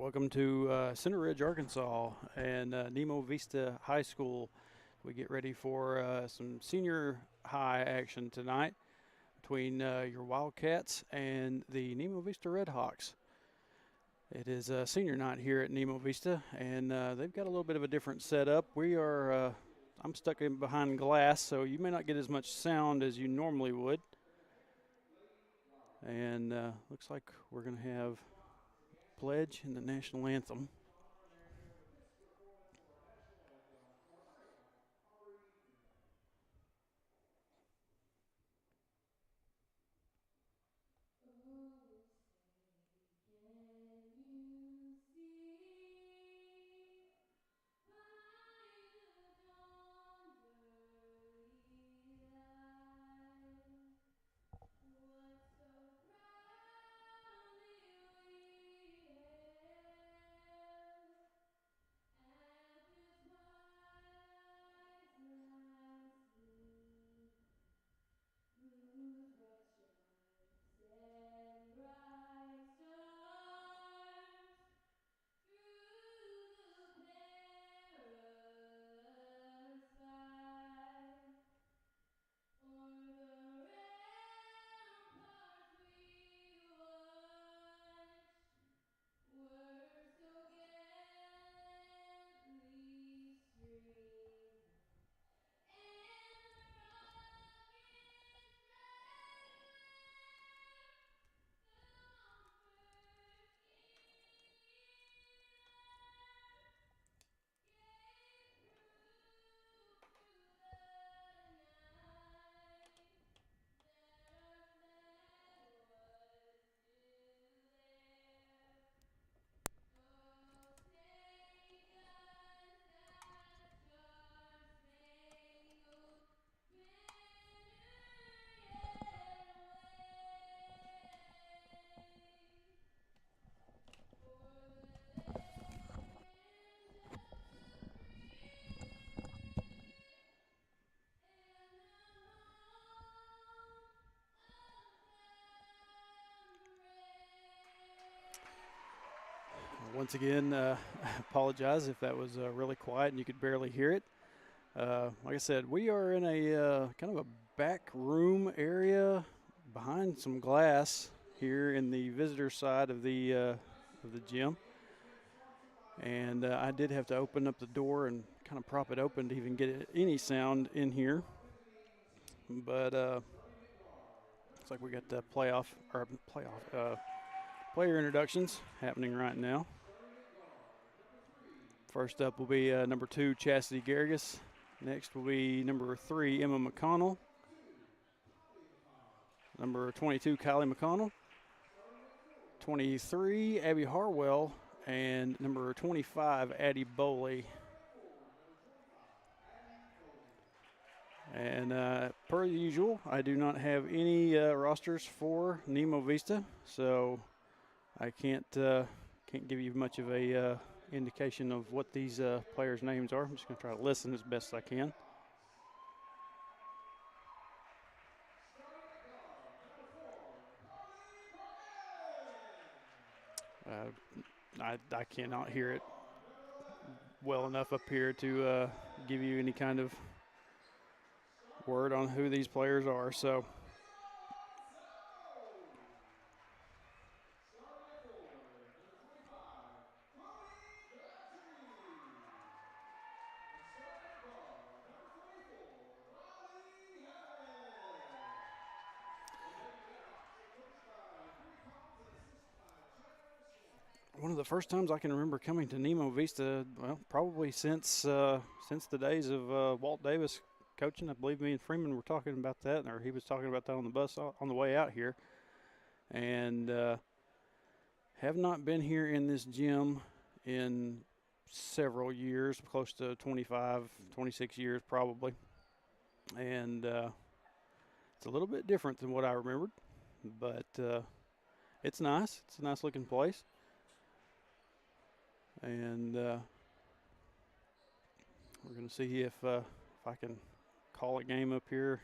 Welcome to Center Ridge, Arkansas, and Nemo Vista High School. We get ready for some senior high action tonight between your Wildcats and the Nemo Vista Redhawks. It is senior night here at Nemo Vista, and they've got a little bit of a different setup. I'm stuck in behind glass, so you may not get as much sound as you normally would. And looks like we're going to have pledge and the national anthem. Once again, I apologize if that was really quiet and you could barely hear it. Like I said, we are in a kind of a back room area behind some glass here in the visitor side of the gym. And I did have to open up the door and kind of prop it open to even get any sound in here. But looks like we got the player introductions happening right now. First up will be number 2, Chastity Garrigus. Next will be number 3, Emma McConnell. Number 22, Kylie McConnell. 23, Abby Harwell. And number 25, Addie Bowley. And per usual, I do not have any rosters for Nemo Vista, so I can't give you much of a indication of what these players' names are. I'm just going to try to listen as best I can. I cannot hear it well enough up here to give you any kind of word on who these players are. So one of the first times I can remember coming to Nemo Vista, well, probably since the days of Walt Davis coaching. I believe me and Freeman were talking about that, or he was talking about that on the bus on the way out here. And have not been here in this gym in several years, close to 25, 26 years probably. And it's a little bit different than what I remembered, but it's nice. It's a nice looking place. And we're going to see if I can call a game up here.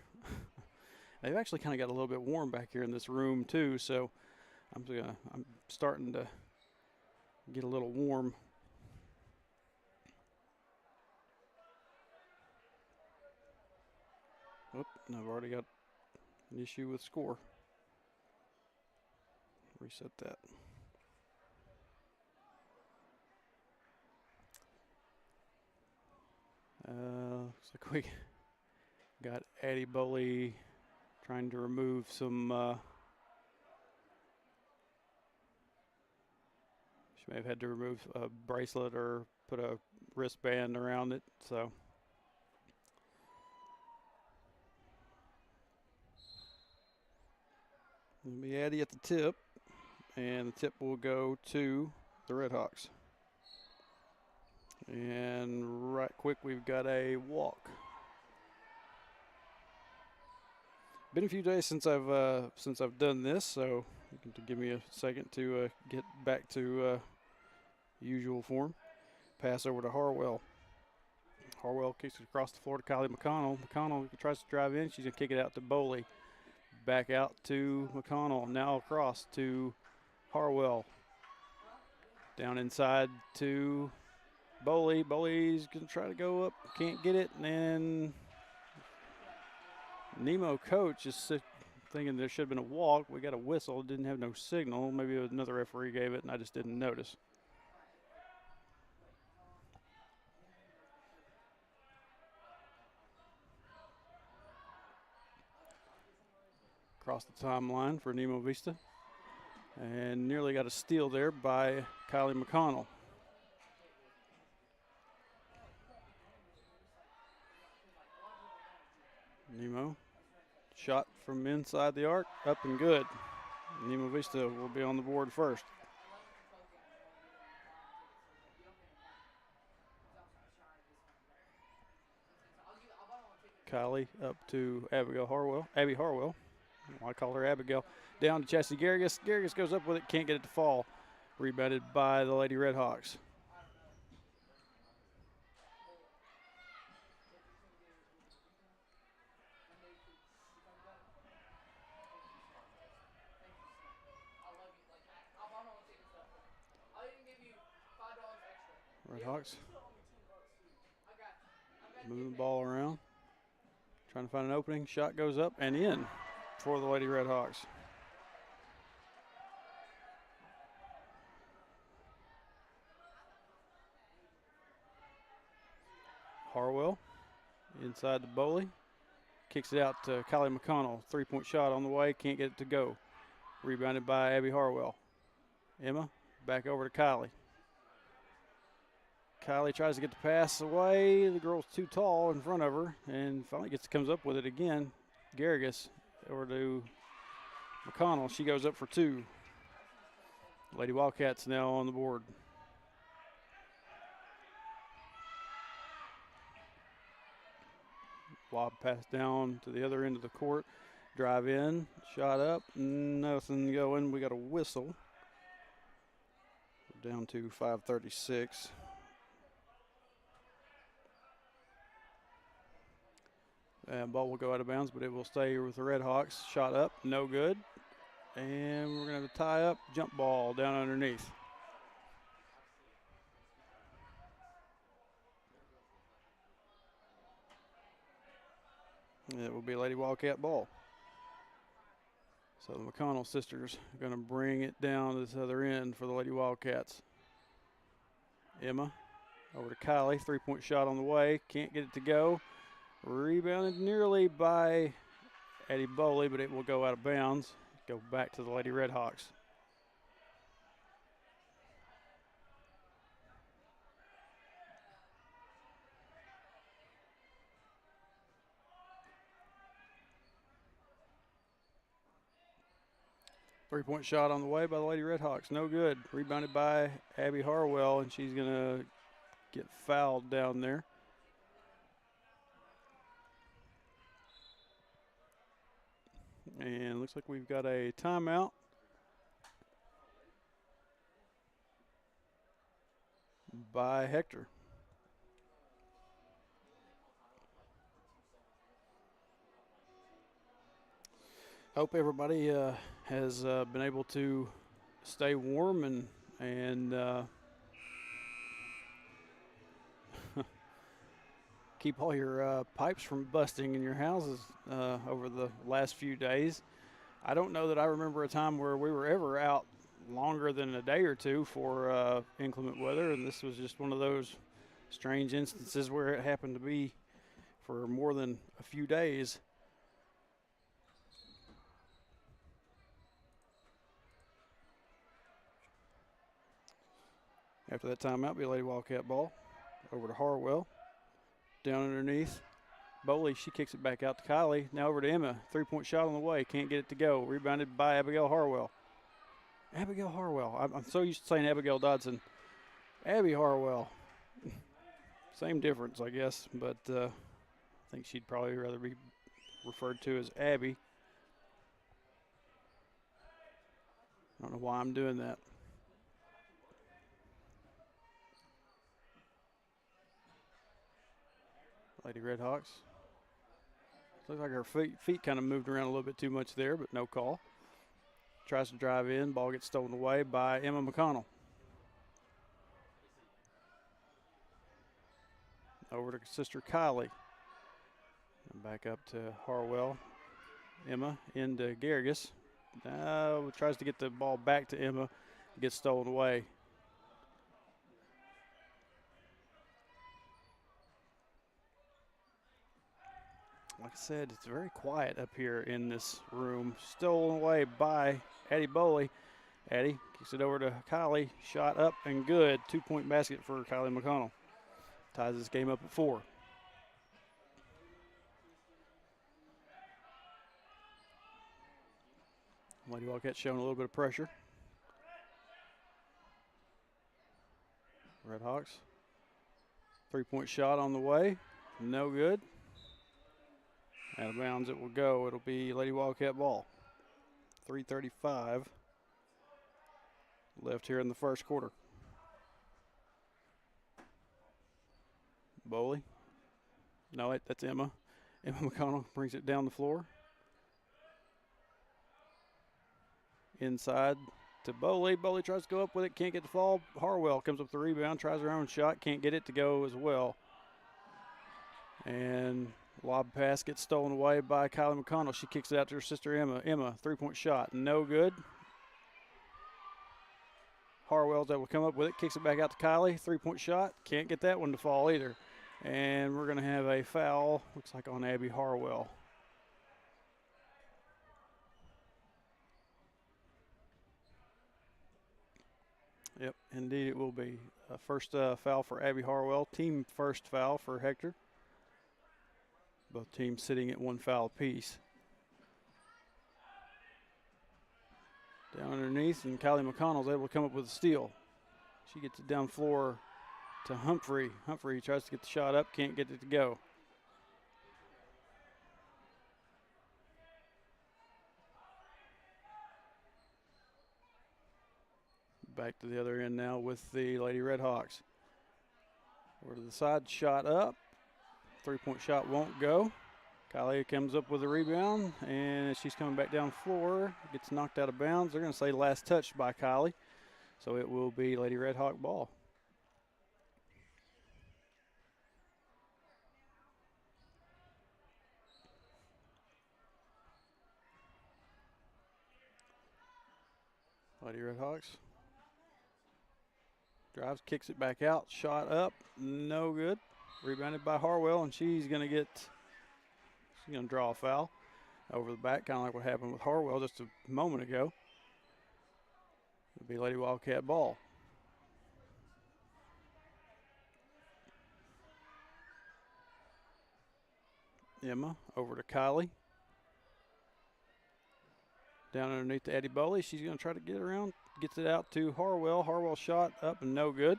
They've actually kind of got a little bit warm back here in this room too, so I'm starting to get a little warm. Oop, and I've already got an issue with score. Reset that. Looks like we got Addie Boley trying to remove some. She may have had to remove a bracelet or put a wristband around it. So. It'll be Addie at the tip, and the tip will go to the Redhawks. And right quick, we've got a walk. Been a few days since I've done this, so you can give me a second to get back to usual form. Pass over to Harwell. Harwell kicks it across the floor to Kylie McConnell. McConnell tries to drive in. She's going to kick it out to Boley. Back out to McConnell. Now across to Harwell. Down inside to Boley. Boley's going to try to go up. Can't get it. And then Nemo coach is thinking there should have been a walk. We got a whistle. Didn't have no signal. Maybe another referee gave it, and I just didn't notice. Across the timeline for Nemo Vista. And nearly got a steal there by Kylie McConnell. Nemo, shot from inside the arc, up and good. Nemo Vista will be on the board first. Kylie up to Abby Harwell. I call her Abigail. Down to Chassie Garrigus. Garrigus goes up with it, can't get it to fall. Rebounded by the Lady Redhawks. Redhawks moving the ball around, trying to find an opening. Shot goes up and in for the Lady Redhawks. Harwell inside the Boley. Kicks it out to Kylie McConnell. Three-point shot on the way. Can't get it to go. Rebounded by Abby Harwell. Emma back over to Kylie. Kylie tries to get the pass away. The girl's too tall in front of her and finally comes up with it again. Garrigus over to McConnell. She goes up for two. Lady Wildcats now on the board. Lob pass down to the other end of the court. Drive in, shot up, nothing going. We got a whistle. We're down to 5:36. And ball will go out of bounds, but it will stay with the Redhawks. Shot up, no good. And we're going to have a tie up, jump ball down underneath. It will be Lady Wildcat ball. So the McConnell sisters are going to bring it down to this other end for the Lady Wildcats. Emma over to Kylie. Three-point shot on the way. Can't get it to go. Rebounded nearly by Addie Boley, but it will go out of bounds. Go back to the Lady Redhawks. Three-point shot on the way by the Lady Redhawks. No good. Rebounded by Abby Harwell, and she's going to get fouled down there. And looks like we've got a timeout by Hector. Hope everybody has been able to stay warm and keep all your pipes from busting in your houses over the last few days. I don't know that I remember a time where we were ever out longer than a day or two for inclement weather, and this was just one of those strange instances where it happened to be for more than a few days. After that timeout, be a Lady Wildcat ball. Over to Harwell. Down underneath. Boley, she kicks it back out to Kylie. Now over to Emma. 3-point shot on the way. Can't get it to go. Rebounded by Abigail Harwell. Abigail Harwell. I'm so used to saying Abigail Dodson. Abby Harwell. Same difference, I guess, but I think she'd probably rather be referred to as Abby. I don't know why I'm doing that. Lady Redhawks. Looks like her feet kind of moved around a little bit too much there, but no call. Tries to drive in. Ball gets stolen away by Emma McConnell. Over to sister Kylie. And back up to Harwell. Emma into Garrigus. Now tries to get the ball back to Emma. Gets stolen away. Like I said, it's very quiet up here in this room. Stolen away by Addie Boley. Addie kicks it over to Kylie. Shot up and good. 2-point basket for Kylie McConnell. Ties this game up at 4. Lady Wildcat showing a little bit of pressure. Redhawks. 3-point shot on the way. No good. Out of bounds it will go. It'll be Lady Wildcat ball. 3:35 left here in the first quarter. Boley. No, that's Emma. Emma McConnell brings it down the floor. Inside to Boley. Boley tries to go up with it. Can't get the fall. Harwell comes up with the rebound. Tries her own shot. Can't get it to go as well. And lob pass gets stolen away by Kylie McConnell. She kicks it out to her sister Emma. Emma, 3-point shot. No good. Harwell's able to come up with it. Kicks it back out to Kylie. 3-point shot. Can't get that one to fall either. And we're going to have a foul, looks like on Abby Harwell. Yep, indeed it will be. First foul for Abby Harwell. Team first foul for Hector. Both teams sitting at 1 foul apiece. Down underneath, and Kylie McConnell's able to come up with a steal. She gets it down floor to Humphrey. Humphrey tries to get the shot up, can't get it to go. Back to the other end now with the Lady Redhawks. Over to the side, shot up. 3-point shot won't go. Kylie comes up with a rebound, and she's coming back down floor. Gets knocked out of bounds. They're going to say last touch by Kylie. So it will be Lady Redhawk ball. Lady Redhawks. Drives, kicks it back out. Shot up, no good. Rebounded by Harwell, and she's going to draw a foul over the back, kind of like what happened with Harwell just a moment ago. It'll be Lady Wildcat ball. Emma over to Kylie. Down underneath to Addie Boley. She's going to try to get around. Gets it out to Harwell. Harwell shot up and no good.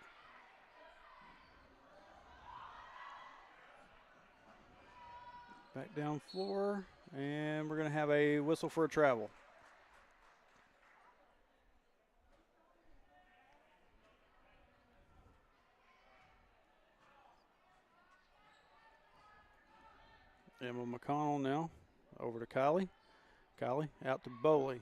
Back down floor, and we're going to have a whistle for a travel. Emma McConnell now over to Kylie. Kylie out to Boley.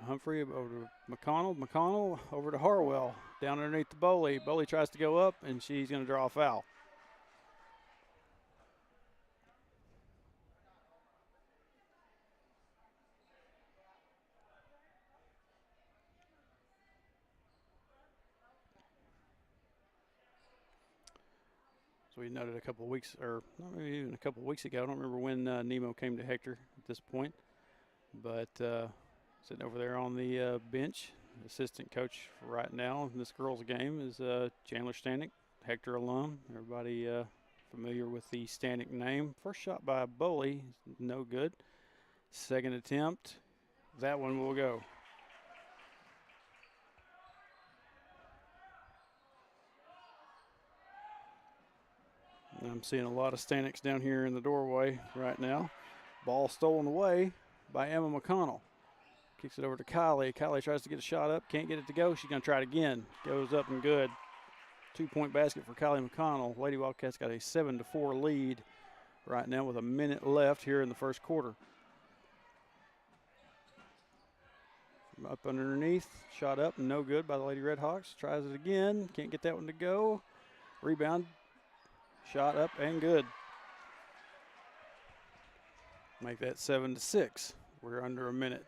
Humphrey over to McConnell. McConnell over to Harwell. Down underneath the Boley. Boley tries to go up, and she's going to draw a foul. So we noted a couple of weeks, or not maybe even a couple of weeks ago. I don't remember when Nemo came to Hector at this point, but sitting over there on the bench, assistant coach right now in this girls' game is Chandler Stanek, Hector alum. Everybody familiar with the Stanek name. First shot by Boley, no good. Second attempt, that one will go. I'm seeing a lot of Staneks down here in the doorway right now. Ball stolen away by Emma McConnell. Kicks it over to Kylie. Kylie tries to get a shot up, can't get it to go. She's going to try it again. Goes up and good. 2-point basket for Kylie McConnell. Lady Wildcats got a 7-4 lead right now with a minute left here in the first quarter. Up underneath, shot up, no good by the Lady Redhawks. Tries it again, can't get that one to go. Rebound, shot up and good. Make that 7-6. We're under a minute.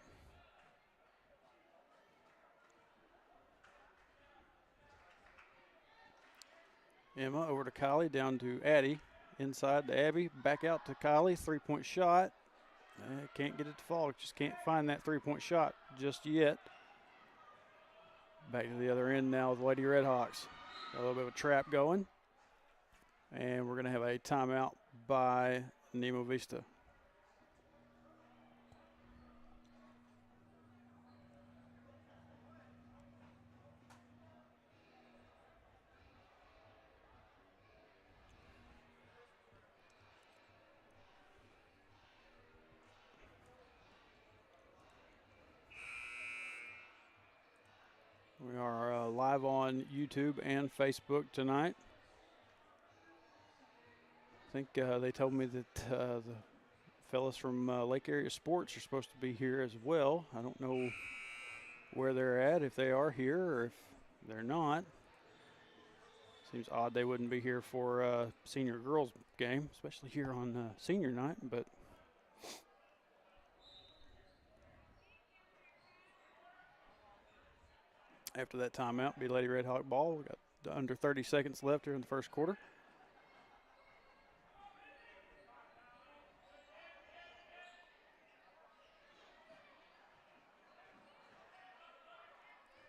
Emma over to Kylie, down to Addie. Inside to Abby, back out to Kylie. 3-point shot. Can't get it to fall. Just can't find that 3-point shot just yet. Back to the other end now with Lady Redhawks. A little bit of a trap going. And we're going to have a timeout by Nemo Vista. We are live on YouTube and Facebook tonight. I think they told me that the fellas from Lake Area Sports are supposed to be here as well. I don't know where they're at, if they are here or if they're not. Seems odd they wouldn't be here for a senior girls game, especially here on senior night, but after that timeout, be Lady Red Hawk ball. We got under 30 seconds left here in the first quarter.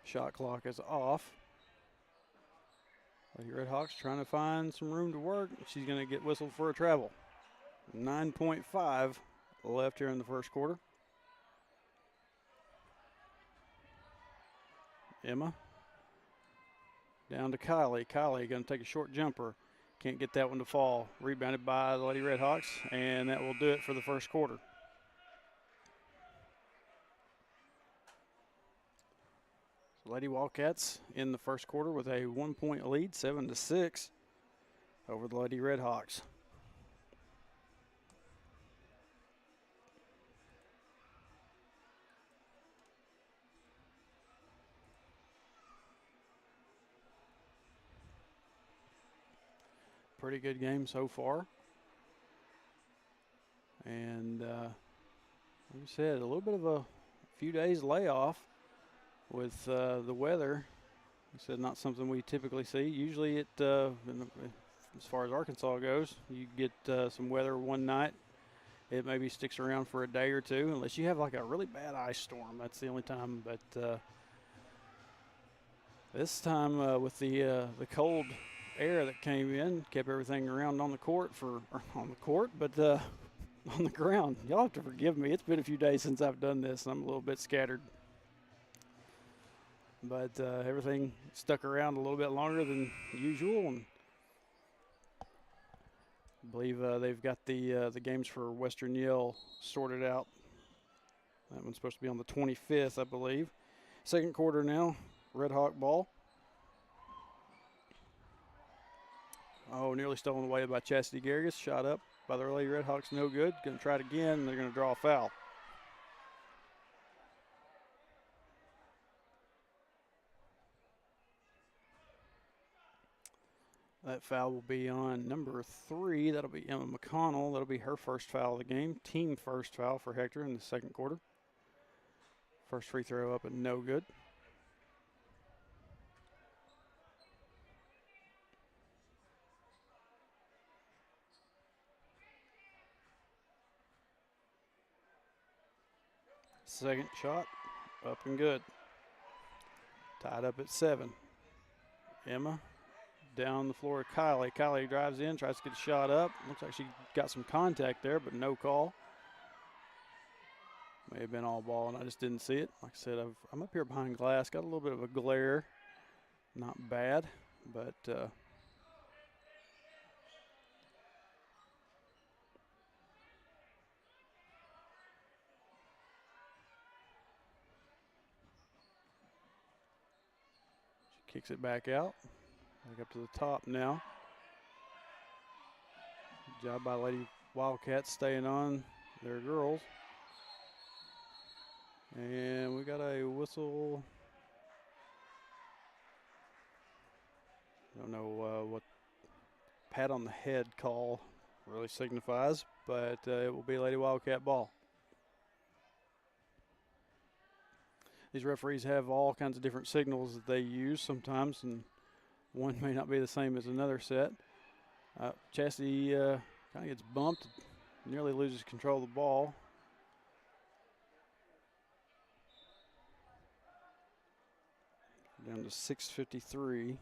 Shot clock is off. Lady Red Hawks trying to find some room to work. She's going to get whistled for a travel. 9.5 left here in the first quarter. Emma down to Kylie. Kylie going to take a short jumper. Can't get that one to fall. Rebounded by the Lady Red Hawks, and that will do it for the first quarter. Lady Wildcats in the first quarter with a 1-point lead, 7-6 over the Lady Redhawks. Pretty good game so far. And like I said, a little bit of a few days layoff with the weather. I said not something we typically see. Usually as far as Arkansas goes, you get some weather one night. It maybe sticks around for a day or two, unless you have like a really bad ice storm. That's the only time. But this time with the cold air that came in, kept everything around on the court but on the ground. Y'all have to forgive me. It's been a few days since I've done this, and I'm a little bit scattered. But everything stuck around a little bit longer than usual, and I believe they've got the games for Western Yale sorted out. That one's supposed to be on the 25th, I believe. Second quarter now, Red Hawk ball. Oh, nearly stolen away by Chastity Garrigus. Shot up by the Lady Red Hawks, no good. Going to try it again, and they're going to draw a foul. That foul will be on number 3. That'll be Emma McConnell. That'll be her first foul of the game. Team first foul for Hector in the second quarter. First free throw up and no good. Second shot, up and good. Tied up at 7. Emma down the floor to Kylie. Kylie drives in, tries to get a shot up. Looks like she got some contact there, but no call. May have been all ball, and I just didn't see it. Like I said, I'm up here behind glass. Got a little bit of a glare. Not bad, but she kicks it back out. Back up to the top now. Good job by Lady Wildcats staying on their girls. And we got a whistle. I don't know what pat on the head call really signifies, but it will be Lady Wildcat ball. These referees have all kinds of different signals that they use sometimes, and one may not be the same as another set. Chastity kind of gets bumped, nearly loses control of the ball. Down to 6:53.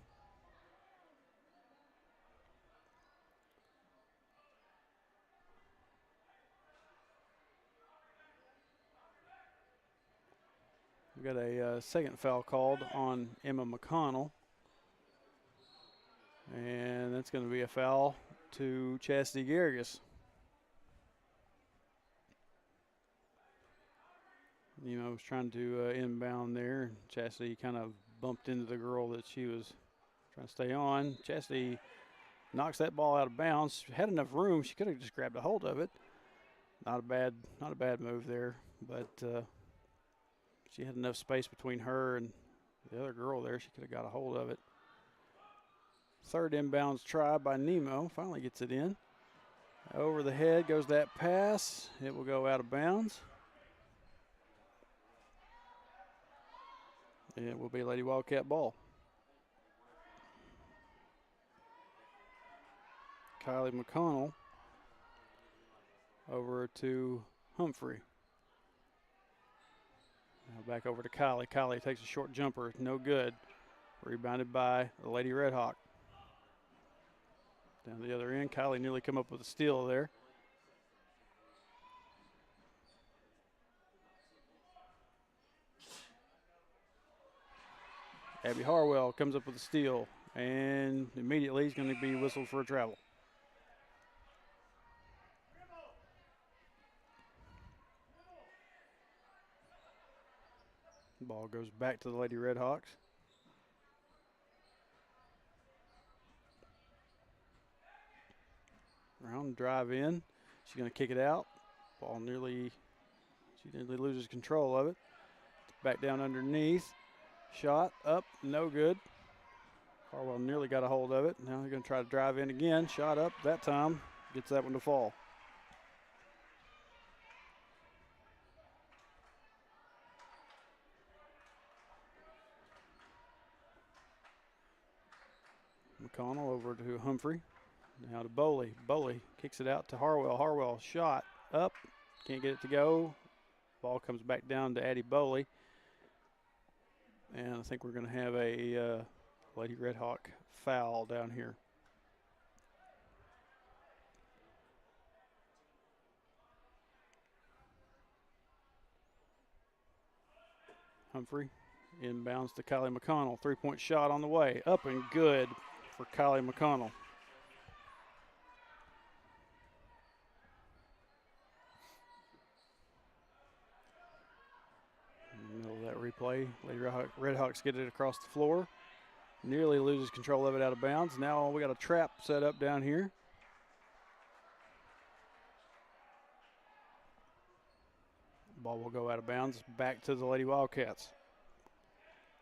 We got a second foul called on Emma McConnell. And that's going to be a foul to Chastity Garrigus. Nemo was trying to inbound there, and Chastity kind of bumped into the girl that she was trying to stay on. Chastity knocks that ball out of bounds. She had enough room. She could have just grabbed a hold of it. Not a bad move there, but she had enough space between her and the other girl there. She could have got a hold of it. Third inbounds try by Nemo. Finally gets it in. Over the head goes that pass. It will go out of bounds. And it will be Lady Wildcat ball. Kylie McConnell over to Humphrey. Now back over to Kylie. Kylie takes a short jumper. No good. Rebounded by the Lady Red Hawk. Down the other end, Kylie nearly come up with a steal there. Abby Harwell comes up with a steal, and immediately he's going to be whistled for a travel. The ball goes back to the Lady Red Hawks. Round drive in. She's going to kick it out. Ball nearly loses control of it. Back down underneath. Shot up, no good. Harwell nearly got a hold of it. Now they're going to try to drive in again. Shot up that time. Gets that one to fall. McConnell over to Humphrey. Now to Boley. Boley kicks it out to Harwell. Harwell shot up. Can't get it to go. Ball comes back down to Addie Boley. And I think we're going to have a Lady Red Hawk foul down here. Humphrey inbounds to Kylie McConnell. Three-point shot on the way. Up and good for Kylie McConnell. Middle of that replay, Lady Red Hawks get it across the floor. Nearly loses control of it out of bounds. Now we got a trap set up down here. Ball will go out of bounds back to the Lady Wildcats.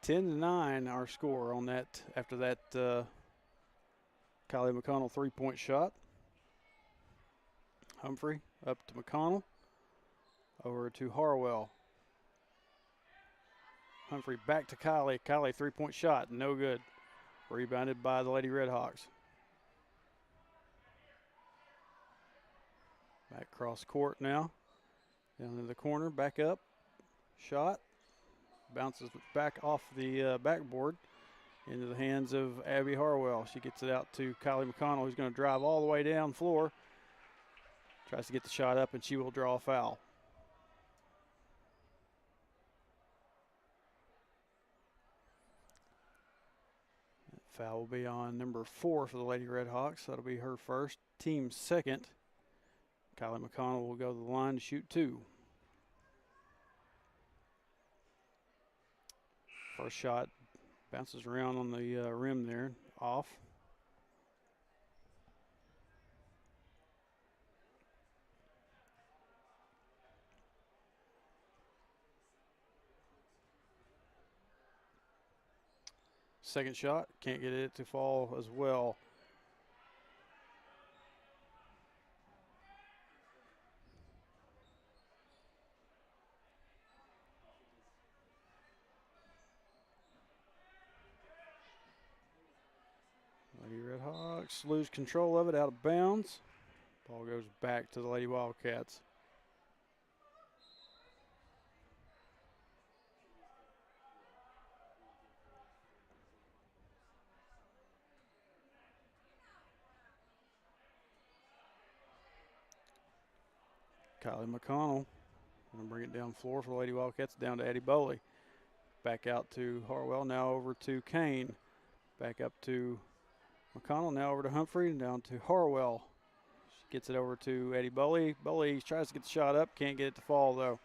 10-9 our score on that after that Kylie McConnell three-point shot. Humphrey up to McConnell. Over to Harwell. Humphrey back to Kylie. Kylie three-point shot, no good. Rebounded by the Lady Red Hawks. Back cross court now. Down in the corner, back up. shot. Bounces back off the backboard into the hands of Abby Harwell. She gets it out to Kylie McConnell, who's going to drive all the way down floor. Tries to get the shot up, and she will draw a foul. That foul will be on number 4 for the Lady Redhawks. That'll be her first, team second. Kylie McConnell will go to the line to shoot 2. First shot bounces around on the rim there, off. Second shot, can't get it to fall as well. Lady Redhawks lose control of it, out of bounds. Ball goes back to the Lady Wildcats. Kylie McConnell going to bring it down floor for the Lady Wildcats, down to Addie Bowley. Back out to Harwell, now over to Kane. Back up to McConnell, now over to Humphrey, and down to Harwell. She gets it over to Addie Bowley. Bowley tries to get the shot up, can't get it to fall though.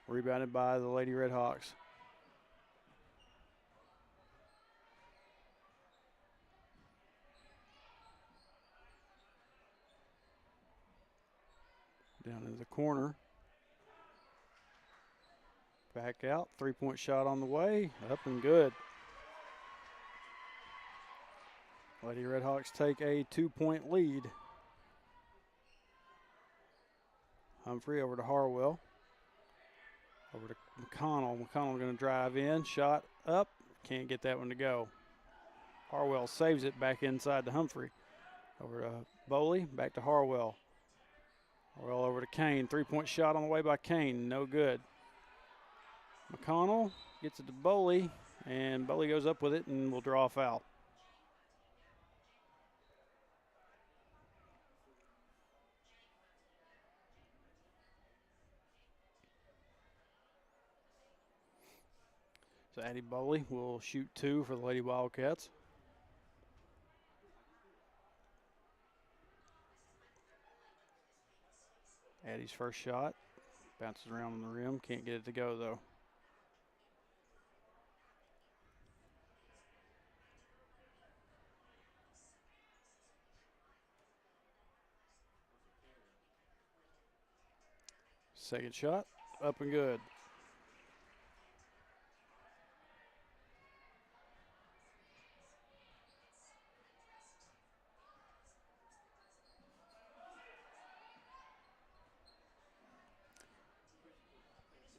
Rebounded by the Lady Redhawks. Down in the corner. Back out, 3-point shot on the way, up and good. Lady Redhawks take a 2-point lead. Humphrey over to Harwell. Over to McConnell. McConnell going to drive in, shot up, can't get that one to go. Harwell saves it back inside to Humphrey. Over to Bowley, back to Harwell. Harwell over to Kane, 3-point shot on the way by Kane, no good. McConnell gets it to Bowley, and Bowley goes up with it and will draw a foul. So Addie Bowley will shoot 2 for the Lady Wildcats. Addie's first shot bounces around on the rim, can't get it to go though. Second shot, up and good.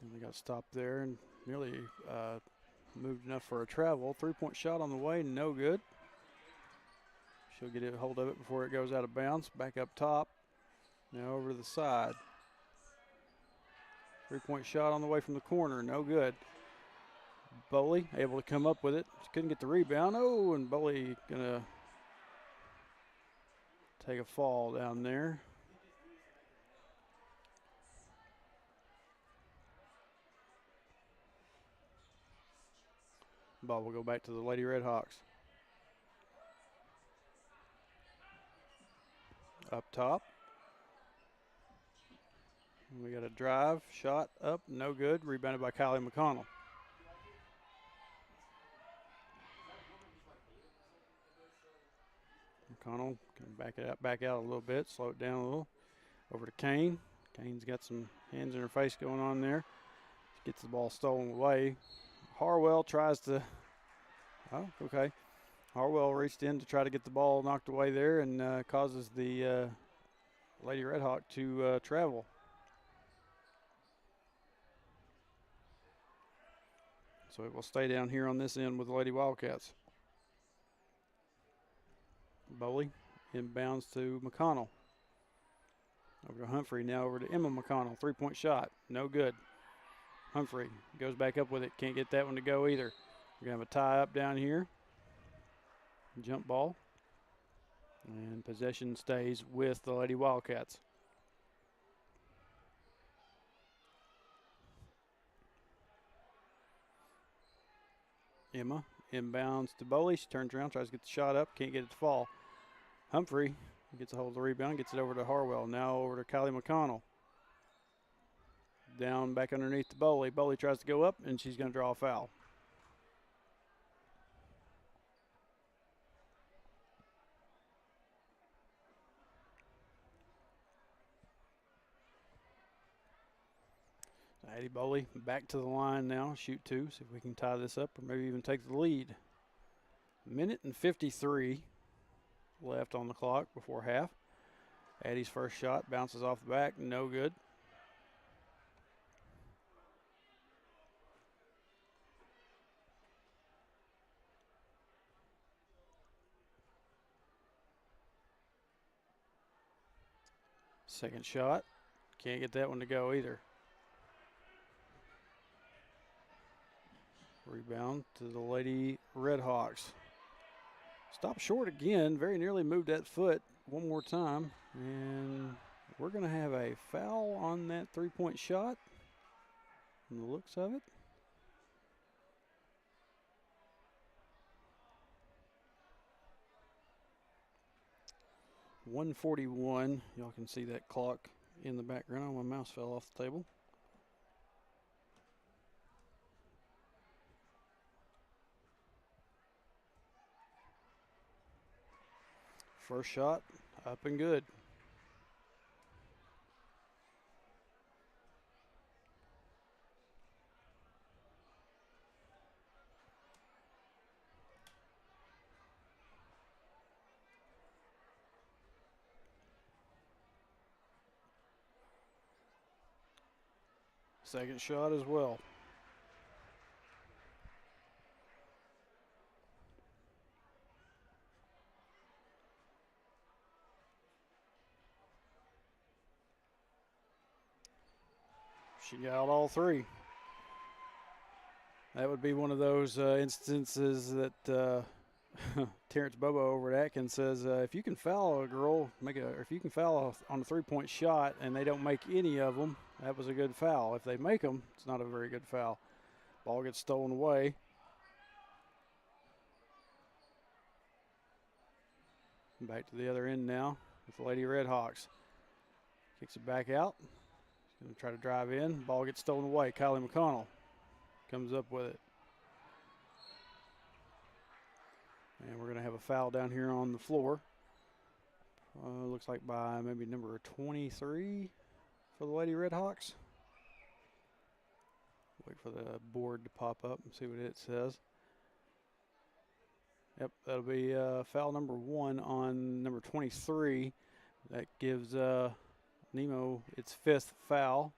And we got stopped there and nearly moved enough for a travel. 3-point shot on the way, no good. She'll get a hold of it before it goes out of bounds. Back up top, now over to the side. 3-point shot on the way from the corner, no good. Bowley able to come up with it. She couldn't get the rebound. Oh, and Bowley gonna take a fall down there. Ball will go back to the Lady Redhawks. Up top. We got a drive, shot up, no good. Rebounded by Kylie McConnell. McConnell can back out a little bit, slow it down a little. Over to Kane. Kane's got some hands in her face going on there. Gets the ball stolen away. Harwell tries to, oh, okay. Harwell reached in to try to get the ball knocked away there and causes the Lady Redhawk to travel. So it will stay down here on this end with the Lady Wildcats. Bowley inbounds to McConnell. Over to Humphrey, now over to Emma McConnell. 3-point shot, no good. Humphrey goes back up with it. Can't get that one to go either. We're going to have a tie up down here. Jump ball. And possession stays with the Lady Wildcats. Emma inbounds to Boley. She turns around, tries to get the shot up. Can't get it to fall. Humphrey gets a hold of the rebound, gets it over to Harwell. Now over to Kylie McConnell. Down back underneath the Boley. Boley tries to go up, and she's going to draw a foul. Addie Boley back to the line now. Shoot two. See if we can tie this up or maybe even take the lead. Minute and 53 left on the clock before half. Addie's first shot bounces off the back. No good. Second shot. Can't get that one to go either. Rebound to the Lady Redhawks. Stop short again. Very nearly moved that foot one more time. And we're going to have a foul on that three-point shot from the looks of it. .141. Y'all can see that clock in the background. My mouse fell off the table. First shot, up and good. Second shot as well. She got all three. That would be one of those instances that Terrence Bobo over at Atkins says, if you can foul a girl, if you can foul on a three-point shot and they don't make any of them, that was a good foul. If they make them, it's not a very good foul. Ball gets stolen away. Back to the other end now with the Lady Redhawks. Kicks it back out. Going to try to drive in. Ball gets stolen away. Kylie McConnell comes up with it. And we're going to have a foul down here on the floor. Looks like by maybe number 23 for the Lady Redhawks. Wait for the board to pop up and see what it says. Yep, that'll be foul number 1 on number 23. That gives Nemo its 5th foul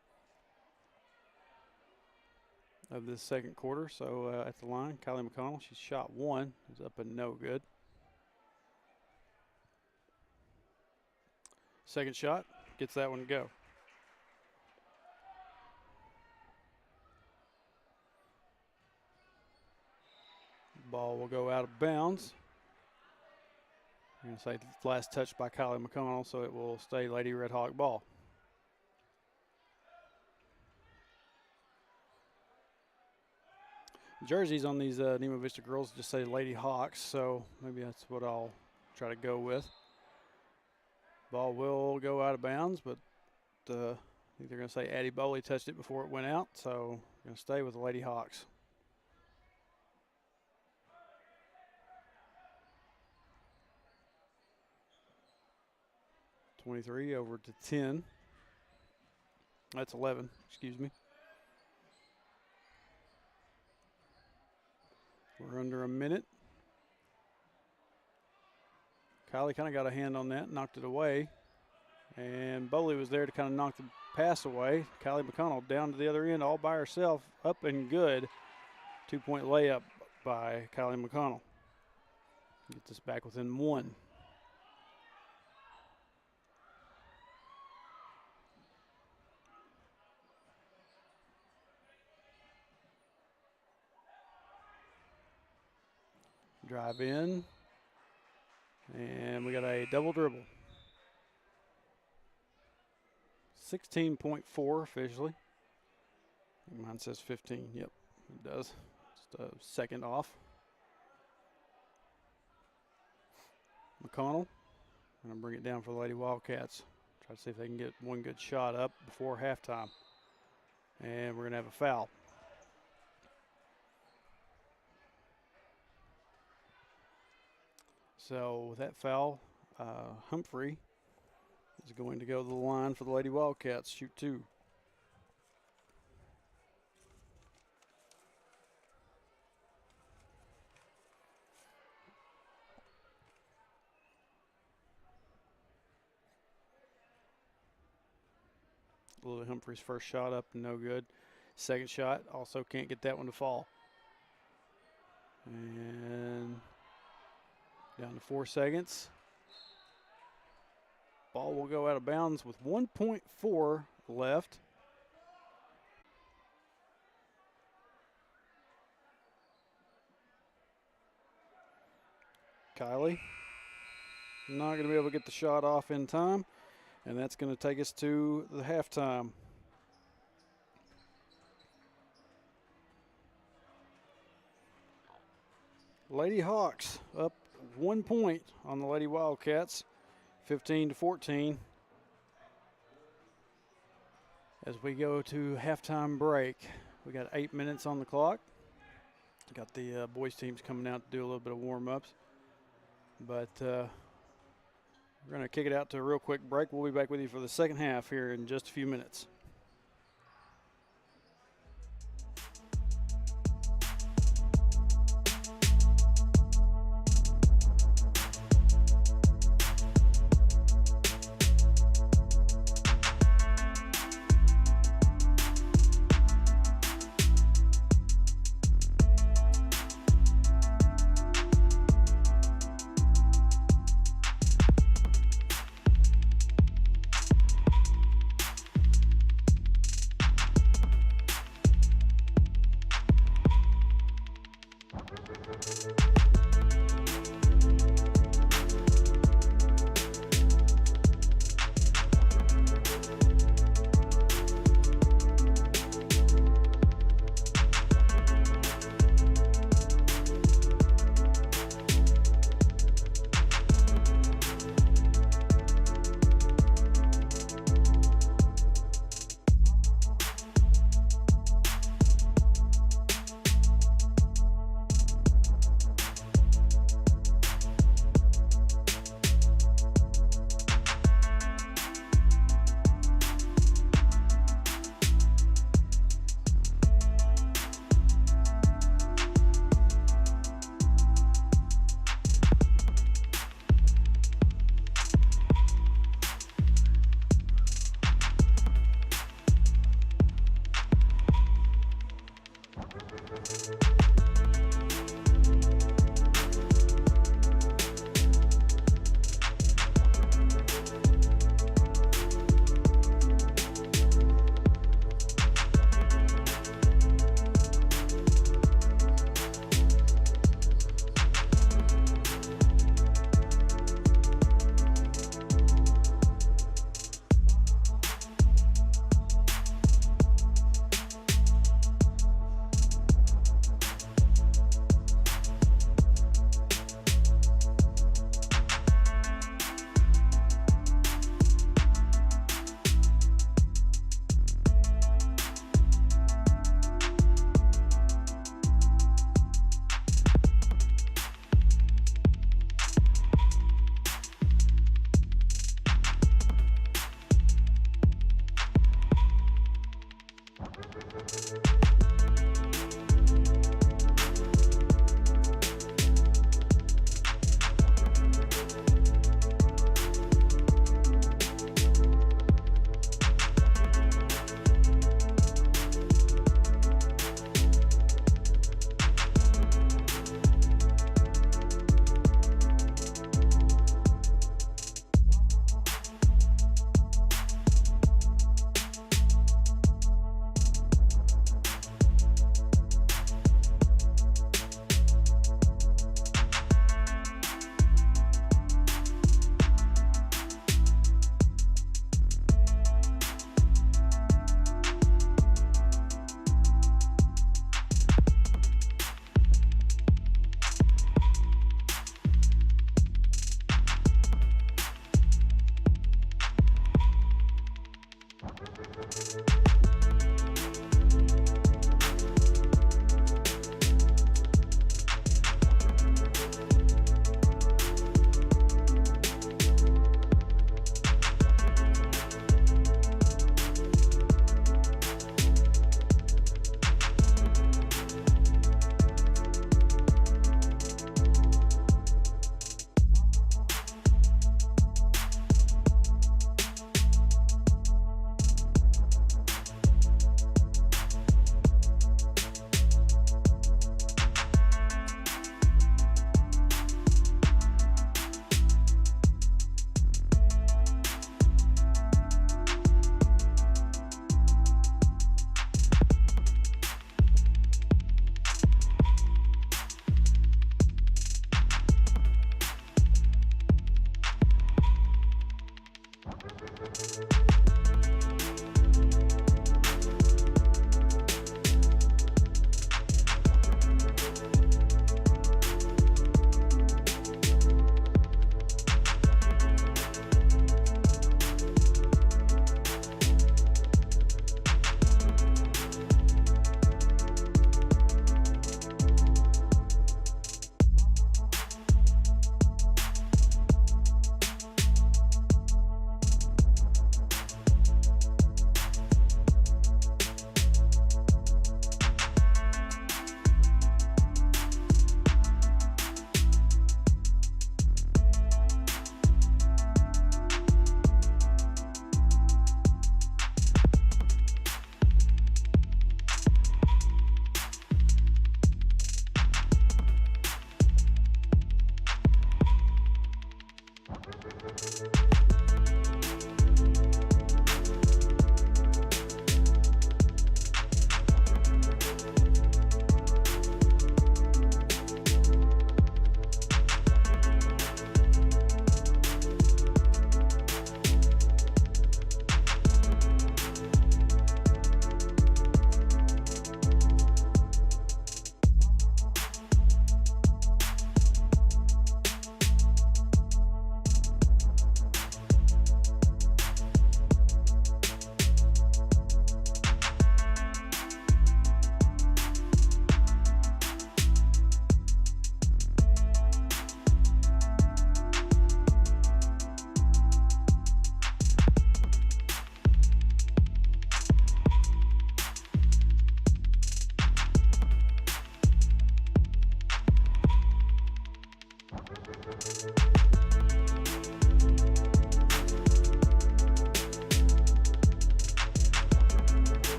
of this second quarter. So at the line, Kylie McConnell, she's shot 1. It's up and no good. Second shot, gets that one to go. Ball will go out of bounds. I'm going to say last touch by Kylie McConnell, so it will stay Lady Redhawk ball. Jerseys on these Nemo Vista girls just say Lady Hawks, so maybe that's what I'll try to go with. Ball will go out of bounds, but I think they're going to say Addie Boley touched it before it went out, so I'm going to stay with the Lady Hawks. .23 over to 10. That's 11, excuse me. We're under a minute. Kylie kind of got a hand on that, knocked it away. And Boley was there to kind of knock the pass away. Kylie McConnell down to the other end all by herself, up and good. 2-point layup by Kylie McConnell. Get this back within 1. drive in. And we got a double dribble. 16.4 officially. Mine says 15. Yep, it does. Just a second off. McConnell. Going to bring it down for the Lady Wildcats. Try to see if they can get one good shot up before halftime. And we're going to have a foul. So with that foul, Humphrey is going to go to the line for the Lady Wildcats. Shoot 2. Lily Humphrey's first shot up, no good. Second shot, also can't get that one to fall. And down to 4 seconds. Ball will go out of bounds with 1.4 left. Kylie not going to be able to get the shot off in time, and that's going to take us to the halftime. Lady Hawks up 1 point on the Lady Wildcats, 15-14. As we go to halftime break, we got 8 minutes on the clock. Got the boys teams coming out to do a little bit of warm-ups. But we're going to kick it out to a real quick break. We'll be back with you for the second half here in just a few minutes.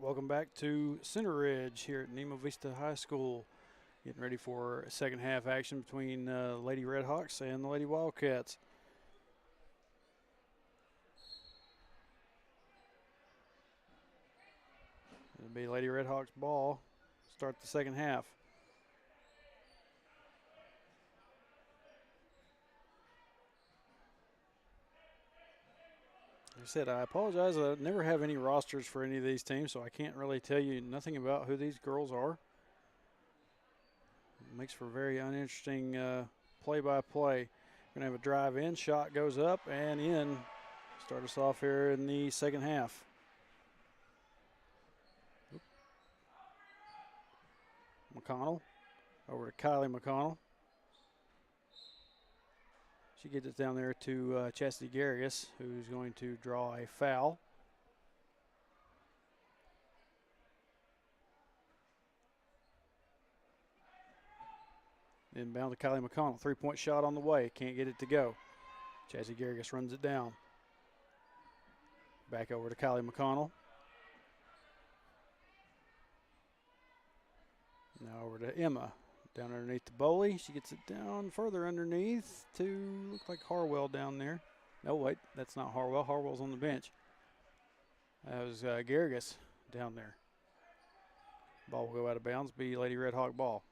Welcome back to Center Ridge here at Nemo Vista High School. Getting ready for second half action between Lady Redhawks and the Lady Wildcats. It'll be Lady Redhawks ball. Start the second half. Like I said, I apologize. I never have any rosters for any of these teams, so I can't really tell you nothing about who these girls are. It makes for very uninteresting play-by-play. We're going to have a drive-in. Shot goes up and in. Start us off here in the second half. McConnell over to Kylie McConnell. She gets it down there to Chastity Garrigus, who's going to draw a foul. Inbound to Kylie McConnell. Three-point shot on the way. Can't get it to go. Chastity Garrigus runs it down. Back over to Kylie McConnell. Now over to Emma. Down underneath the Bowley. She gets it down further underneath to look like Harwell down there. No, wait, that's not Harwell. Harwell's on the bench. That was Garrigus down there. Ball will go out of bounds, be Lady Redhawk ball.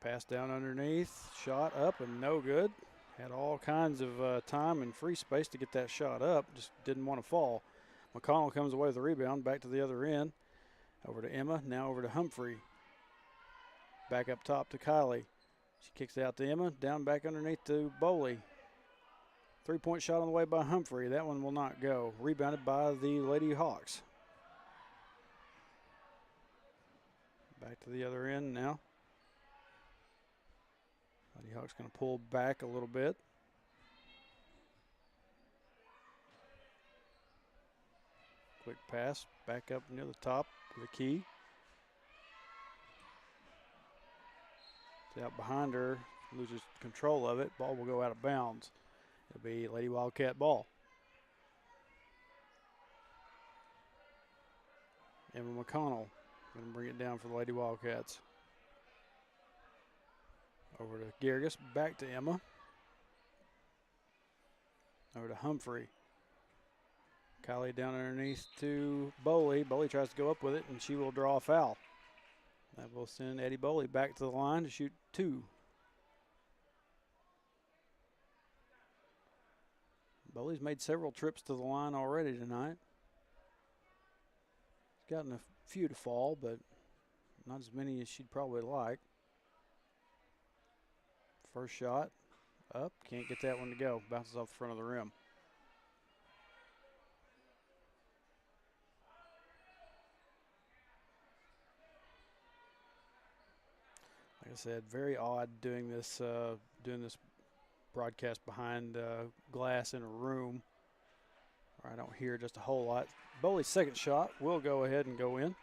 Pass down underneath, shot up and no good. Had all kinds of time and free space to get that shot up, just didn't want to fall. McConnell comes away with the rebound, back to the other end. Over to Emma, now over to Humphrey. Back up top to Kylie. She kicks it out to Emma, down back underneath to Bowley. Three-point shot on the way by Humphrey. That one will not go. Rebounded by the Lady Hawks. Back to the other end now. Lady Hawks going to pull back a little bit. Quick pass, back up near the top with a key. It's out behind her, loses control of it. Ball will go out of bounds. It'll be Lady Wildcat ball. Emma McConnell going to bring it down for the Lady Wildcats. Over to Gargus, back to Emma. Over to Humphrey. Kylie down underneath to Boley. Boley tries to go up with it, and she will draw a foul. That will send Eddie Boley back to the line to shoot 2. Boley's made several trips to the line already tonight. She's gotten a few to fall, but not as many as she'd probably like. First shot, up, can't get that one to go. Bounces off the front of the rim. Like I said, very odd doing this broadcast behind glass in a room where I don't hear just a whole lot. Boley's second shot will go ahead and go in.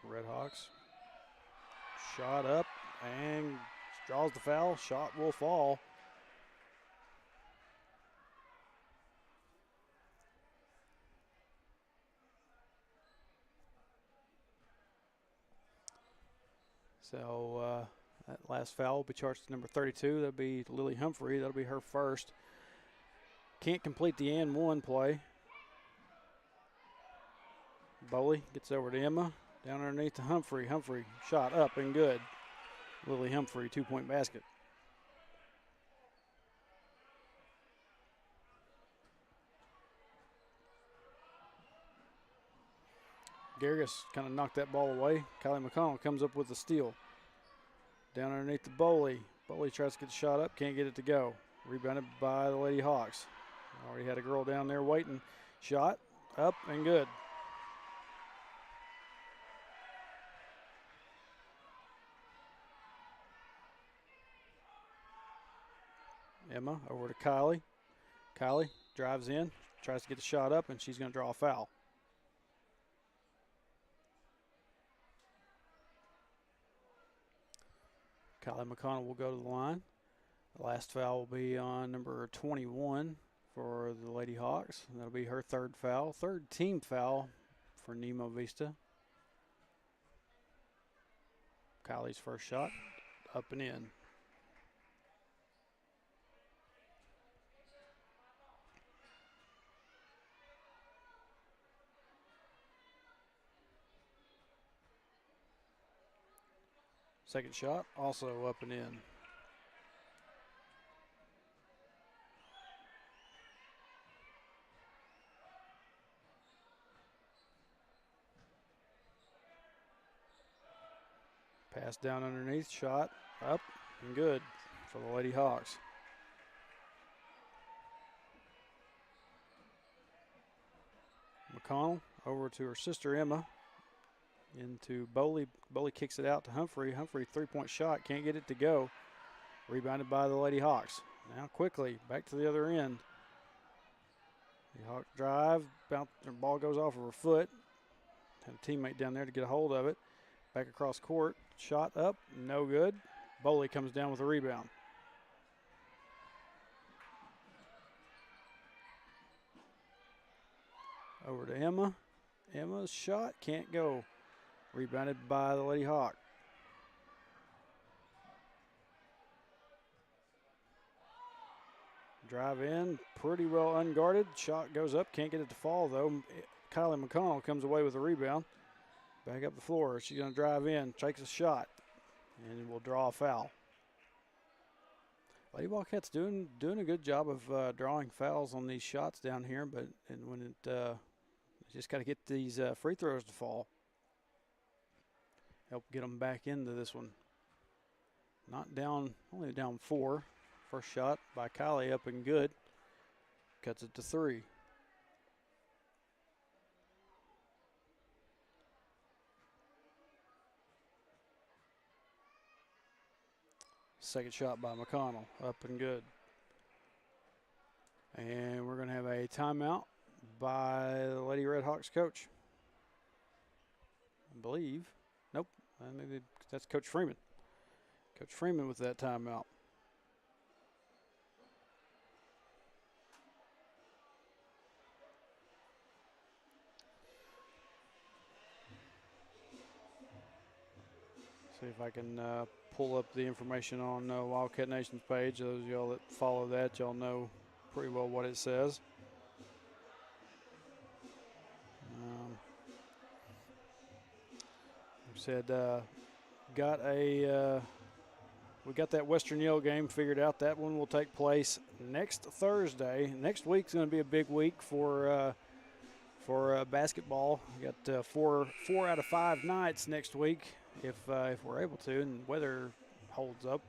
Redhawks shot up and draws the foul. Shot will fall. So that last foul will be charged to number 32. That'll be Lily Humphrey. That'll be her first. Can't complete the and one play. Boley gets over to Emma. Down underneath to Humphrey. Humphrey shot up and good. Lily Humphrey, 2-point basket. Gargus kind of knocked that ball away. Kylie McConnell comes up with the steal. Down underneath to Boley. Boley tries to get the shot up, can't get it to go. Rebounded by the Lady Hawks. Already had a girl down there waiting. Shot up and good. Emma over to Kylie. Kylie drives in, tries to get the shot up, and she's going to draw a foul. Kylie McConnell will go to the line. The last foul will be on number 21 for the Lady Hawks. That'll be her third foul, third team foul for Nemo Vista. Kylie's first shot, up and in. Second shot, also up and in. Pass down underneath, shot up and good for the Lady Hawks. McConnell over to her sister Emma. Into Boley. Boley kicks it out to Humphrey. Humphrey, 3-point shot, can't get it to go. Rebounded by the Lady Hawks. Now quickly, back to the other end. The Hawks drive, the ball goes off of her foot. Had a teammate down there to get a hold of it. Back across court, shot up, no good. Boley comes down with a rebound. Over to Emma. Emma's shot can't go. Rebounded by the Lady Hawk. Drive in, pretty well unguarded. Shot goes up, can't get it to fall though. Kylie McConnell comes away with a rebound. Back up the floor. She's going to drive in, takes a shot, and will draw a foul. Lady Wildcats doing a good job of drawing fouls on these shots down here, but when it just got to get these free throws to fall. Help get them back into this one. Not down, only down 4. First shot by Kylie up and good. Cuts it to 3. Second shot by McConnell, up and good. And we're going to have a timeout by the Lady Redhawks coach. I believe. Nope. Maybe that's Coach Freeman. Coach Freeman with that timeout. See if I can pull up the information on Wildcat Nation's page. Those of y'all that follow that, y'all know pretty well what it says. We said we got that Western Yale game figured out. That one will take place next Thursday. Next week's going to be a big week for basketball. We got four out of 5 nights next week if we're able to and weather holds up.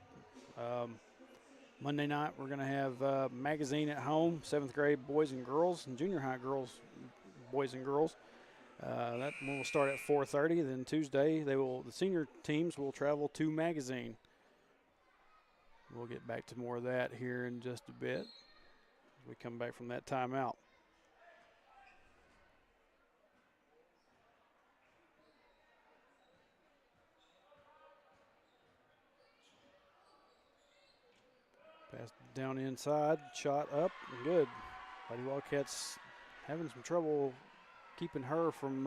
Monday night we're going to have Magazine at home, 7th grade boys and girls, and junior high girls, boys and girls. That one will start at 4:30. Then Tuesday the senior teams will travel to Magazine. We'll get back to more of that here in just a bit as we come back from that timeout. Pass down inside, shot up, and good. Lady Wildcats having some trouble keeping her from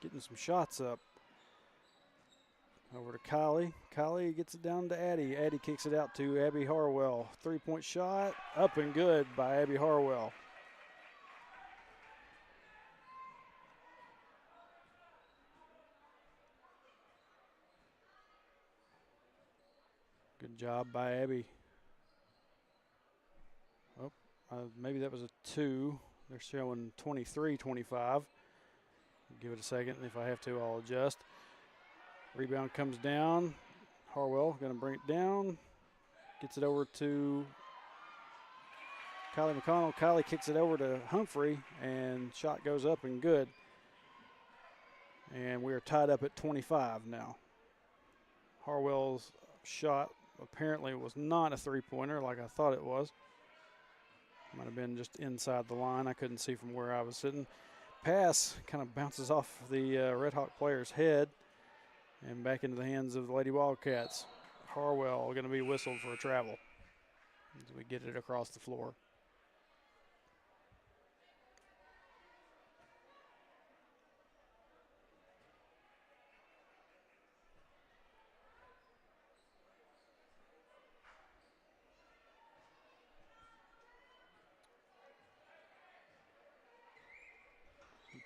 getting some shots up. Over to Kylie. Kylie gets it down to Addie. Addie kicks it out to Abby Harwell. 3-point shot, up and good by Abby Harwell. Good job by Abby. Oh, maybe that was a 2. They're showing 23-25. Give it a second, and if I have to, I'll adjust. Rebound comes down. Harwell going to bring it down. Gets it over to Kylie McConnell. Kylie kicks it over to Humphrey, and shot goes up and good. And we are tied up at 25 now. Harwell's shot apparently was not a three-pointer like I thought it was. Might have been just inside the line. I couldn't see from where I was sitting. Pass kind of bounces off the Red Hawk player's head and back into the hands of the Lady Wildcats. Harwell going to be whistled for a travel as we get it across the floor.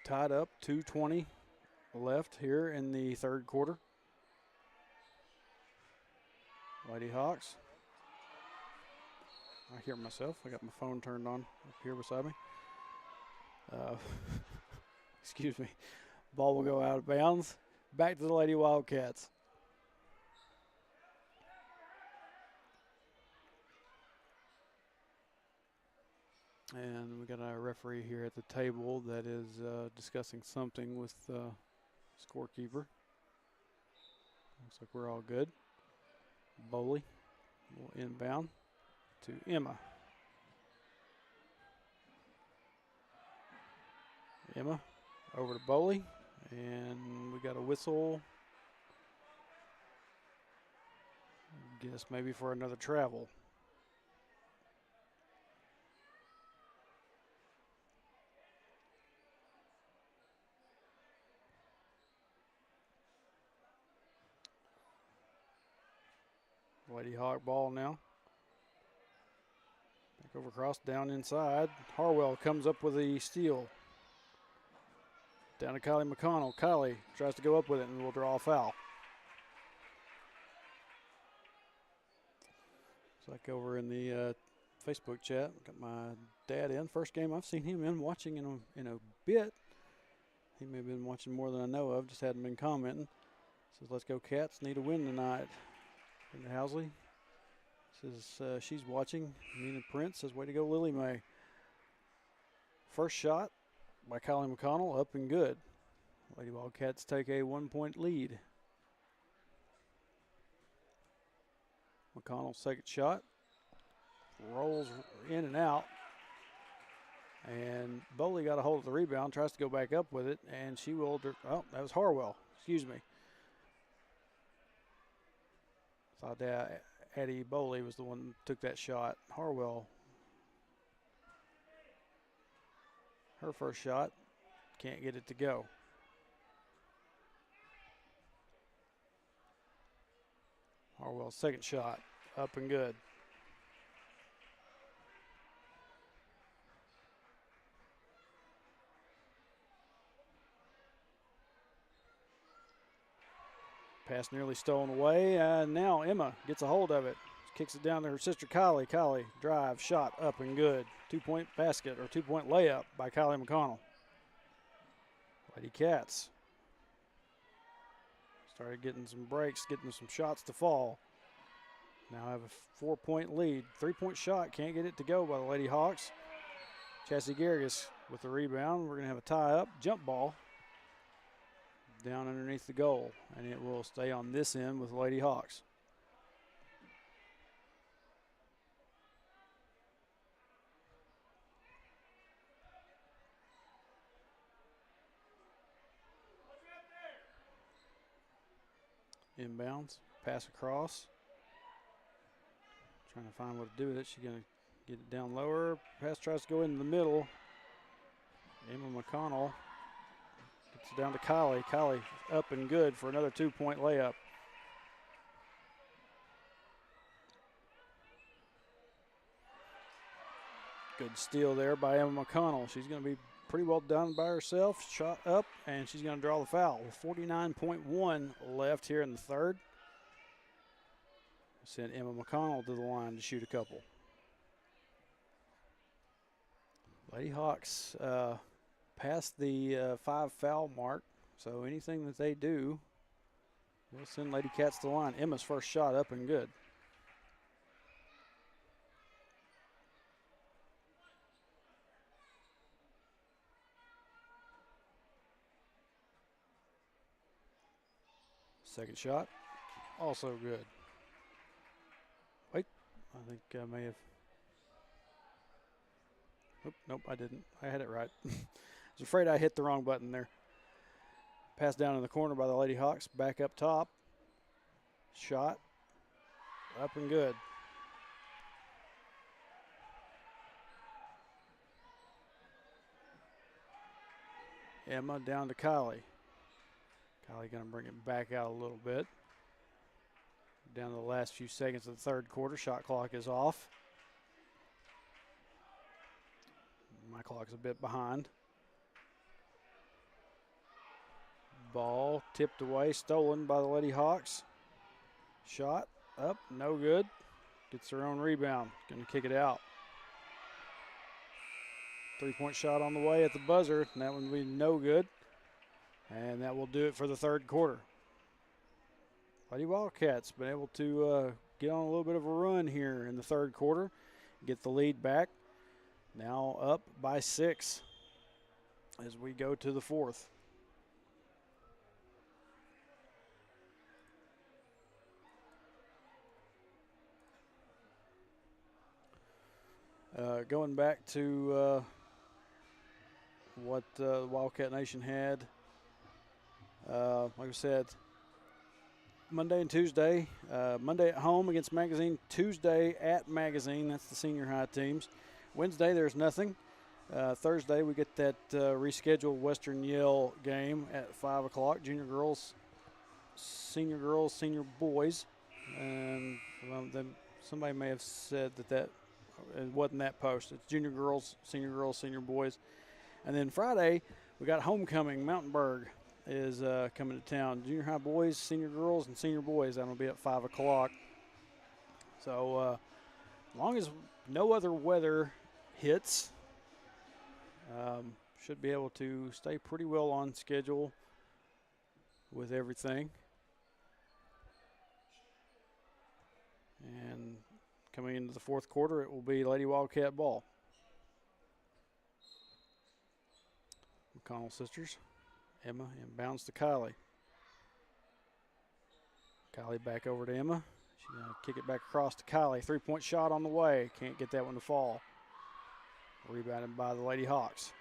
Tied up, 2:20 left here in the third quarter. Lady Hawks. I hear myself. I got my phone turned on up here beside me. Excuse me. Ball will go out of bounds. Back to the Lady Wildcats. And we got a referee here at the table that is discussing something with the scorekeeper. Looks like we're all good. Bowley will inbound to Emma. Emma over to Bowley, and we got a whistle. Guess maybe for another travel. Lady Hawk ball now. Back over across, down inside. Harwell comes up with the steal. Down to Kylie McConnell. Kylie tries to go up with it and will draw a foul. It's like over in the Facebook chat. Got my dad in. First game I've seen him in, watching in a bit. He may have been watching more than I know of, just hadn't been commenting. Says, let's go Cats, need a win tonight. Brenda Housley says she's watching. Nina Prince says, way to go, Lily Mae. First shot by Kylie McConnell, up and good. Lady Wildcats take a 1-point lead. McConnell's second shot rolls in and out. And Bowley got a hold of the rebound, tries to go back up with it, and she will, oh, that was Harwell, excuse me. Thought Addie Bowley was the one who took that shot. Harwell, her first shot, can't get it to go. Harwell's second shot, up and good. Pass nearly stolen away, and now Emma gets a hold of it. Kicks it down to her sister Kylie. Kylie, drive, shot, up and good. 2-point basket, or 2-point layup by Kylie McConnell. Lady Cats started getting some breaks, getting some shots to fall. Now have a 4-point lead. 3-point shot, can't get it to go by the Lady Hawks. Chassie Garrigus with the rebound. We're going to have a tie-up, jump ball down underneath the goal, and it will stay on this end with the Lady Hawks. Inbounds, pass across. Trying to find what to do with it. She's going to get it down lower. Pass tries to go in the middle. Emma McConnell gets it down to Kylie. Kylie up and good for another 2-point layup. Good steal there by Emma McConnell. She's going to be pretty well done by herself. Shot up, and she's going to draw the foul. 49.1 left here in the third. Send Emma McConnell to the line to shoot a couple. Lady Hawks past the 5 foul mark, so anything that they do will send Lady Cats to the line. Emma's first shot up and good. Second shot, also good. Wait, I think I may have. Nope, I didn't. I had it right. I was afraid I hit the wrong button there. Pass down in the corner by the Lady Hawks. Back up top. Shot. Up and good. Emma down to Kylie. Kylie going to bring it back out a little bit. Down to the last few seconds of the third quarter. Shot clock is off. My clock's a bit behind. Ball tipped away, stolen by the Lady Hawks. Shot up, no good. Gets her own rebound. Going to kick it out. 3-point shot on the way at the buzzer, and that one will be no good. And that will do it for the third quarter. Lady Wildcats been able to get on a little bit of a run here in the third quarter, get the lead back. Now up by 6 as we go to the fourth. Going back to what Wildcat Nation had, like I said, Monday and Tuesday. Monday at home against Magazine, Tuesday at Magazine. That's the senior high teams. Wednesday, there's nothing. Thursday, we get that rescheduled Western Yale game at 5 o'clock. Junior girls, senior boys. And then somebody may have said that it wasn't that post. It's junior girls, senior boys. And then Friday, we got homecoming. Mountainburg is coming to town. Junior high boys, senior girls, and senior boys. That'll be at 5 o'clock. So as long as no other weather hits, should be able to stay pretty well on schedule with everything. And coming into the fourth quarter, it will be Lady Wildcat ball. McConnell sisters. Emma inbounds to Kylie. Kylie back over to Emma. She's going to kick it back across to Kylie. 3-point shot on the way. Can't get that one to fall. Rebounded by the Lady Hawks.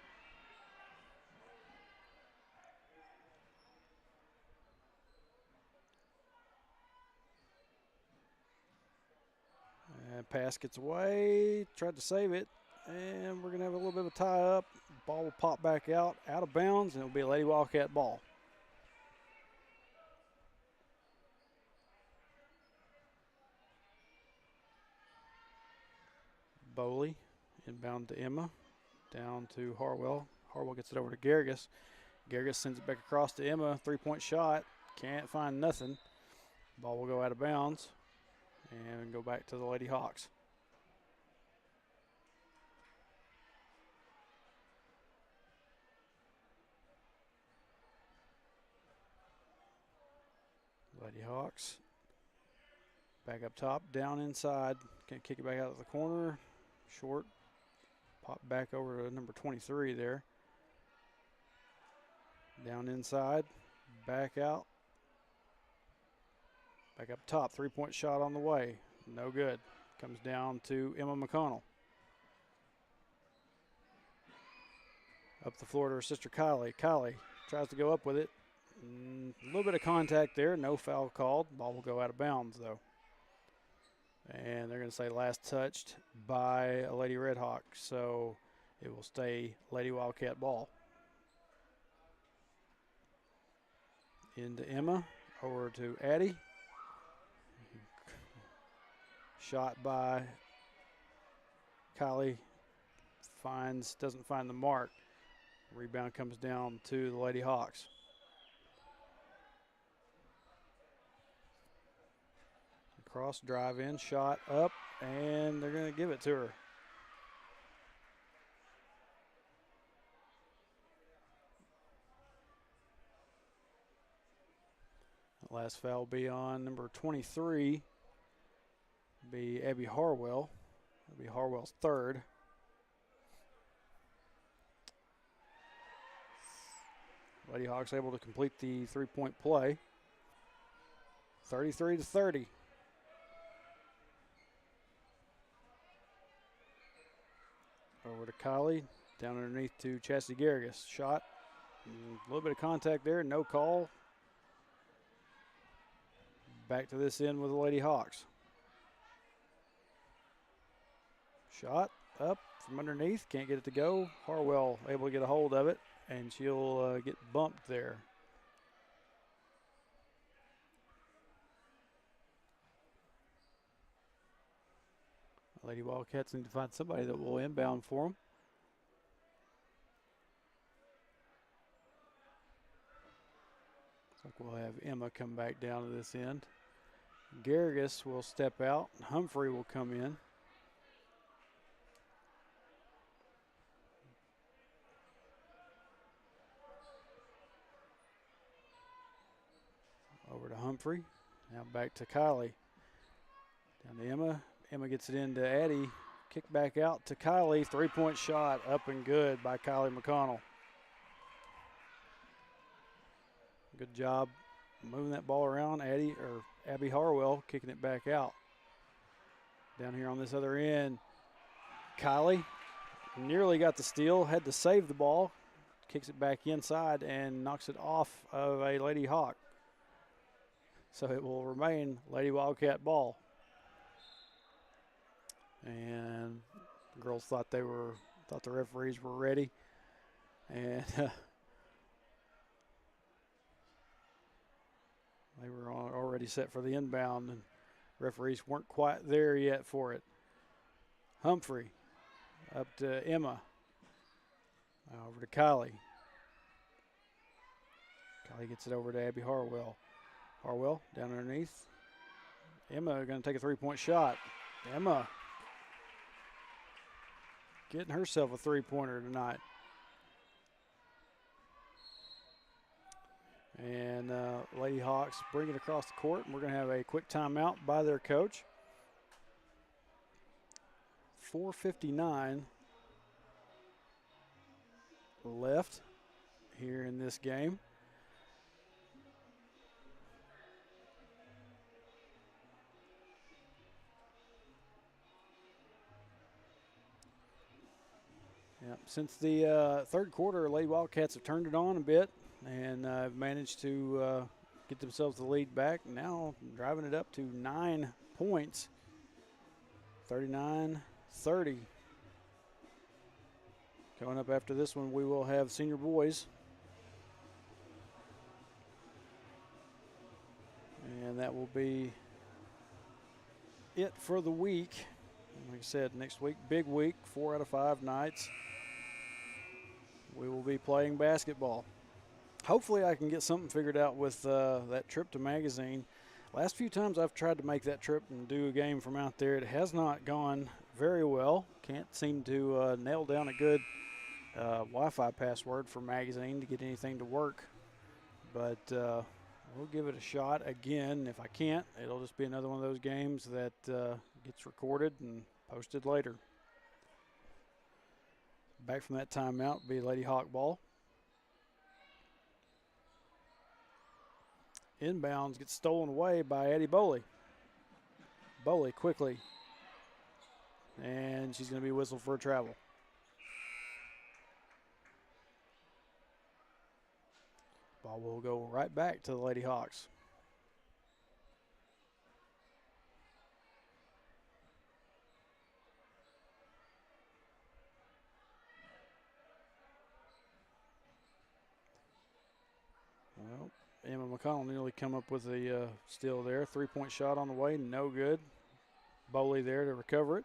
And pass gets away. Tried to save it. And we're going to have a little bit of a tie-up. Ball will pop back out of bounds, and it will be a Lady Wildcat ball. Bowley, inbound to Emma, down to Harwell. Harwell gets it over to Garrigus. Garrigus sends it back across to Emma. 3-point shot. Can't find nothing. Ball will go out of bounds and go back to the Lady Hawks. Lady Hawks back up top, down inside. Can't kick it back out of the corner. Short. Pop back over to number 23 there. Down inside. Back out. Back up top. 3-point shot on the way. No good. Comes down to Emma McConnell. Up the floor to her sister Kylie. Kylie tries to go up with it. A little bit of contact there. No foul called. Ball will go out of bounds, though. And they're going to say last touched by a Lady Red Hawk. So it will stay Lady Wildcat ball. Into Emma. Over to Addie. Shot by Kylie. Doesn't find the mark. Rebound comes down to the Lady Hawks. Cross, drive in, shot up, and they're going to give it to her. That last foul will be on number 23, be Abby Harwell. That'll be Harwell's third. Lady Hawks able to complete the 3-point play. 33-30. Over to Kylie, down underneath to Chastity Garrigus. Shot, a little bit of contact there, no call. Back to this end with the Lady Hawks. Shot, up from underneath, can't get it to go. Harwell able to get a hold of it, and she'll get bumped there. Lady Wildcats need to find somebody that will inbound for them. Looks like we'll have Emma come back down to this end. Garrigus will step out. Humphrey will come in. Over to Humphrey. Now back to Kylie. Down to Emma. Emma gets it into Addie. Kick back out to Kylie. 3-point shot up and good by Kylie McConnell. Good job moving that ball around. Abby Harwell kicking it back out. Down here on this other end, Kylie nearly got the steal. Had to save the ball. Kicks it back inside and knocks it off of a Lady Hawk. So it will remain Lady Wildcat ball. And the girls thought the referees were ready, and they were already set for the inbound, and referees weren't quite there yet for it. Humphrey up to Emma. Over to Kylie. Kylie gets it over to Abby Harwell. Harwell down underneath. Emma going to take a 3-point shot. Emma getting herself a 3-pointer tonight. And Lady Hawks bring it across the court, and we're going to have a quick timeout by their coach. 4:59 left here in this game. Yep. Since the third quarter, Lady Wildcats have turned it on a bit and have managed to get themselves the lead back. Now driving it up to 9 points, 39-30. Coming up after this one, we will have senior boys. And that will be it for the week Like I said, next week, big week, 4 out of 5 nights. We will be playing basketball. Hopefully I can get something figured out with that trip to Magazine. Last few times I've tried to make that trip and do a game from out there, it has not gone very well. Can't seem to nail down a good Wi-Fi password for Magazine to get anything to work. But we'll give it a shot again. If I can't, it'll just be another one of those games that gets recorded and posted later. Back from that timeout will be Lady Hawk ball. Inbounds gets stolen away by Eddie Boley. Boley quickly. And she's going to be whistled for a travel. Ball will go right back to the Lady Hawks. Well, Emma McConnell nearly come up with a steal there. 3-point shot on the way, no good. Boley there to recover it.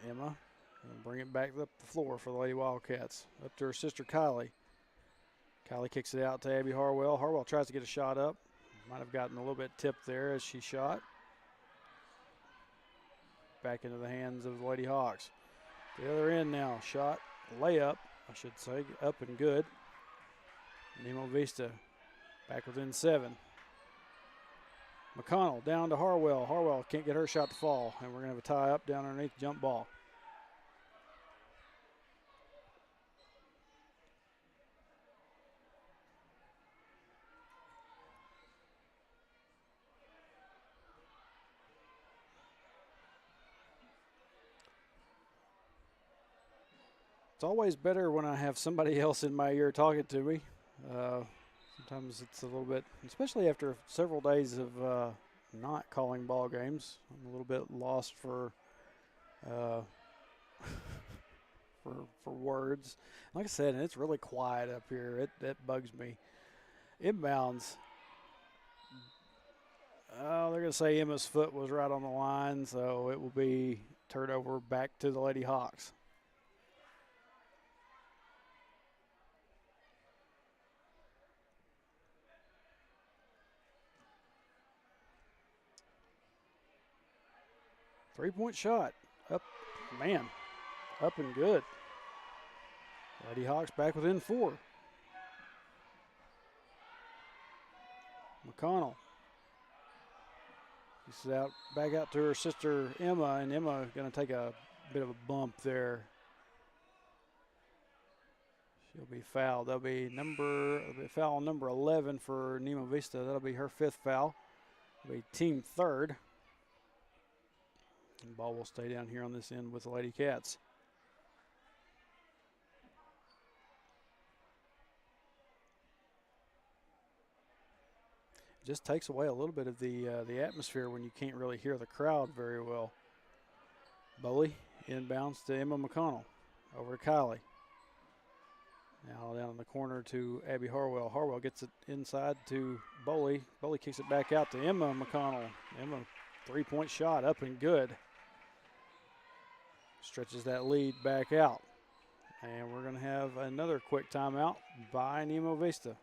Emma going to bring it back up the floor for the Lady Wildcats. Up to her sister Kylie. Kylie kicks it out to Abby Harwell. Harwell tries to get a shot up. Might have gotten a little bit tipped there as she shot. Back into the hands of the Lady Hawks. The other end now. Shot, layup, I should say, up and good. Nemo Vista back within 7. McConnell down to Harwell. Harwell can't get her shot to fall, and we're going to have a tie up down underneath the jump ball. It's always better when I have somebody else in my ear talking to me. Sometimes it's a little bit, especially after several days of not calling ball games, I'm a little bit lost for for words. Like I said, it's really quiet up here. It bugs me. Inbounds. Oh, they're going to say Emma's foot was right on the line, so it will be turned over back to the Lady Hawks. Three-point shot. Up, man, up and good. Lady Hawks back within 4. McConnell. This is back out to her sister Emma, and Emma going to take a bit of a bump there. She'll be fouled. That'll be foul number 11 for Nemo Vista. That'll be her 5th foul. It'll be team 3rd. And ball will stay down here on this end with the Lady Cats. Just takes away a little bit of the atmosphere when you can't really hear the crowd very well. Boley inbounds to Emma McConnell. Over to Kylie. Now down in the corner to Abby Harwell. Harwell gets it inside to Boley. Boley kicks it back out to Emma McConnell. Emma, 3-point shot, up and good. Stretches that lead back out. And we're going to have another quick timeout by Nemo Vista.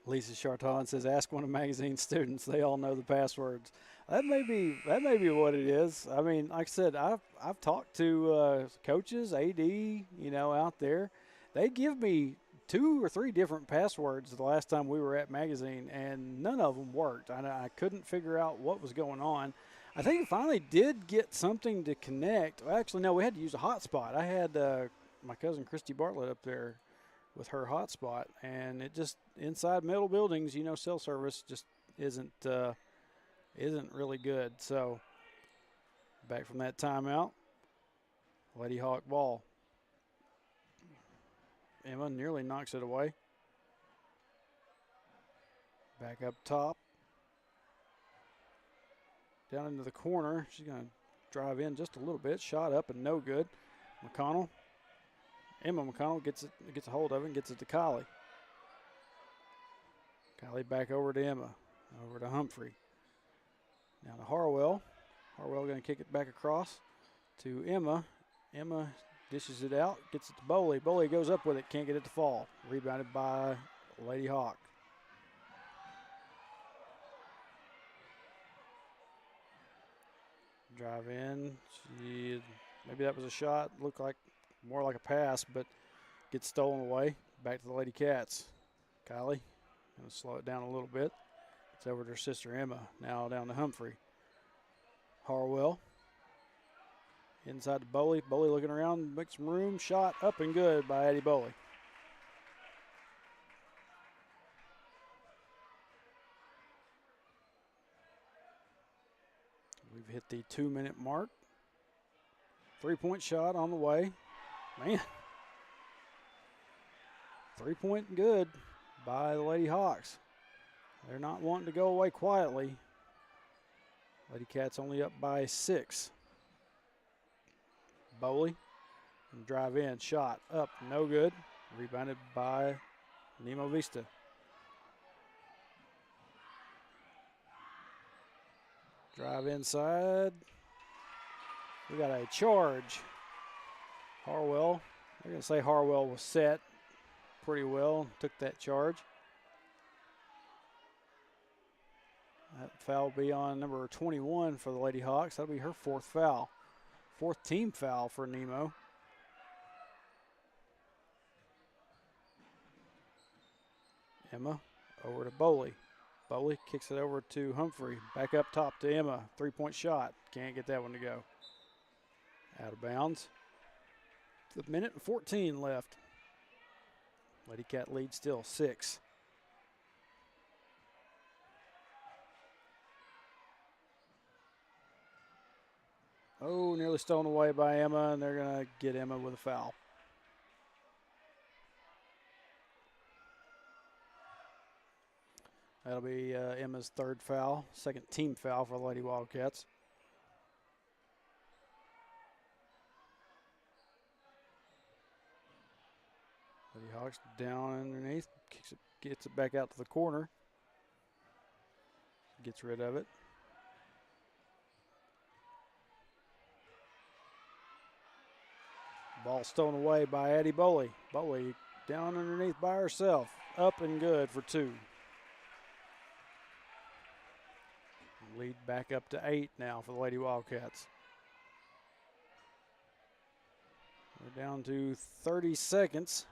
Lisa Charton says, "Ask one of Magazine's students. They all know the passwords." That may be what it is. I mean, like I said, I've talked to coaches, AD, out there. They give me 2 or 3 different passwords the last time we were at Magazine, and none of them worked. I couldn't figure out what was going on. I think it finally did get something to connect. Well, actually, no, we had to use a hotspot. I had my cousin Christy Bartlett up there with her hotspot, and it just inside metal buildings, cell service just isn't really good. So back from that timeout, Lady Hawk ball. Emma nearly knocks it away. Back up top. down into the corner. She's going to drive in just a little bit. Shot up and no good. Emma McConnell gets a hold of it and gets it to Kylie. Kylie back over to Emma. Over to Humphrey. Now to Harwell. Harwell going to kick it back across to Emma. Emma dishes it out, gets it to Boley. Boley goes up with it, can't get it to fall. Rebounded by Lady Hawk. Drive in. Maybe that was a shot. Looked like more like a pass, but gets stolen away. Back to the Lady Cats. Kylie going to slow it down a little bit. It's over to her sister Emma. Now down to Humphrey. Harwell. Inside to Boley. Boley looking around, makes some room. Shot up and good by Addie Boley. We've hit the 2-minute mark. 3-point shot on the way. Man. 3-point good by the Lady Hawks. They're not wanting to go away quietly. Lady Cats only up by 6. Boley. And drive in. Shot up. No good. Rebounded by Nemo Vista. Drive inside. We got a charge. Harwell. They're going to say Harwell was set pretty well. Took that charge. That foul will be on number 21 for the Lady Hawks. That'll be her 4th foul. 4th team foul for Nemo. Emma over to Boley. Boley kicks it over to Humphrey. Back up top to Emma. 3-point shot. Can't get that one to go. Out of bounds. 1:14 left. Lady Cat lead still 6. Oh, nearly stolen away by Emma, and they're going to get Emma with a foul. That'll be Emma's 3rd foul, 2nd team foul for the Lady Wildcats. Lady Hawks down underneath, gets it back out to the corner. Gets rid of it. Ball stolen away by Addie Boley. Boley down underneath by herself. Up and good for 2. Lead back up to 8 now for the Lady Wildcats. We're down to 30 seconds.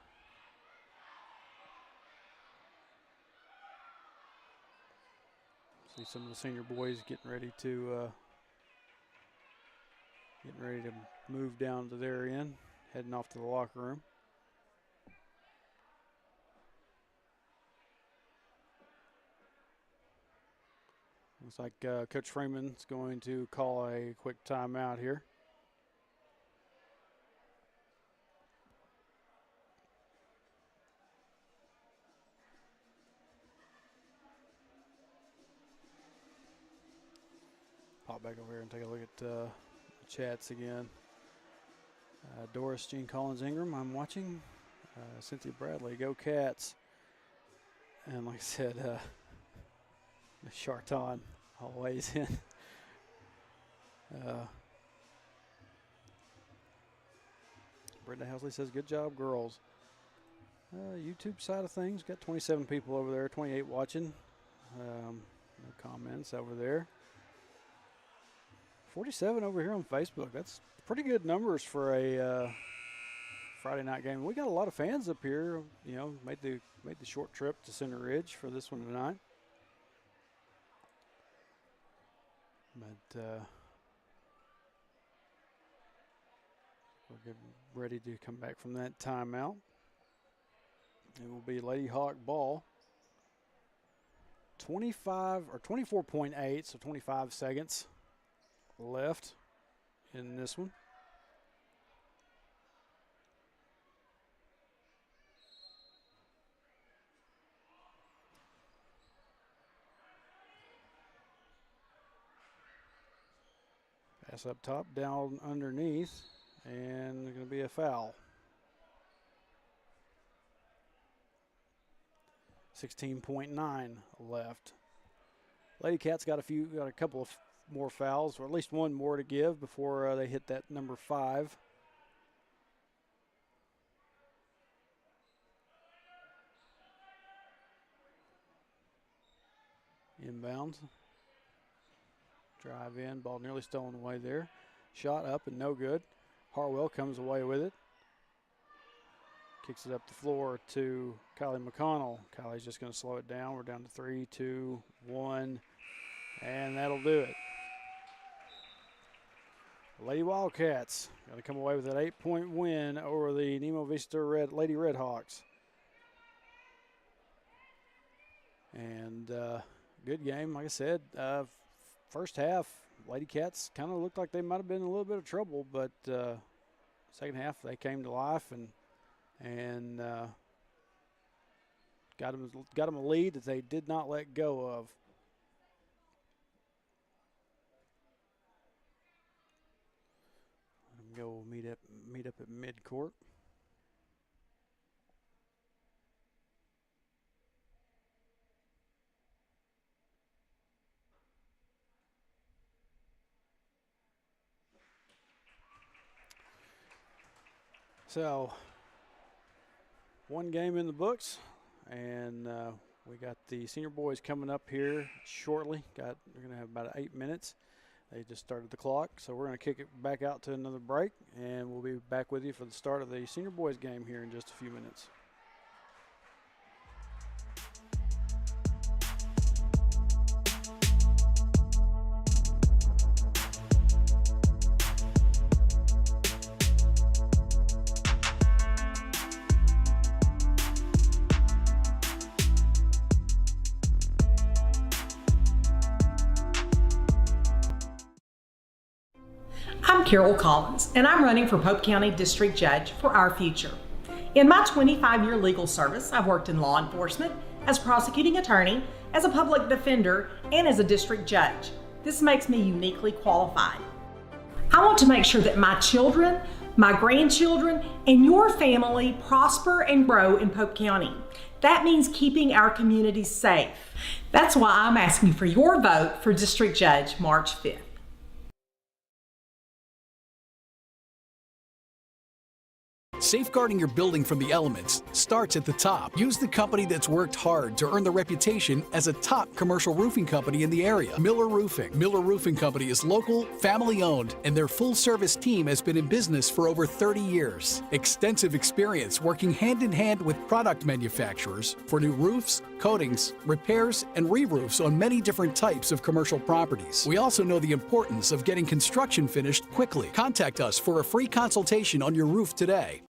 See some of the senior boys getting ready to move down to their end, heading off to the locker room. Looks like Coach Freeman's going to call a quick timeout here. Pop back over here and take a look at the chats again. Doris Jean Collins Ingram, I'm watching. Cynthia Bradley, go Cats. And like I said, Charton always in. Brenda Housley says, good job, girls. YouTube side of things, got 27 people over there, 28 watching. No comments over there. 47 over here on Facebook. That's pretty good numbers for a Friday night game. We got a lot of fans up here. You know, made the short trip to Center Ridge for this one tonight. But we're getting ready to come back from that timeout. It will be Lady Hawk ball. 24.8, so 25 seconds left in this one. Pass up top, down underneath, and there's going to be a foul. 16.9 left. Lady Cats got a couple of more fouls, or at least one more to give before they hit that number 5. Inbounds. Drive in, ball nearly stolen away there. Shot up and no good. Harwell comes away with it. Kicks it up the floor to Kylie McConnell. Kylie's just going to slow it down. We're down to 3, 2, 1, and that'll do it. Lady Wildcats going to come away with an 8-point win over the Nemo Vista Lady Redhawks. And good game, like I said. First half, Lady Cats kind of looked like they might have been in a little bit of trouble, but second half they came to life and got them a lead that they did not let go of. Let them go meet up at midcourt. So, one game in the books, and we got the senior boys coming up here shortly. We're going to have about 8 minutes. They just started the clock, so we're going to kick it back out to another break, and we'll be back with you for the start of the senior boys game here in just a few minutes. I'm Carol Collins, and I'm running for Pope County District Judge for Our Future. In my 25-year legal service, I've worked in law enforcement, as prosecuting attorney, as a public defender, and as a district judge. This makes me uniquely qualified. I want to make sure that my children, my grandchildren, and your family prosper and grow in Pope County. That means keeping our communities safe. That's why I'm asking for your vote for District Judge March 5th. Safeguarding your building from the elements starts at the top. Use the company that's worked hard to earn the reputation as a top commercial roofing company in the area, Miller Roofing. Miller Roofing Company is local, family-owned, and their full-service team has been in business for over 30 years. Extensive experience working hand-in-hand with product manufacturers for new roofs, coatings, repairs, and re-roofs on many different types of commercial properties. We also know the importance of getting construction finished quickly. Contact us for a free consultation on your roof today.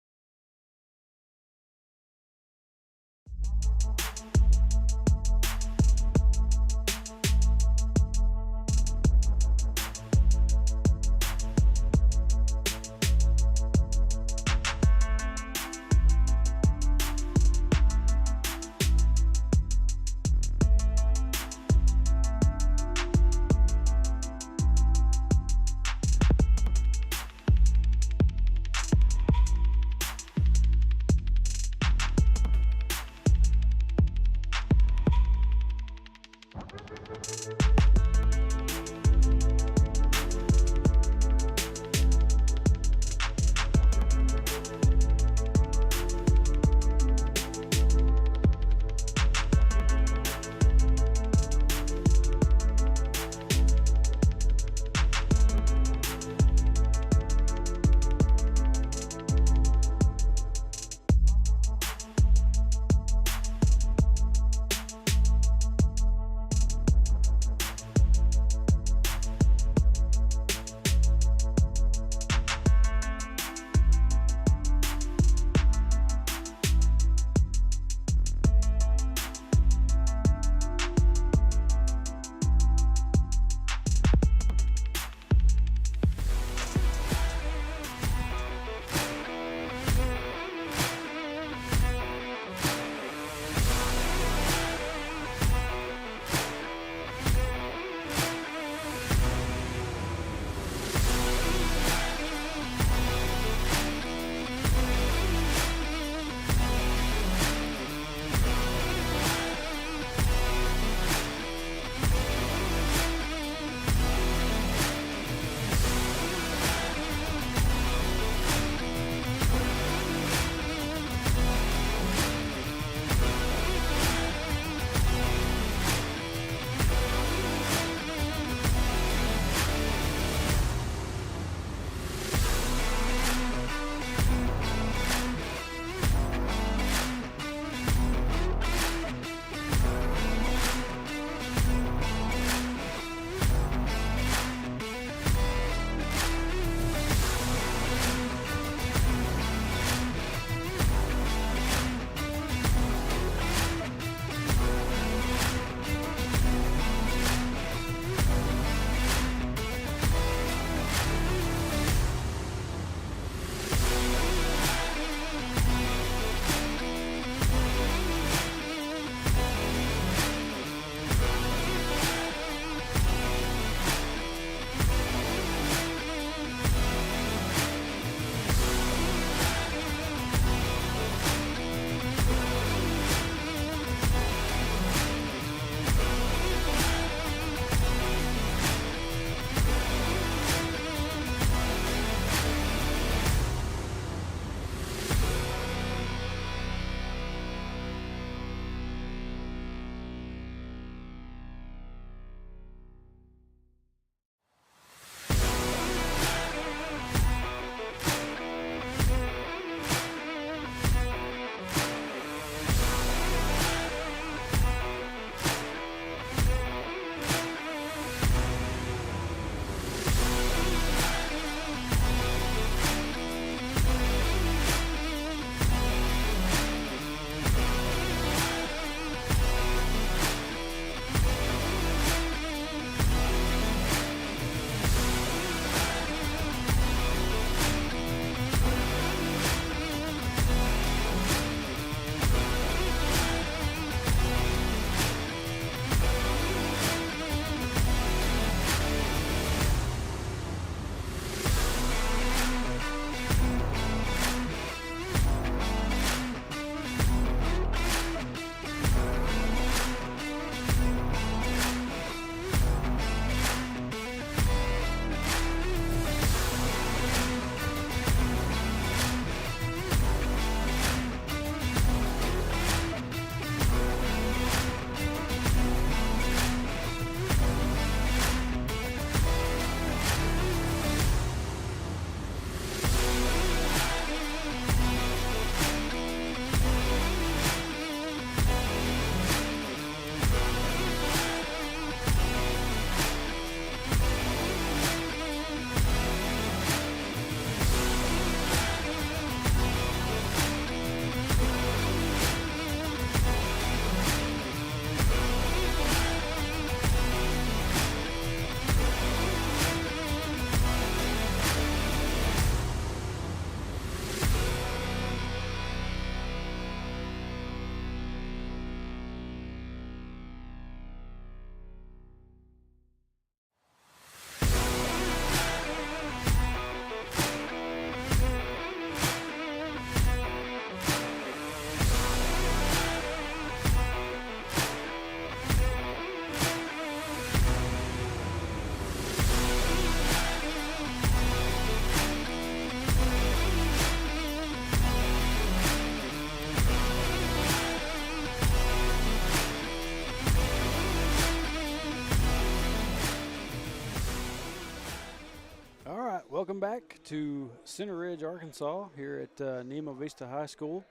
Welcome back to Center Ridge, Arkansas, here at Nemo Vista High School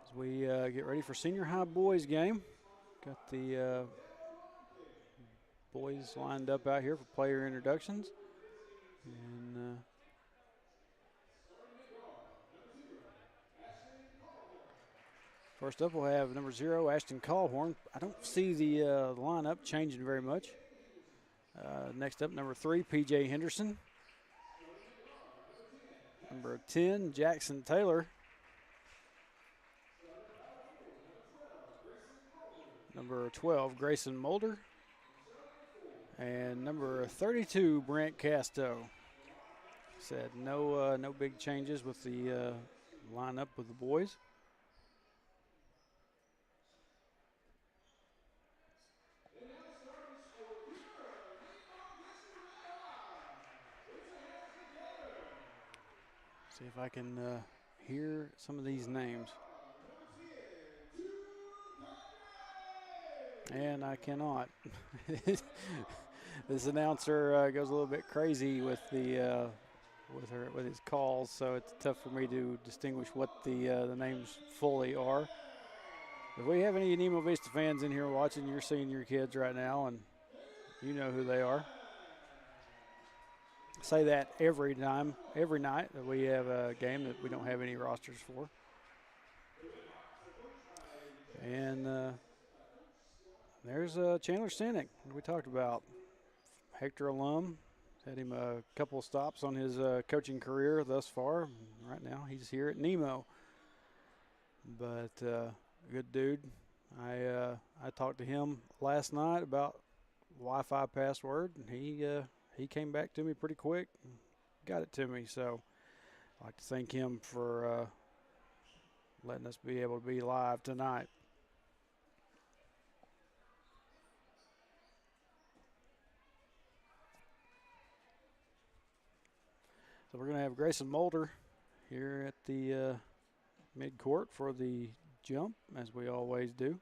as we get ready for senior high boys game. Got the boys lined up out here for player introductions. And first up, we'll have number 0, Ashton Callhorn. I don't see the lineup changing very much. Next up, number 3, P.J. Henderson. Number 10, Jackson Taylor. Number 12, Grayson Mulder. And number 32, Brent Casto. Said no big changes with the lineup with the boys. See if I can hear some of these names. And I cannot. This announcer goes a little bit crazy with the with his calls, so it's tough for me to distinguish what the names fully are. If we have any Nemo Vista fans in here watching, you're seeing your kids right now, and you know who they are. Say that every night that we have a game that we don't have any rosters for. And there's Chandler Sinek, we talked about. Hector alum, had him a couple of stops on his coaching career thus far. Right now he's here at Nemo. But good dude. I talked to him last night about Wi-Fi password, and he came back to me pretty quick and got it to me. So I'd like to thank him for letting us be able to be live tonight. So we're going to have Grayson Mulder here at the mid-court for the jump, as we always do.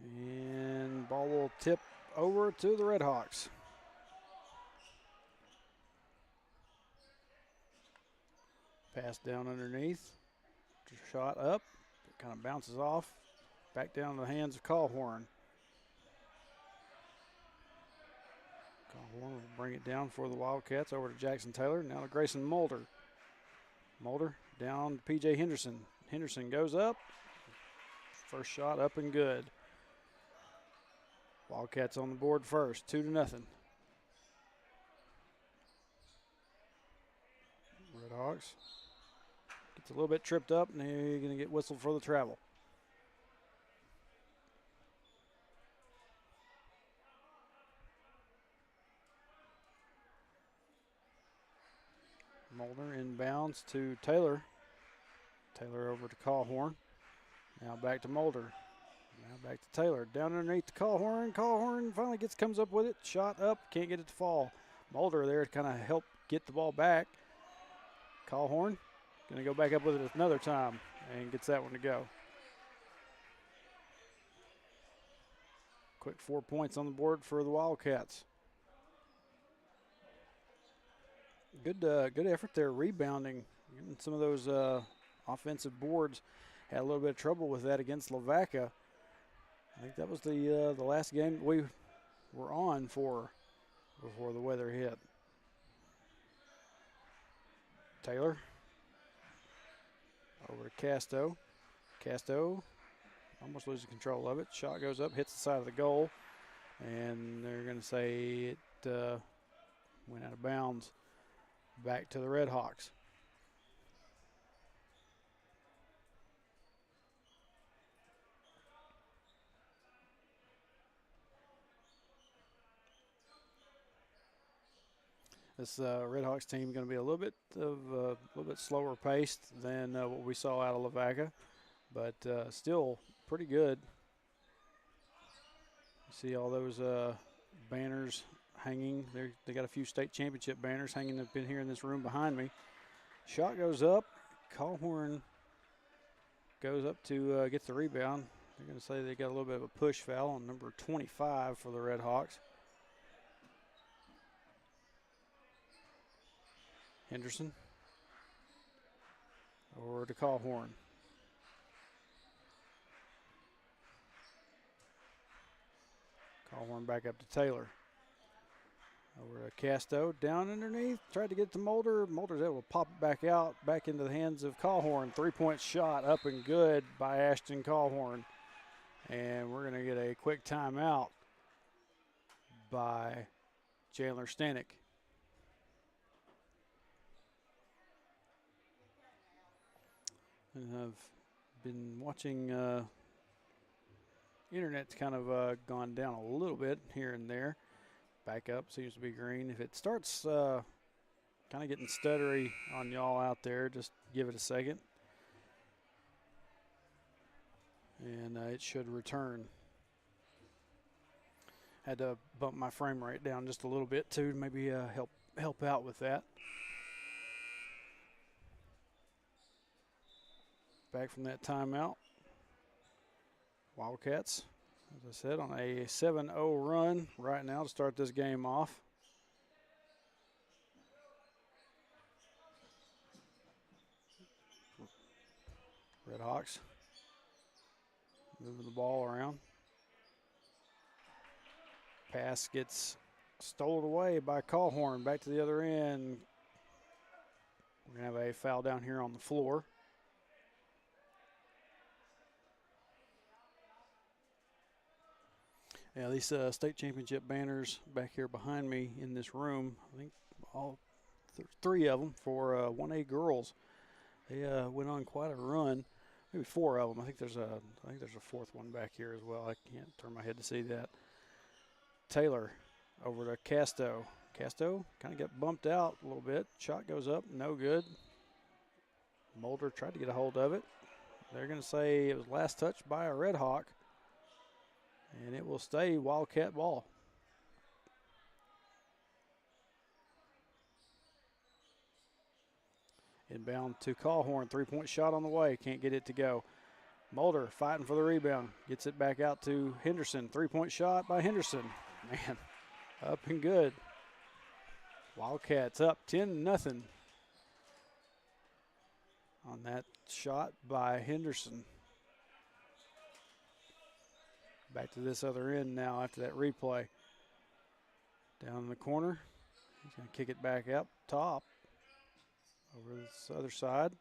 And ball will tip over to the Red Hawks. Pass down underneath. Shot up. It kind of bounces off. Back down to the hands of Callhorn. Callhorn will bring it down for the Wildcats over to Jackson Taylor. Now to Grayson Mulder. Mulder down to P.J. Henderson. Henderson goes up. First shot up and good. Wildcats on the board first, 2-0. Red Hawks gets a little bit tripped up, and they're going to get whistled for the travel. Mulder inbounds to Taylor. Taylor over to Callhorn. Now back to Mulder. Now back to Taylor. Down underneath to Callhorn. Callhorn finally comes up with it. Shot up. Can't get it to fall. Mulder there to kind of help get the ball back. Callhorn going to go back up with it another time and gets that one to go. Quick 4 points on the board for the Wildcats. Good effort there, rebounding. Some of those offensive boards had a little bit of trouble with that against Lavaca. I think that was the last game we were on for before the weather hit. Taylor over to Casto. Casto almost loses control of it. Shot goes up, hits the side of the goal, and they're going to say it went out of bounds. Back to the Red Hawks. This Red Hawks team going to be a little bit slower paced than what we saw out of Lavaca, but still pretty good. You see all those banners hanging. They got a few state championship banners hanging up in here in this room behind me. Shot goes up. Callhorn goes up to get the rebound. They're going to say they got a little bit of a push foul on number 25 for the Red Hawks. Henderson over to Callhorn. Callhorn back up to Taylor. Over to Casto, down underneath, tried to get to Mulder. Mulder's able to pop it back out, back into the hands of Callhorn. 3-point shot up and good by Ashton Callhorn. And we're going to get a quick timeout by Chandler Stanek. And I've been watching, internet's kind of gone down a little bit here and there. Back up, seems to be green. If it starts kind of getting stuttery on y'all out there, just give it a second. And it should return. Had to bump my frame rate down just a little bit too to maybe help out with that. Back from that timeout. Wildcats, as I said, on a 7-0 run right now to start this game off. Red Hawks moving the ball around. Pass gets stolen away by Callhorn. Back to the other end. We're going to have a foul down here on the floor. Yeah, these state championship banners back here behind me in this room, I think all three of them for 1A girls. They went on quite a run, maybe four of them. I think there's a fourth one back here as well. I can't turn my head to see that. Taylor over to Casto. Casto kind of got bumped out a little bit. Shot goes up, no good. Mulder tried to get a hold of it. They're going to say it was last touched by a Red Hawk. And it will stay Wildcat ball. Inbound to Callhorn. 3-point shot on the way. Can't get it to go. Mulder fighting for the rebound. Gets it back out to Henderson. 3-point shot by Henderson. Man, up and good. Wildcats up 10-0 on that shot by Henderson. Back to this other end now after that replay. Down in the corner. He's going to kick it back up top. Over this other side.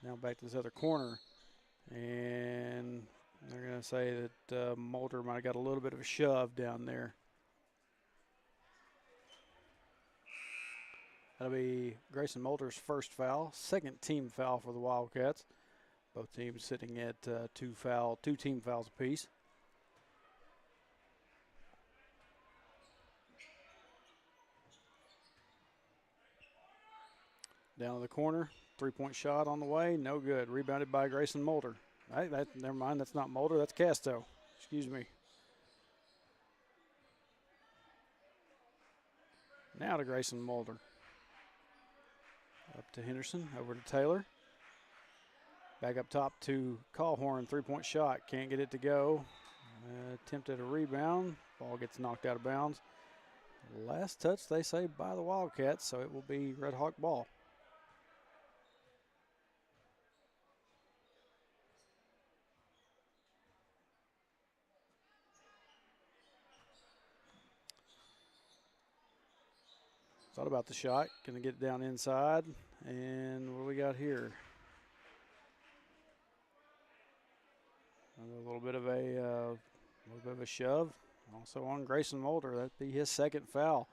Now back to this other corner. And they're going to say that Mulder might have got a little bit of a shove down there. That'll be Grayson Mulder's first foul. Second team foul for the Wildcats. Both teams sitting at two team fouls apiece. Down to the corner, 3-point shot on the way, no good. Rebounded by Grayson Mulder. Never mind, that's not Mulder, that's Casto. Excuse me. Now to Grayson Mulder. Up to Henderson, over to Taylor. Back up top to Callhorn, 3-point shot, can't get it to go. Attempted a rebound, ball gets knocked out of bounds. Last touch, they say, by the Wildcats, so it will be Red Hawk ball. Thought about the shot, gonna get it down inside, and what do we got here? A little bit of a shove, also on Grayson Mulder. That'd be his second foul.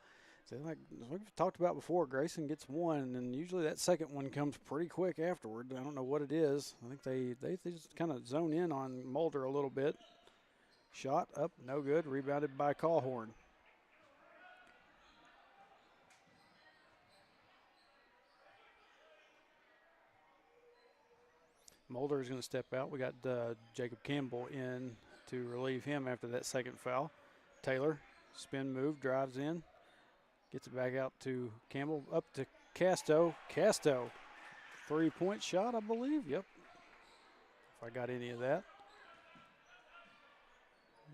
So like we've talked about before, Grayson gets one, and usually that second one comes pretty quick afterward. I don't know what it is. I think they just kind of zone in on Mulder a little bit. Shot up, no good. Rebounded by Callhorn. Mulder is going to step out. We got Jacob Campbell in to relieve him after that second foul. Taylor, spin move, drives in. Gets it back out to Campbell, up to Casto. Casto, 3-point shot, I believe. Yep. If I got any of that.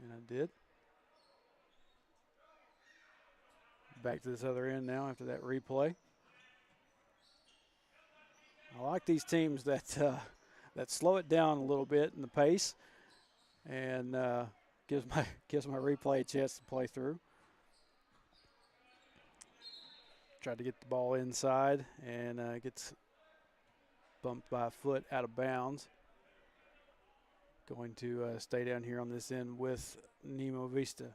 And I did. Back to this other end now after that replay. I like these teams that that slow it down a little bit in the pace and gives my replay a chance to play through. Tried to get the ball inside and gets bumped by a foot out of bounds. Going to stay down here on this end with Nemo Vista.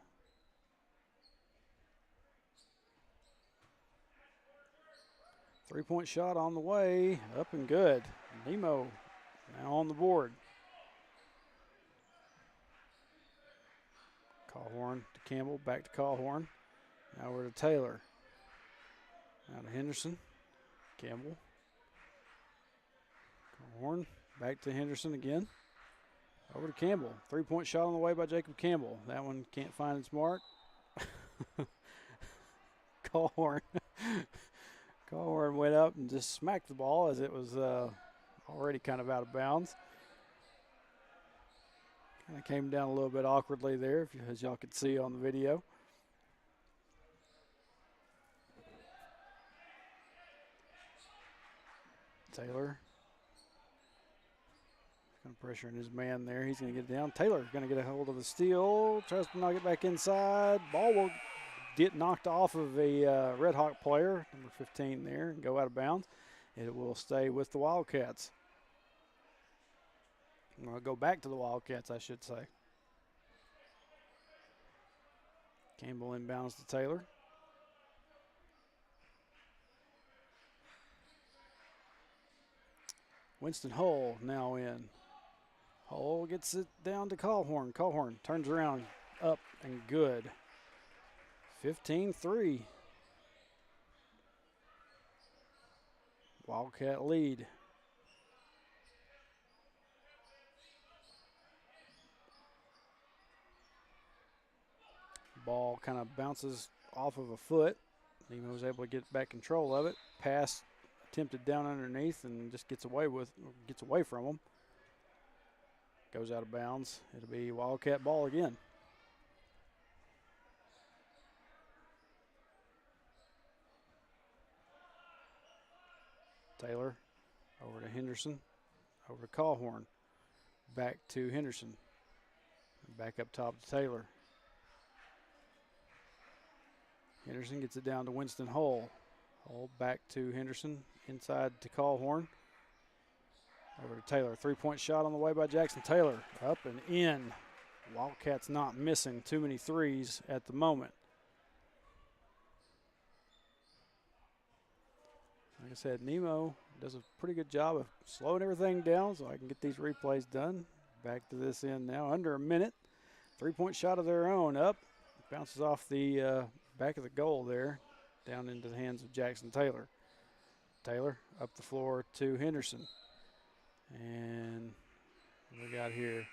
Three-point shot on the way, up and good. Nemo now on the board. Callhorn to Campbell, back to Callhorn. Now we're to Taylor. Now to Henderson. Campbell. Callhorn, back to Henderson again. Over to Campbell. Three-point shot on the way by Jacob Campbell. That one can't find its mark. Callhorn. Callhorn went up and just smacked the ball as it was already kind of out of bounds. Kind of came down a little bit awkwardly there, as y'all could see on the video. Taylor. Kind of pressuring his man there. He's going to get it down. Taylor going to get a hold of the steal. Tries to knock it back inside. Ball will get knocked off of a Red Hawk player, number 15 there, and go out of bounds. It will stay with the Wildcats. I'll go back to the Wildcats, I should say. Campbell inbounds to Taylor. Winston Hull now in. Hull gets it down to Callhorn. Callhorn turns around, up and good. 15-3. Wildcat lead. Ball kind of bounces off of a foot. Nemo was able to get back control of it. Pass attempted down underneath and just gets away from him. Goes out of bounds. It'll be Wildcat ball again. Taylor over to Henderson, over to Callhorn, back to Henderson, back up top to Taylor. Henderson gets it down to Winston Hull. Hull back to Henderson, inside to Callhorn. Over to Taylor. Three-point shot on the way by Jackson Taylor. Up and in. Wildcats not missing too many threes at the moment. Like I said, Nemo does a pretty good job of slowing everything down so I can get these replays done. Back to this end now, under a minute. Three-point shot of their own, up. Bounces off the back of the goal there, down into the hands of Jackson Taylor. Taylor up the floor to Henderson. And what we got here?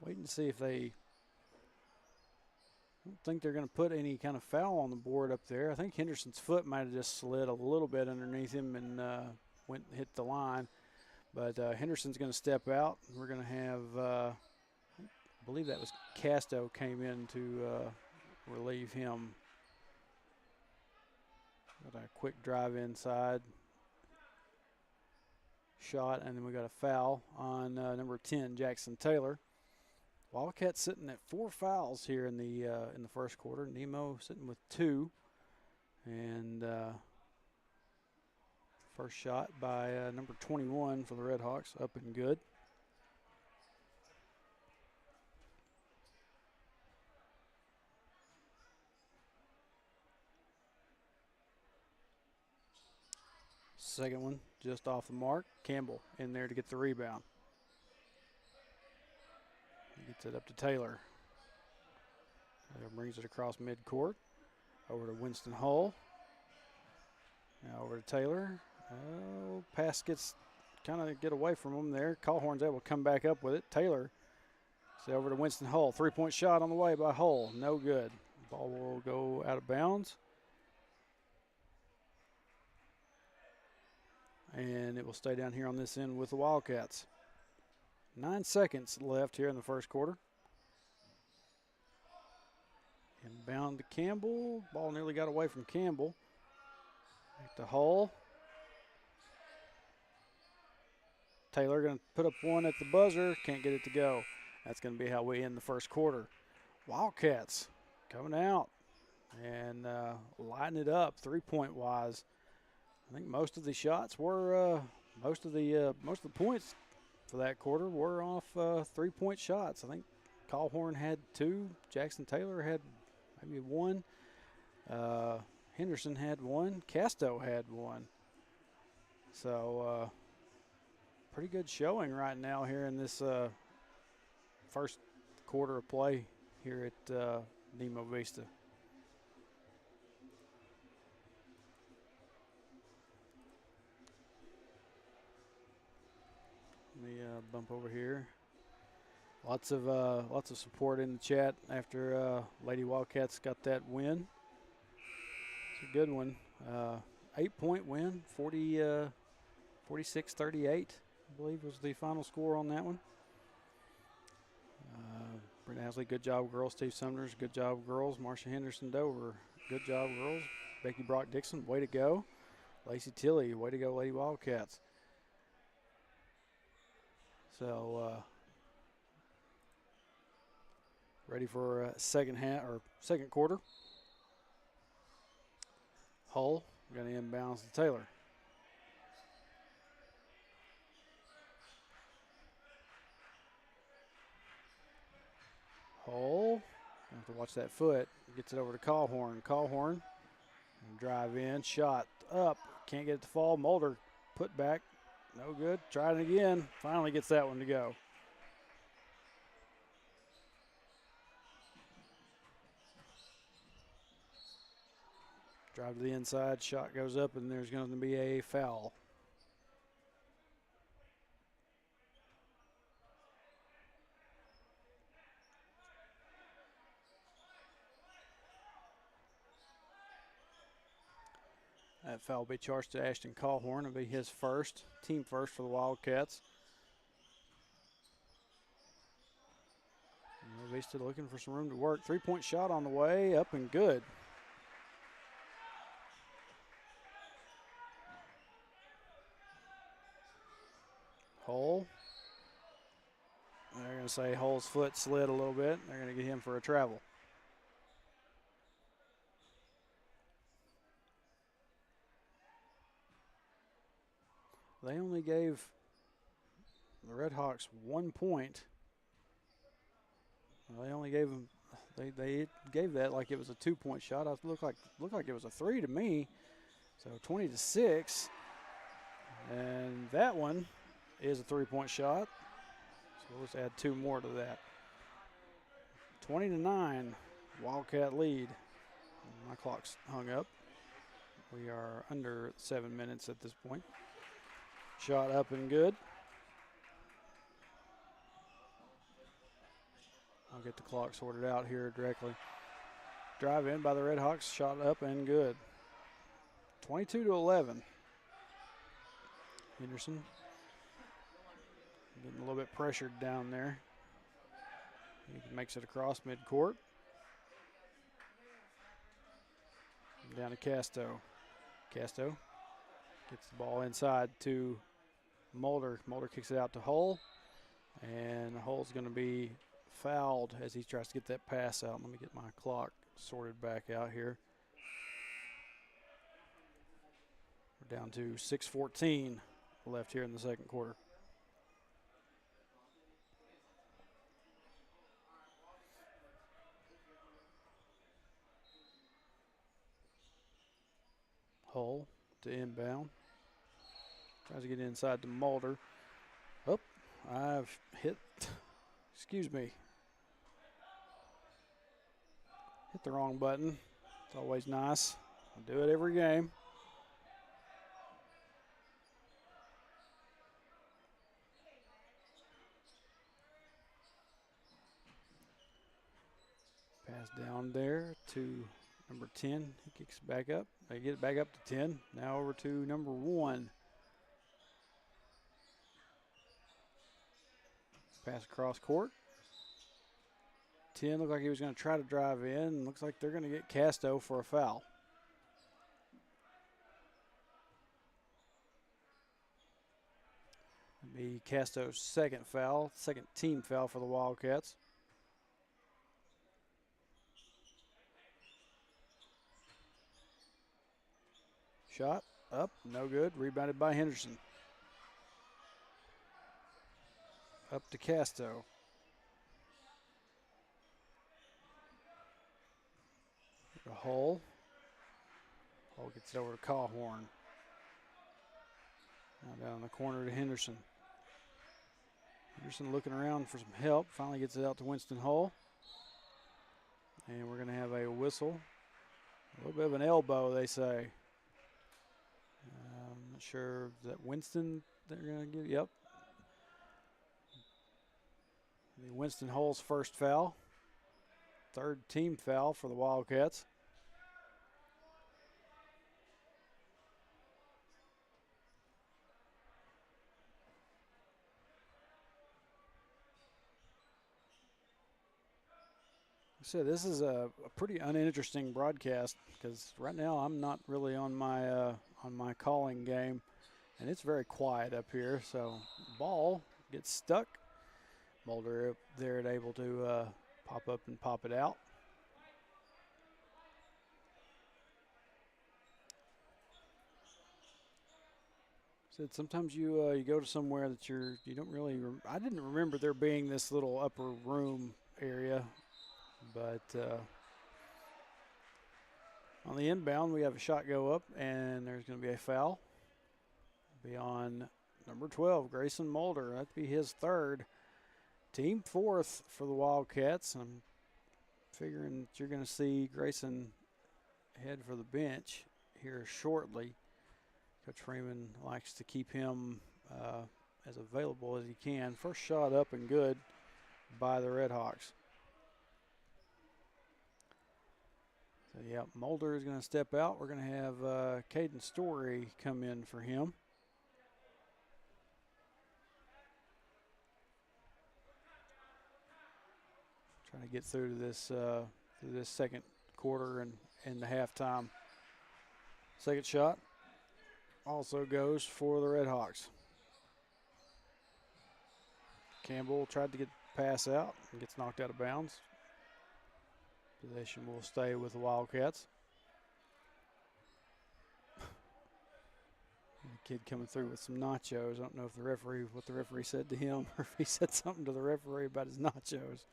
Waiting to see if they, I don't think they're going to put any kind of foul on the board up there. I think Henderson's foot might have just slid a little bit underneath him and went and hit the line. But Henderson's going to step out. We're going to have, I believe that was Casto came in to relieve him. Got a quick drive inside shot, and then we got a foul on number 10, Jackson Taylor. Wildcats sitting at 4 fouls here in the first quarter. Nemo sitting with 2, and first shot by number 21 for the Red Hawks, up and good. Second one just off the mark. Campbell in there to get the rebound. He gets it up to Taylor. Taylor brings it across midcourt. Over to Winston Hull. Now over to Taylor. Oh, pass gets kind of get away from him there. Callhorn's able to come back up with it. Taylor. So over to Winston Hull. Three-point shot on the way by Hull. No good. Ball will go out of bounds. and it will stay down here on this end with the Wildcats. 9 seconds left here in the first quarter. Inbound to Campbell. Ball nearly got away from Campbell. Back to Hull. Taylor going to put up one at the buzzer. Can't get it to go. That's going to be how we end the first quarter. Wildcats coming out and lighting it up 3-point wise. I think most of the shots were most of the points for that quarter were off 3-point shots. I think Calhorn had 2. Jackson Taylor had maybe 1. Henderson had 1. Casto had 1. So pretty good showing right now here in this first quarter of play here at Nemo Vista. Let me bump over here. Lots of support in the chat after Lady Wildcats got that win. It's a good one. 8-point win, 46-38, I believe was the final score on that one. Brent Hasley, good job, girls. Steve Sumners, good job, girls. Marcia Henderson Dover, good job, girls. Becky Brock Dixon, way to go. Lacey Tilley, way to go, Lady Wildcats. So ready for second quarter. Hull going to inbounds to Taylor. Hull, have to watch that foot. Gets it over to Calhorn. Calhorn, drive in, shot up. Can't get it to fall. Mulder, put back. No good. Try it again. Finally gets that one to go. Drive to the inside. Shot goes up, and there's going to be a foul. That foul will be charged to Ashton Calhorn. It'll be his first, team first for the Wildcats. Vista looking for some room to work. 3-point shot on the way, up and good. Hull. They're going to say Hull's foot slid a little bit. They're going to get him for a travel. They only gave the Red Hawks 1 point. Well, they only gave them. They gave that like it was a 2-point shot. It looked like it was a 3 to me. So 20-6, and that one is a 3-point shot. So let's add 2 more to that. 20-9, Wildcat lead. My clock's hung up. We are under 7 minutes at this point. Shot up and good. I'll get the clock sorted out here directly. Drive in by the Red Hawks, shot up and good. 22-11. Henderson getting a little bit pressured down there. He makes it across midcourt. Down to Casto. Casto gets the ball inside to Mulder. Mulder kicks it out to Hull. And Hull's going to be fouled as he tries to get that pass out. Let me get my clock sorted back out here. We're down to 6:14 left here in the second quarter. Hull to inbound. Tries to get inside to Mulder. Oh, I've hit, excuse me. Hit the wrong button. It's always nice. I do it every game. Pass down there to number 10. He kicks it back up. They get it back up to 10. Now over to number 1. Pass across court. 10 looked like he was going to try to drive in. Looks like they're going to get Casto for a foul. That'd be Casto's second foul, second team foul for the Wildcats. Shot up, no good. Rebounded by Henderson. Up to Casto. The Hull. Hull gets it over to Cawhorn. Now down in the corner to Henderson. Henderson looking around for some help. Finally gets it out to Winston Hull. And we're going to have a whistle. A little bit of an elbow, they say. I'm not sure. Is that Winston they're going to give? Yep. Winston Hull's first foul. Third team foul for the Wildcats. So this is a pretty uninteresting broadcast because right now I'm not really on my calling game, and it's very quiet up here. So ball gets stuck. Mulder up there able to pop up and pop it out. Said sometimes you go to somewhere that you don't really. I didn't remember there being this little upper room area. But on the inbound, we have a shot go up, and there's going to be a foul. Be on number 12, Grayson Mulder. That'd be his third. Team fourth for the Wildcats. I'm figuring that you're going to see Grayson head for the bench here shortly. Coach Freeman likes to keep him as available as he can. First shot up and good by the Redhawks. So, yeah, Mulder is going to step out. We're going to have Caden Story come in for him. Trying to get through this second quarter and the halftime. Second shot also goes for the Redhawks. Campbell tried to get the pass out and gets knocked out of bounds. Possession will stay with the Wildcats. The kid coming through with some nachos. I don't know if what the referee said to him or if he said something to the referee about his nachos.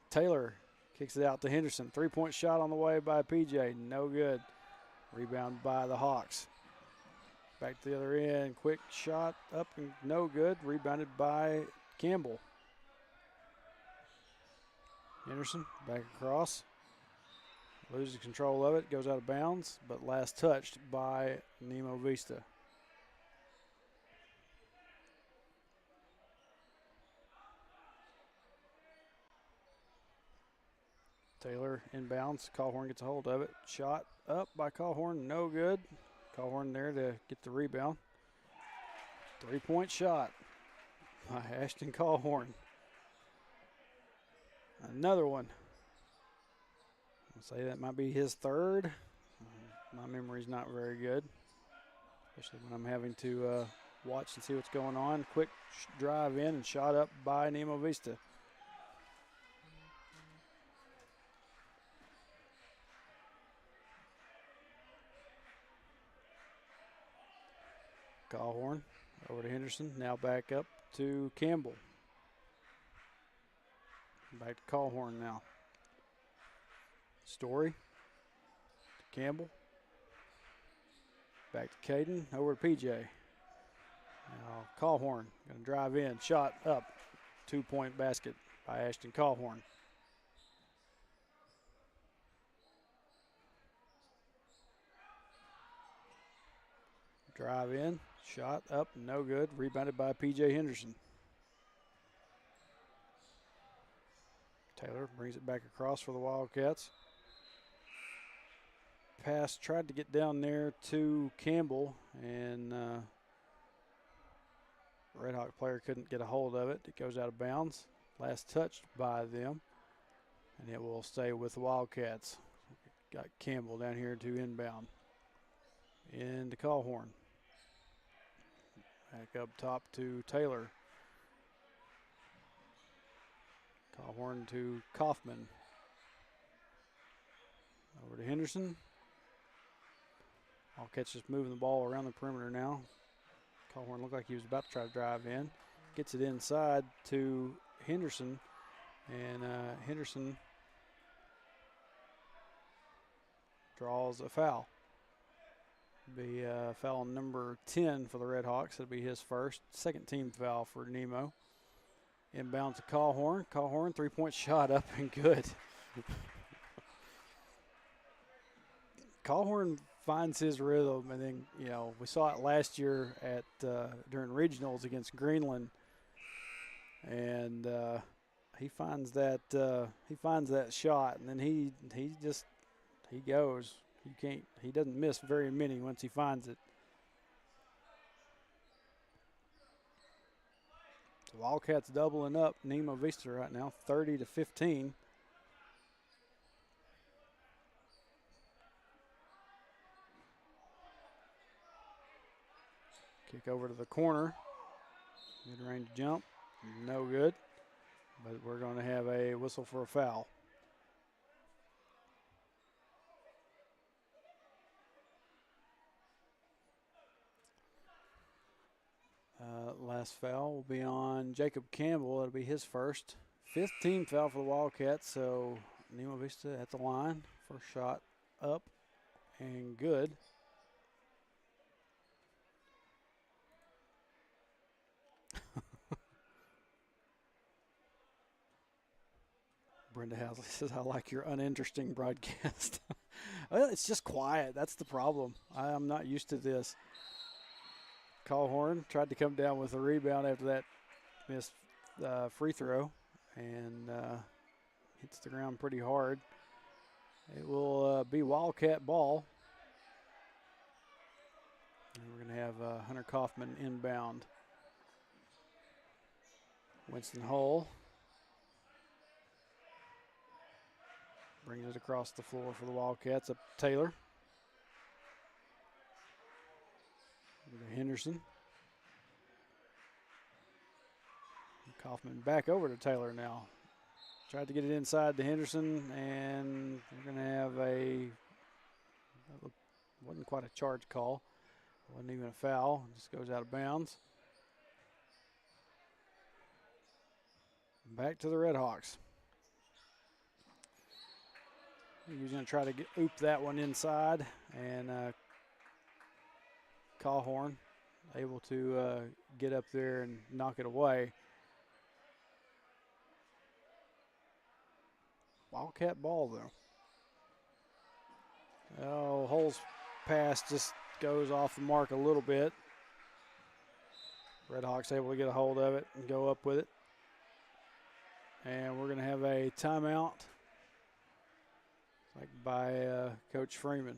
Taylor kicks it out to Henderson. 3-point shot on the way by PJ. No good. Rebound by the Hawks. Back to the other end. Quick shot up and no good. Rebounded by Campbell. Henderson back across. Loses control of it. Goes out of bounds, but last touched by Nemo Vista. Taylor inbounds. Cawhorn gets a hold of it. Shot up by Cawhorn. No good. Cawhorn there to get the rebound. 3-point shot by Ashton Cawhorn. Another one. I'll say that might be his third. My memory's not very good, especially when I'm having to watch and see what's going on. Quick drive in and shot up by Nemo Vista. Cawhorn over to Henderson. Now back up to Campbell. Back to Cawhorn now. Story to Campbell. Back to Caden. Over to PJ. Now Cawhorn going to drive in. Shot up. 2-point basket by Ashton Cawhorn. Drive in. Shot up. No good. Rebounded by PJ Henderson. Taylor brings it back across for the Wildcats. Pass tried to get down there to Campbell, and Red Hawk player couldn't get a hold of it. It goes out of bounds. Last touched by them. And it will stay with the Wildcats. Got Campbell down here to inbound. Into Callhorn. Back up top to Taylor. Callhorn to Kaufman. Over to Henderson. Wildcats just moving the ball around the perimeter now. Callhorn looked like he was about to try to drive in. Gets it inside to Henderson. And Henderson draws a foul. Be foul number 10 for the Red Hawks. It'll be his first. Second team foul for Nemo. Inbound to Callhorn. Callhorn, three-point shot up and good. Callhorn finds his rhythm, and then, you know, we saw it last year at during regionals against Greenland, and he finds that shot, and then he goes. He doesn't miss very many once he finds it. The Wildcats doubling up Nemo Vista right now, 30-15. Kick over to the corner. Mid-range jump, no good. But we're going to have a whistle for a foul. Last foul will be on Jacob Campbell. It'll be his first. Fifth team foul for the Wildcats, so Nemo Vista at the line. First shot up and good. Brenda Housley says, I like your uninteresting broadcast. Well, it's just quiet. That's the problem. I'm not used to this. Callhorn tried to come down with a rebound after that missed free throw and hits the ground pretty hard. It will be Wildcat ball. And we're going to have Hunter Kaufman inbound. Winston Hull brings it across the floor for the Wildcats. Up to Taylor. To Henderson. Kaufman back over to Taylor now. Tried to get it inside to Henderson, and we're going to have wasn't quite a charge call. Wasn't even a foul. Just goes out of bounds. Back to the Red Hawks. He's going to try to oop that one inside, and Callhorn able to get up there and knock it away. Wildcat ball, though. Oh, Hull's pass just goes off the mark a little bit. Red Hawks able to get a hold of it and go up with it. And we're going to have a timeout by Coach Freeman.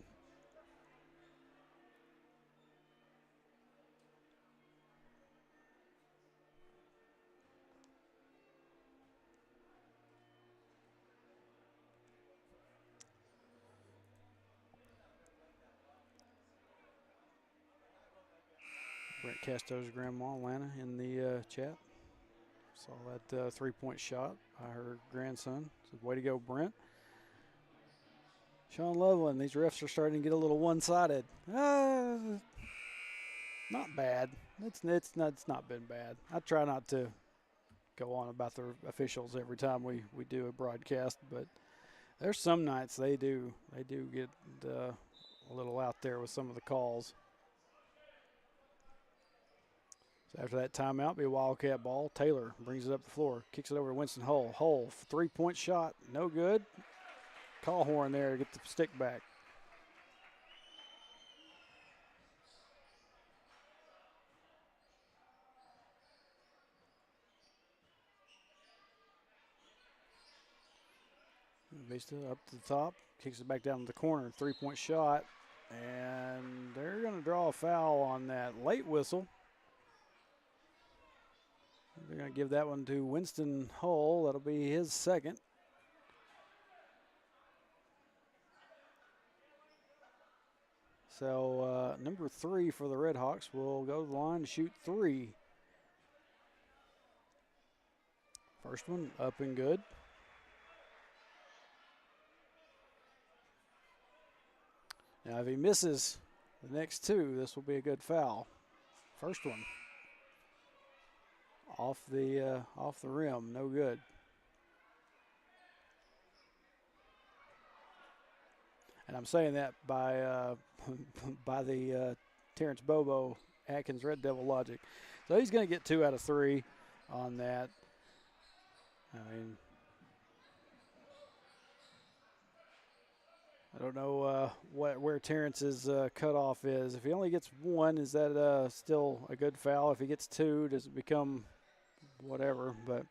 Brent Casto's grandma, Lana, in the chat. Saw that three-point shot by her grandson. Said, way to go, Brent. Sean Loveland, these refs are starting to get a little one-sided. Not bad. It's not been bad. I try not to go on about the officials every time we do a broadcast, but there's some nights they do get a little out there with some of the calls. So after that timeout, be a Wildcat ball. Taylor brings it up the floor, kicks it over to Winston Hull. Hull, three-point shot, no good. Callhorn there to get the stick back. Vista up to the top, kicks it back down to the corner. Three-point shot, and they're going to draw a foul on that late whistle. going to give that one to Winston Hull. That'll be his second. So number 3 for the Red Hawks will go to the line to shoot 3. First one up and good. Now if he misses the next 2, this will be a good foul. First one off the rim, no good. And I'm saying that by by the Terrence Bobo Atkins Red Devil logic. So he's going to get 2 out of 3 on that. I mean, I don't know where Terrence's cutoff is. If he only gets 1, is that still a good foul? If he gets 2, does it become whatever? But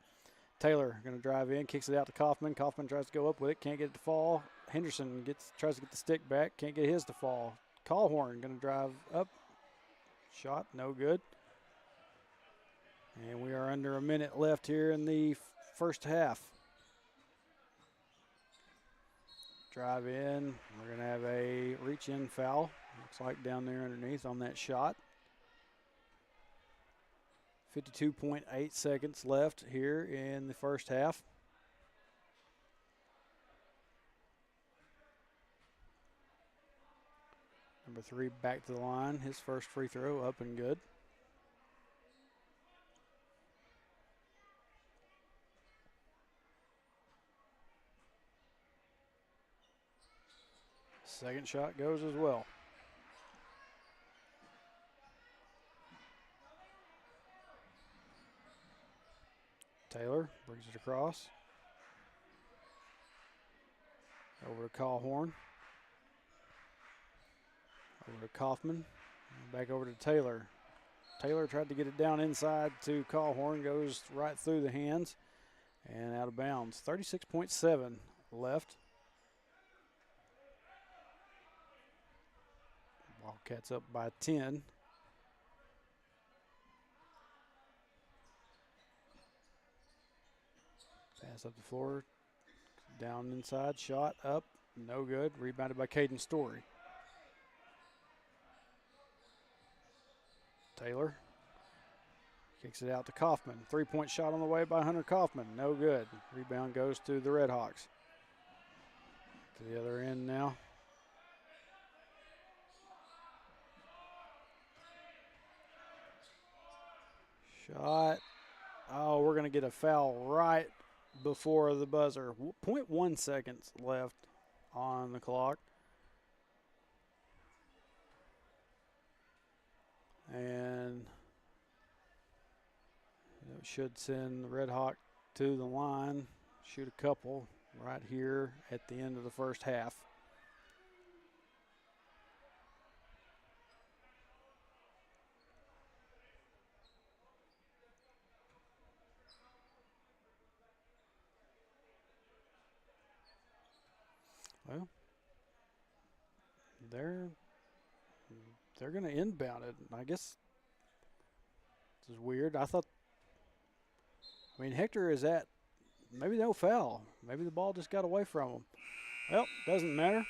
Taylor going to drive in, kicks it out to Kaufman. Kaufman tries to go up with it, can't get it to fall. Henderson tries to get the stick back, can't get his to fall. Callhorn going to drive up. Shot, no good. And we are under a minute left here in the first half. Drive in. We're going to have a reach-in foul. Looks like down there underneath on that shot. 52.8 seconds left here in the first half. Number 3 back to the line. His first free throw up and good. Second shot goes as well. Taylor brings it across. Over to Callhorn. Over to Kaufman. Back over to Taylor. Taylor tried to get it down inside to Callhorn. Goes right through the hands and out of bounds. 36.7 left. Wildcats up by 10. Pass up the floor. Down inside. Shot up. No good. Rebounded by Caden Story. Taylor kicks it out to Kaufman. 3-point shot on the way by Hunter Kaufman. No good. Rebound goes to the Red Hawks. To the other end now. Shot. Oh, we're going to get a foul right before the buzzer. 0.1 seconds left on the clock. And it should send the Red Hawk to the line. Shoot a couple right here at the end of the first half. Well, they're going to inbound it. I guess this is weird. I mean, Hector is at maybe no foul. Maybe the ball just got away from him. Well, doesn't matter.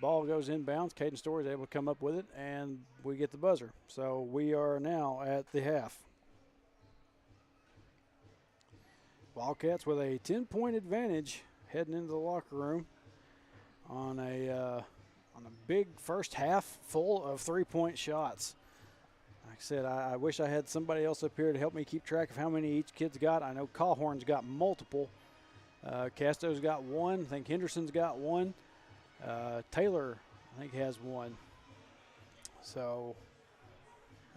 Ball goes inbounds. Caden Story is able to come up with it, and we get the buzzer. So we are now at the half. Wildcats with a 10-point advantage heading into the locker room on a big first half full of 3-point shots. Like I said, I wish I had somebody else up here to help me keep track of how many each kid's got. I know Callhorn's got multiple. Casto's got 1. I think Henderson's got 1. Taylor, I think, has 1. So,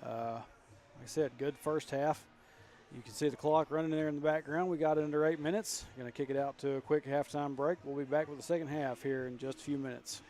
like I said, good first half. You can see the clock running there in the background. We got it under 8 minutes. Going to kick it out to a quick halftime break. We'll be back with the second half here in just a few minutes.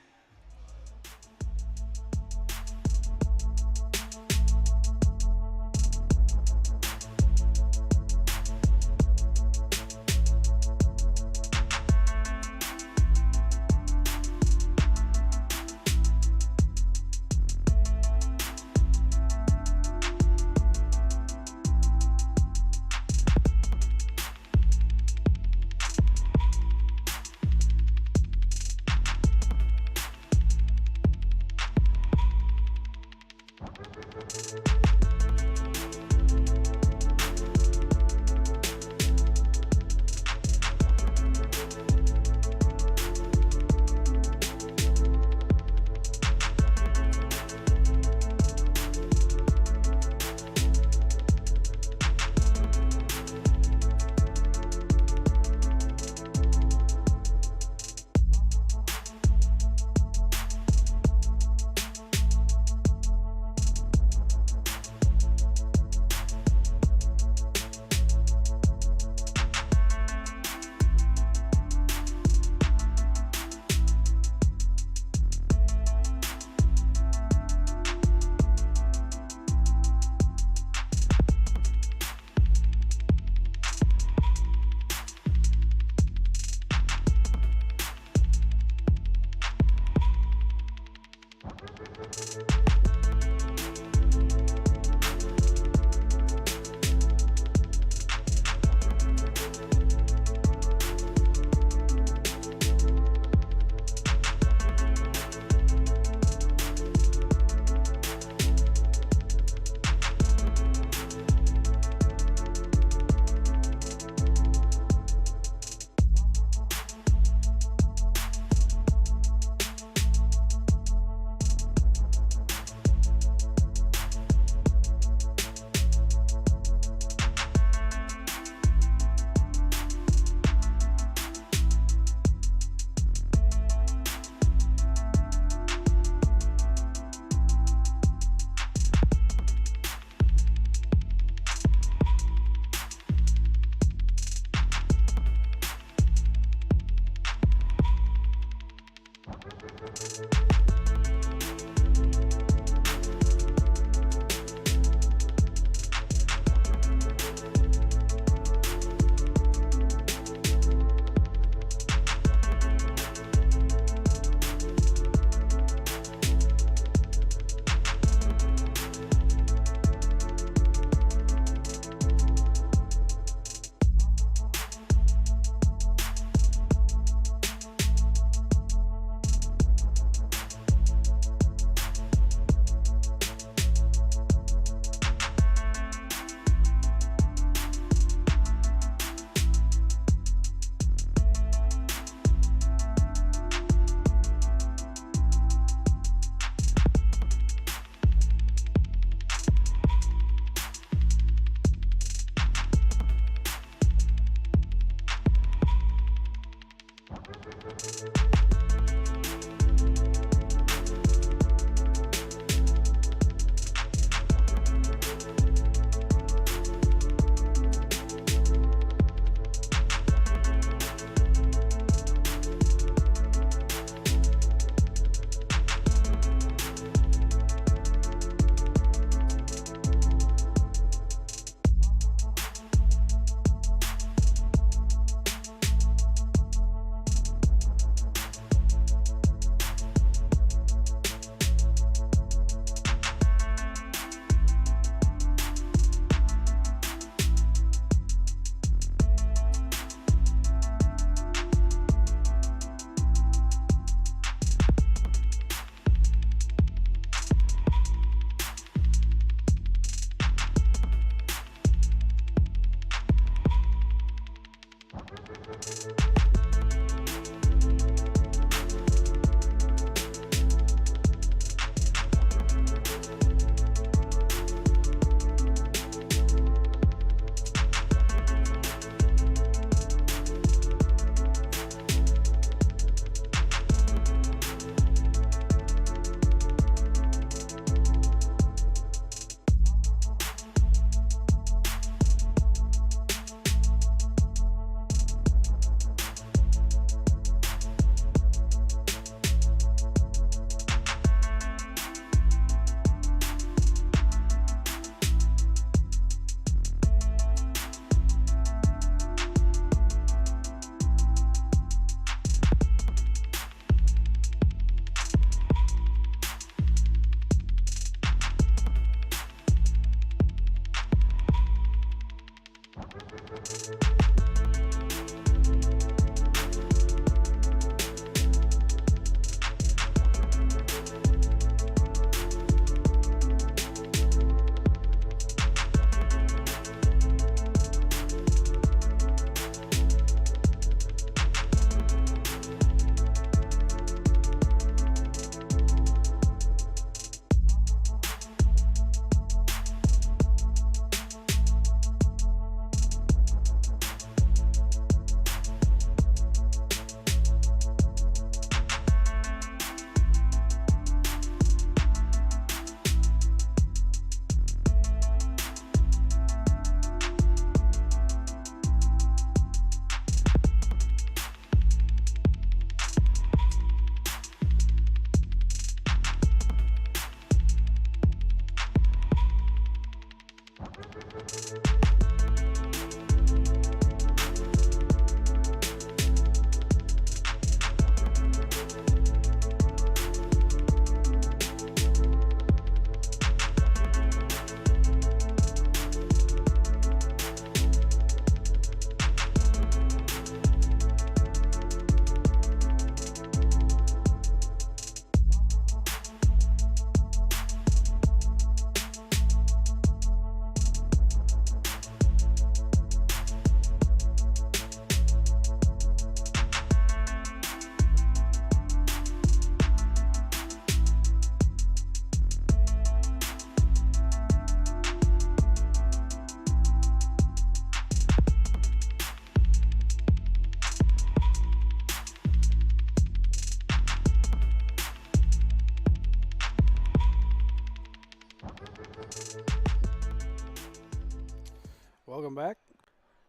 Welcome back.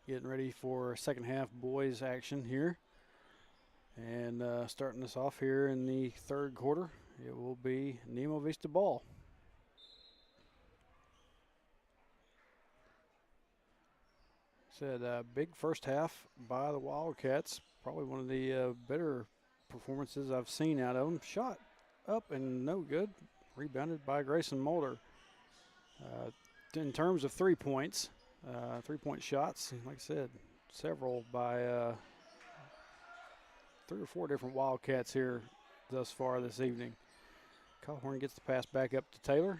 Getting ready for second half boys action here. And starting us off here in the third quarter, it will be Nemo Vista ball. Said big first half by the Wildcats. Probably one of the better performances I've seen out of them. Shot up and no good. Rebounded by Grayson Mulder. In terms of 3 points, 3-point shots, like I said, several by 3 or 4 different Wildcats here thus far this evening. Callhorn gets the pass back up to Taylor.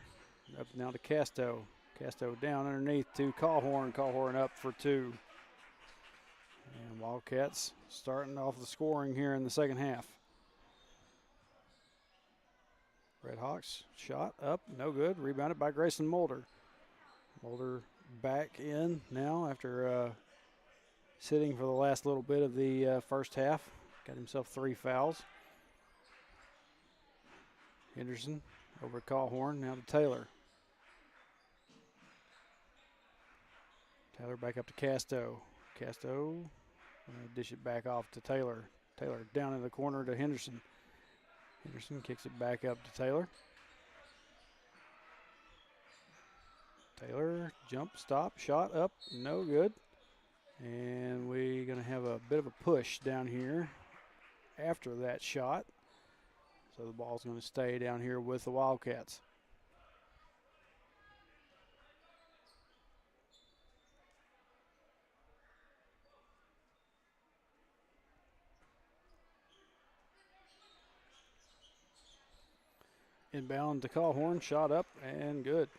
Up now to Casto. Casto down underneath to Callhorn. Callhorn up for 2. And Wildcats starting off the scoring here in the second half. Redhawks shot up, no good. Rebounded by Grayson Mulder. Mulder back in now after sitting for the last little bit of the first half. Got himself 3 fouls. Henderson over to Callhorn, now to Taylor. Taylor back up to Casto. Casto dish it back off to Taylor. Taylor down in the corner to Henderson. Henderson kicks it back up to Taylor. Taylor, jump, stop, shot up, no good. And we're going to have a bit of a push down here after that shot. So the ball's going to stay down here with the Wildcats. Inbound to Callhorn, shot up and good.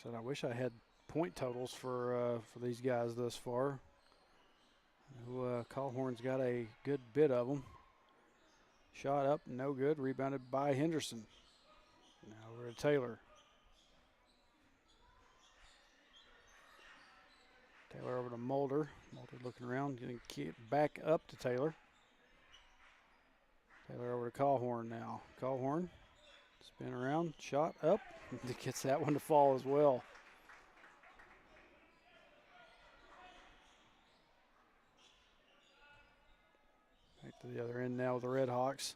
Said I wish I had point totals for these guys thus far. Callhorn's got a good bit of them. Shot up, no good. Rebounded by Henderson. Now we're to Taylor. Taylor over to Mulder. Mulder looking around, getting back up to Taylor. Taylor over to Callhorn now. Callhorn, spin around, shot up. Gets that one to fall as well. Back to the other end now with the Redhawks.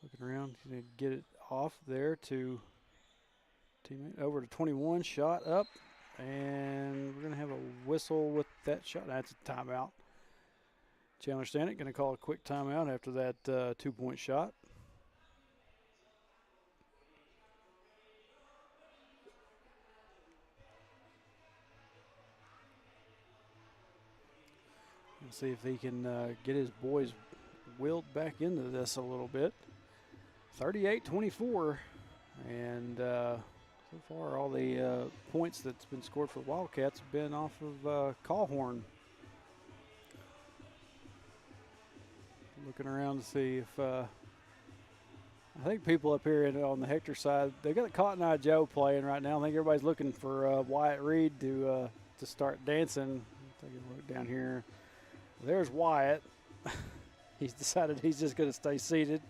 Looking around, he's going to get it off there to teammate. Over to 21, shot up. And we're going to have a whistle with that shot. That's a timeout. Chandler Stanek going to call a quick timeout after that 2-point shot. Let's see if he can get his boys willed back into this a little bit. 38-24, and so far all the points that's been scored for Wildcats have been off of Callhorn. Looking around to see if I think people up here on the Hector side, they've got Cotton Eye Joe playing right now. I think everybody's looking for Wyatt Reed to start dancing. Take a look down here. There's Wyatt. He's decided he's just going to stay seated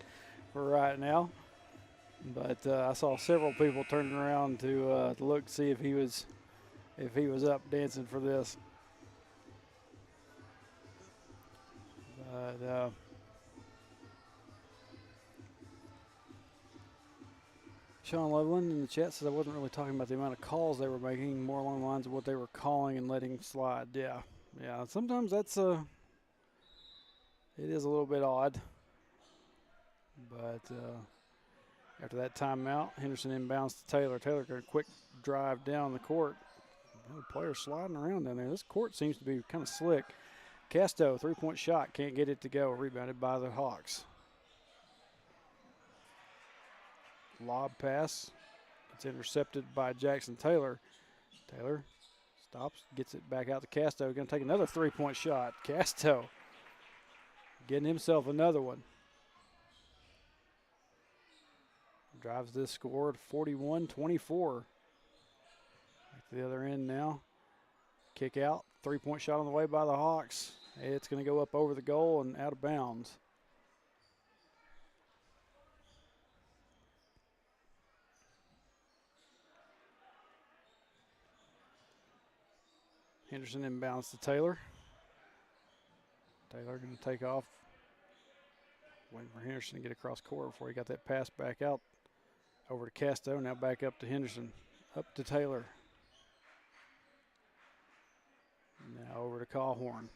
for right now. But I saw several people turning around to look to see if he was up dancing for this. But Sean Loveland in the chat says I wasn't really talking about the amount of calls they were making, more along the lines of what they were calling and letting slide. Yeah. Sometimes that's it is a little bit odd. But after that timeout, Henderson inbounds to Taylor. Taylor got a quick drive down the court. The player sliding around down there. This court seems to be kind of slick. Casto, three-point shot, can't get it to go. Rebounded by the Hawks. Lob pass. It's intercepted by Jackson Taylor. Taylor stops, gets it back out to Casto. Going to take another three-point shot. Casto getting himself another one. Drives this score to 41-24. Back to the other end now. Kick out. Three-point shot on the way by the Hawks. It's going to go up over the goal and out of bounds. Henderson inbounds to Taylor. Taylor going to take off. Waiting for Henderson to get across court before he got that pass back out over to Casto. Now back up to Henderson. Up to Taylor. Now over to Callhorn.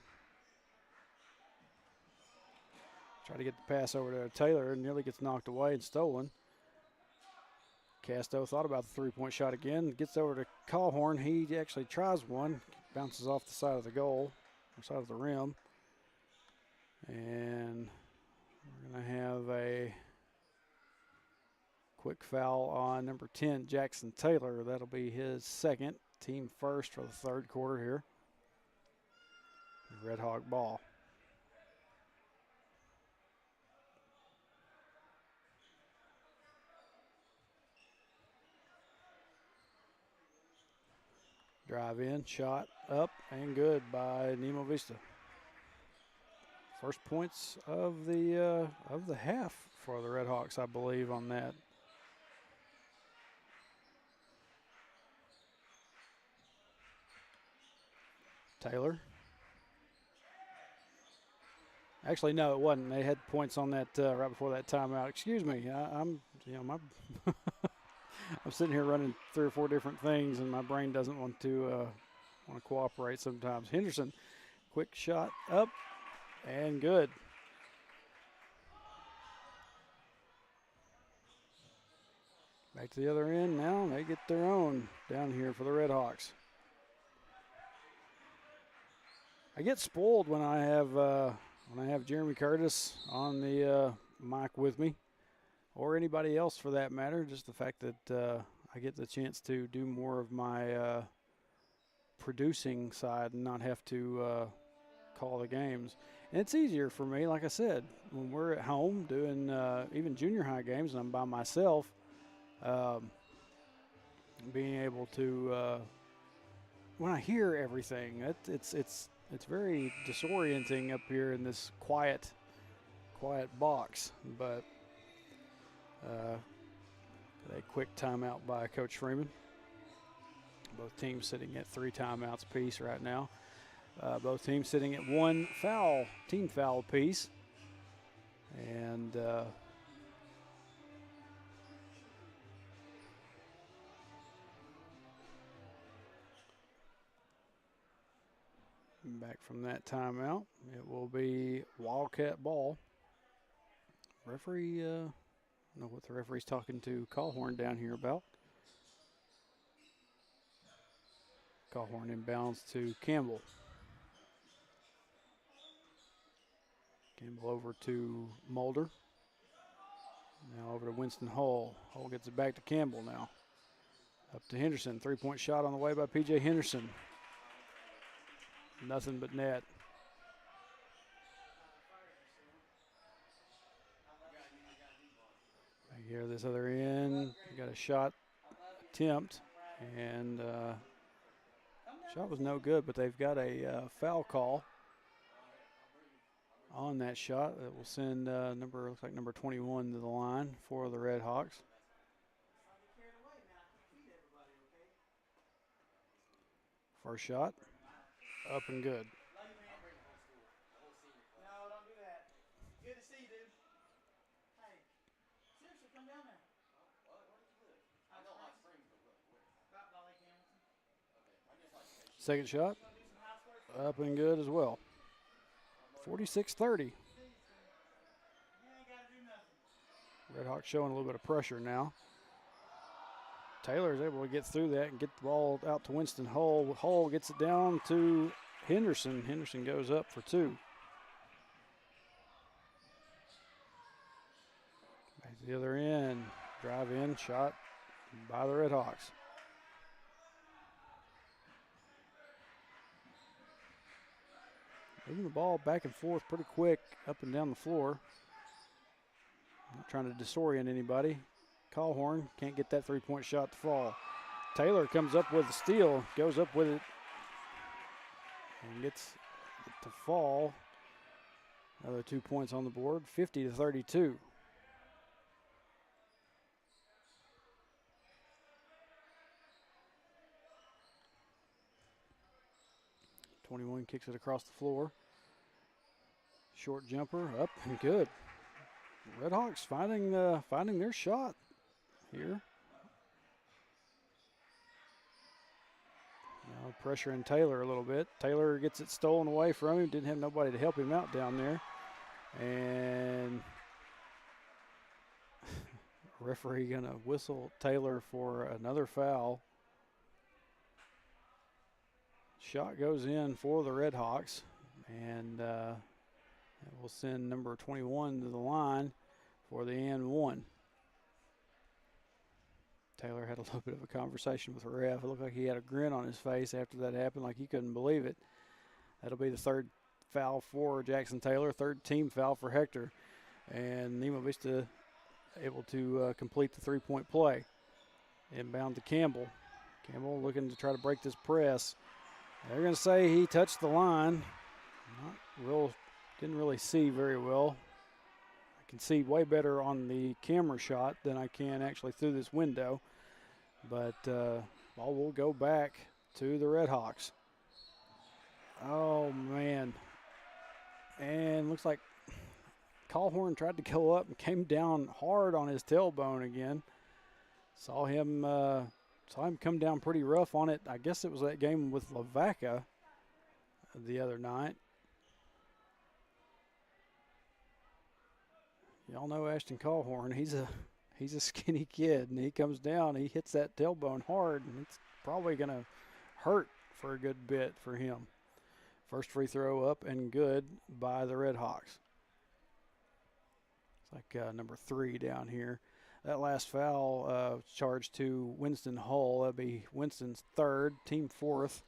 Try to get the pass over to Taylor and nearly gets knocked away and stolen. Casto thought about the three-point shot again. Gets over to Callhorn. He actually tries one. Bounces off the side of the goal, or side of the rim. And we're going to have a quick foul on number 10, Jackson Taylor. That'll be his second, team first for the third quarter here. Red Hawk ball. Drive in, shot up, and good by Nemo Vista. First points of the half for the Red Hawks, I believe, on that. Taylor. Actually, no, it wasn't. They had points on that right before that timeout. Excuse me. I'm sitting here running 3 or 4 different things, and my brain doesn't want to cooperate sometimes. Henderson, quick shot up, and good. Back to the other end now. They get their own down here for the Red Hawks. I get spoiled when I have Jeremy Curtis on the mic with me, or anybody else for that matter. Just the fact that I get the chance to do more of my producing side and not have to call the games. And it's easier for me, like I said, when we're at home doing even junior high games and I'm by myself, being able to, when I hear everything, it's very disorienting up here in this quiet box. But a quick timeout by Coach Freeman. Both teams sitting at 3 timeouts apiece right now. Both teams sitting at 1 team foul apiece. And back from that timeout, it will be Wildcat ball. Referee, I don't know what the referee's talking to Callhorn down here about. Callhorn inbounds to Campbell. Campbell over to Mulder. Now over to Winston Hull. Hull gets it back to Campbell now. Up to Henderson. 3-point shot on the way by P.J. Henderson. Nothing but net. Back here, this other end. Got a shot attempt. And shot was no good, but they've got a foul call on that shot that will send looks like number 21 to the line for the Red Hawks. First shot, up and good. Second shot, up and good as well. 46-30. Red Hawks showing a little bit of pressure now. Taylor is able to get through that and get the ball out to Winston Hull. Hull gets it down to Henderson. Henderson goes up for two. Back to the other end. Drive in, shot by the Red Hawks. Moving the ball back and forth pretty quick up and down the floor. Not trying to disorient anybody. Callhorn can't get that three-point shot to fall. Taylor comes up with the steal, goes up with it, and gets it to fall. Another 2 points on the board, 50-32. '21 kicks it across the floor. Short jumper, up and good. Red Hawks finding their shot here. Now pressuring Taylor a little bit. Taylor gets it stolen away from him. Didn't have nobody to help him out down there. And referee going to whistle Taylor for another foul. Shot goes in for the Red Hawks. And we'll send number 21 to the line for the and one. Taylor had a little bit of a conversation with the ref. It looked like he had a grin on his face after that happened, like he couldn't believe it. That'll be the third foul for Jackson Taylor, third team foul for Hector. And Nemo Vista able to complete the three-point play. Inbound to Campbell. Campbell looking to try to break this press. They're going to say he touched the line. Didn't really see very well. I can see way better on the camera shot than I can actually through this window. But ball will go back to the Red Hawks. Oh, man. And looks like Callhorn tried to go up and came down hard on his tailbone again. Saw him come down pretty rough on it. I guess it was that game with Lavaca the other night. Y'all know Ashton Callhorn. He's a skinny kid, and he comes down, he hits that tailbone hard, and it's probably going to hurt for a good bit for him. First free throw up and good by the Red Hawks. It's like number 3 down here. That last foul charged to Winston Hull. That'd be Winston's third, team fourth.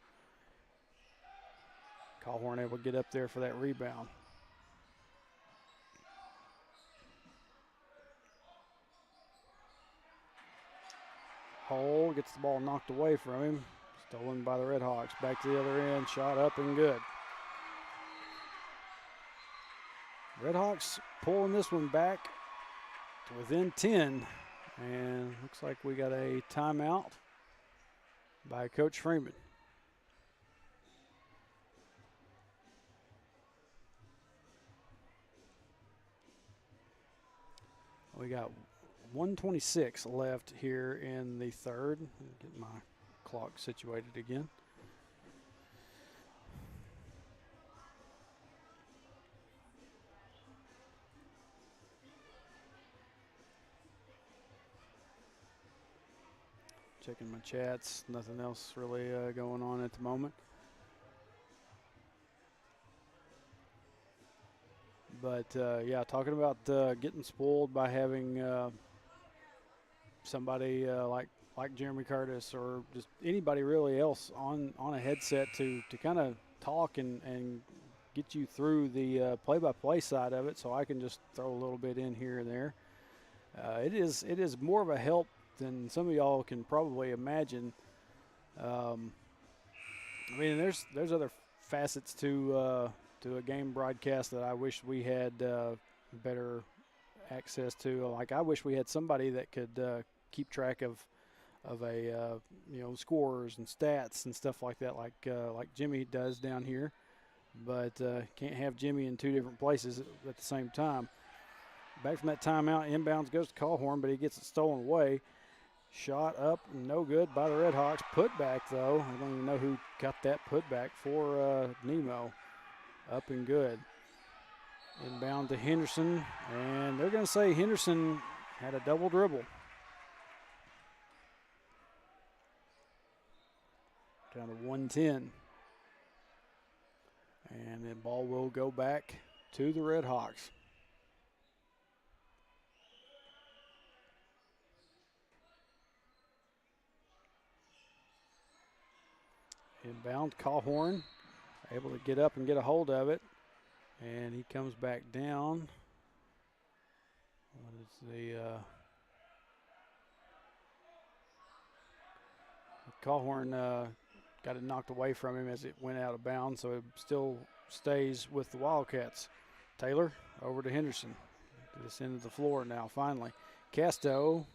Callhorn able to get up there for that rebound. Hull gets the ball knocked away from him. Stolen by the Red Hawks. Back to the other end. Shot up and good. Red Hawks pulling this one back to within 10. And looks like we got a timeout by Coach Freeman. We got 1:26 left here in the third. Get my clock situated again. Checking my chats. Nothing else really going on at the moment. But yeah, talking about getting spoiled by having somebody like Jeremy Curtis or just anybody really else on a headset to kind of talk and get you through the play-by-play side of it, so I can just throw a little bit in here and there. It is more of a help than some of y'all can probably imagine. I mean, there's other facets to a game broadcast that I wish we had better access to. Like, I wish we had somebody that could keep track of a scores and stats and stuff like that, like Jimmy does down here. But can't have Jimmy in two different places at the same time. Back from that timeout, inbounds goes to Callhorn, but he gets it stolen away. Shot up, no good by the Redhawks. Put back, though. I don't even know who got that put back for Nemo. Up and good. Inbound to Henderson, and they're going to say Henderson had a double dribble. Down to 110. And the ball will go back to the Redhawks. Inbound, Callhorn able to get up and get a hold of it. And he comes back down. What is the Callhorn got it knocked away from him as it went out of bounds, so it still stays with the Wildcats. Taylor over to Henderson. To this end of the floor now, finally. Casto.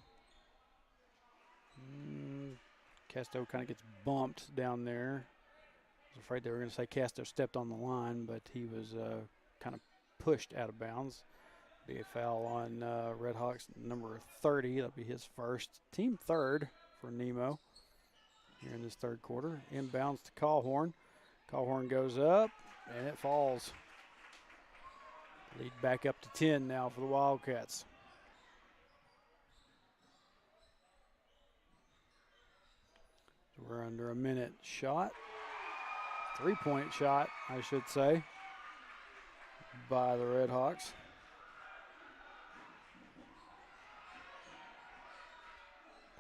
Casto kind of gets bumped down there. I was afraid they were going to say Casto stepped on the line, but he was kind of pushed out of bounds. Be a foul on Redhawks number 30. That'll be his first. Team third for Nemo here in this third quarter. Inbounds to Callhorn. Callhorn goes up, and it falls. Lead back up to 10 now for the Wildcats. So we're under a minute. Shot. Three-point shot, I should say, by the Redhawks.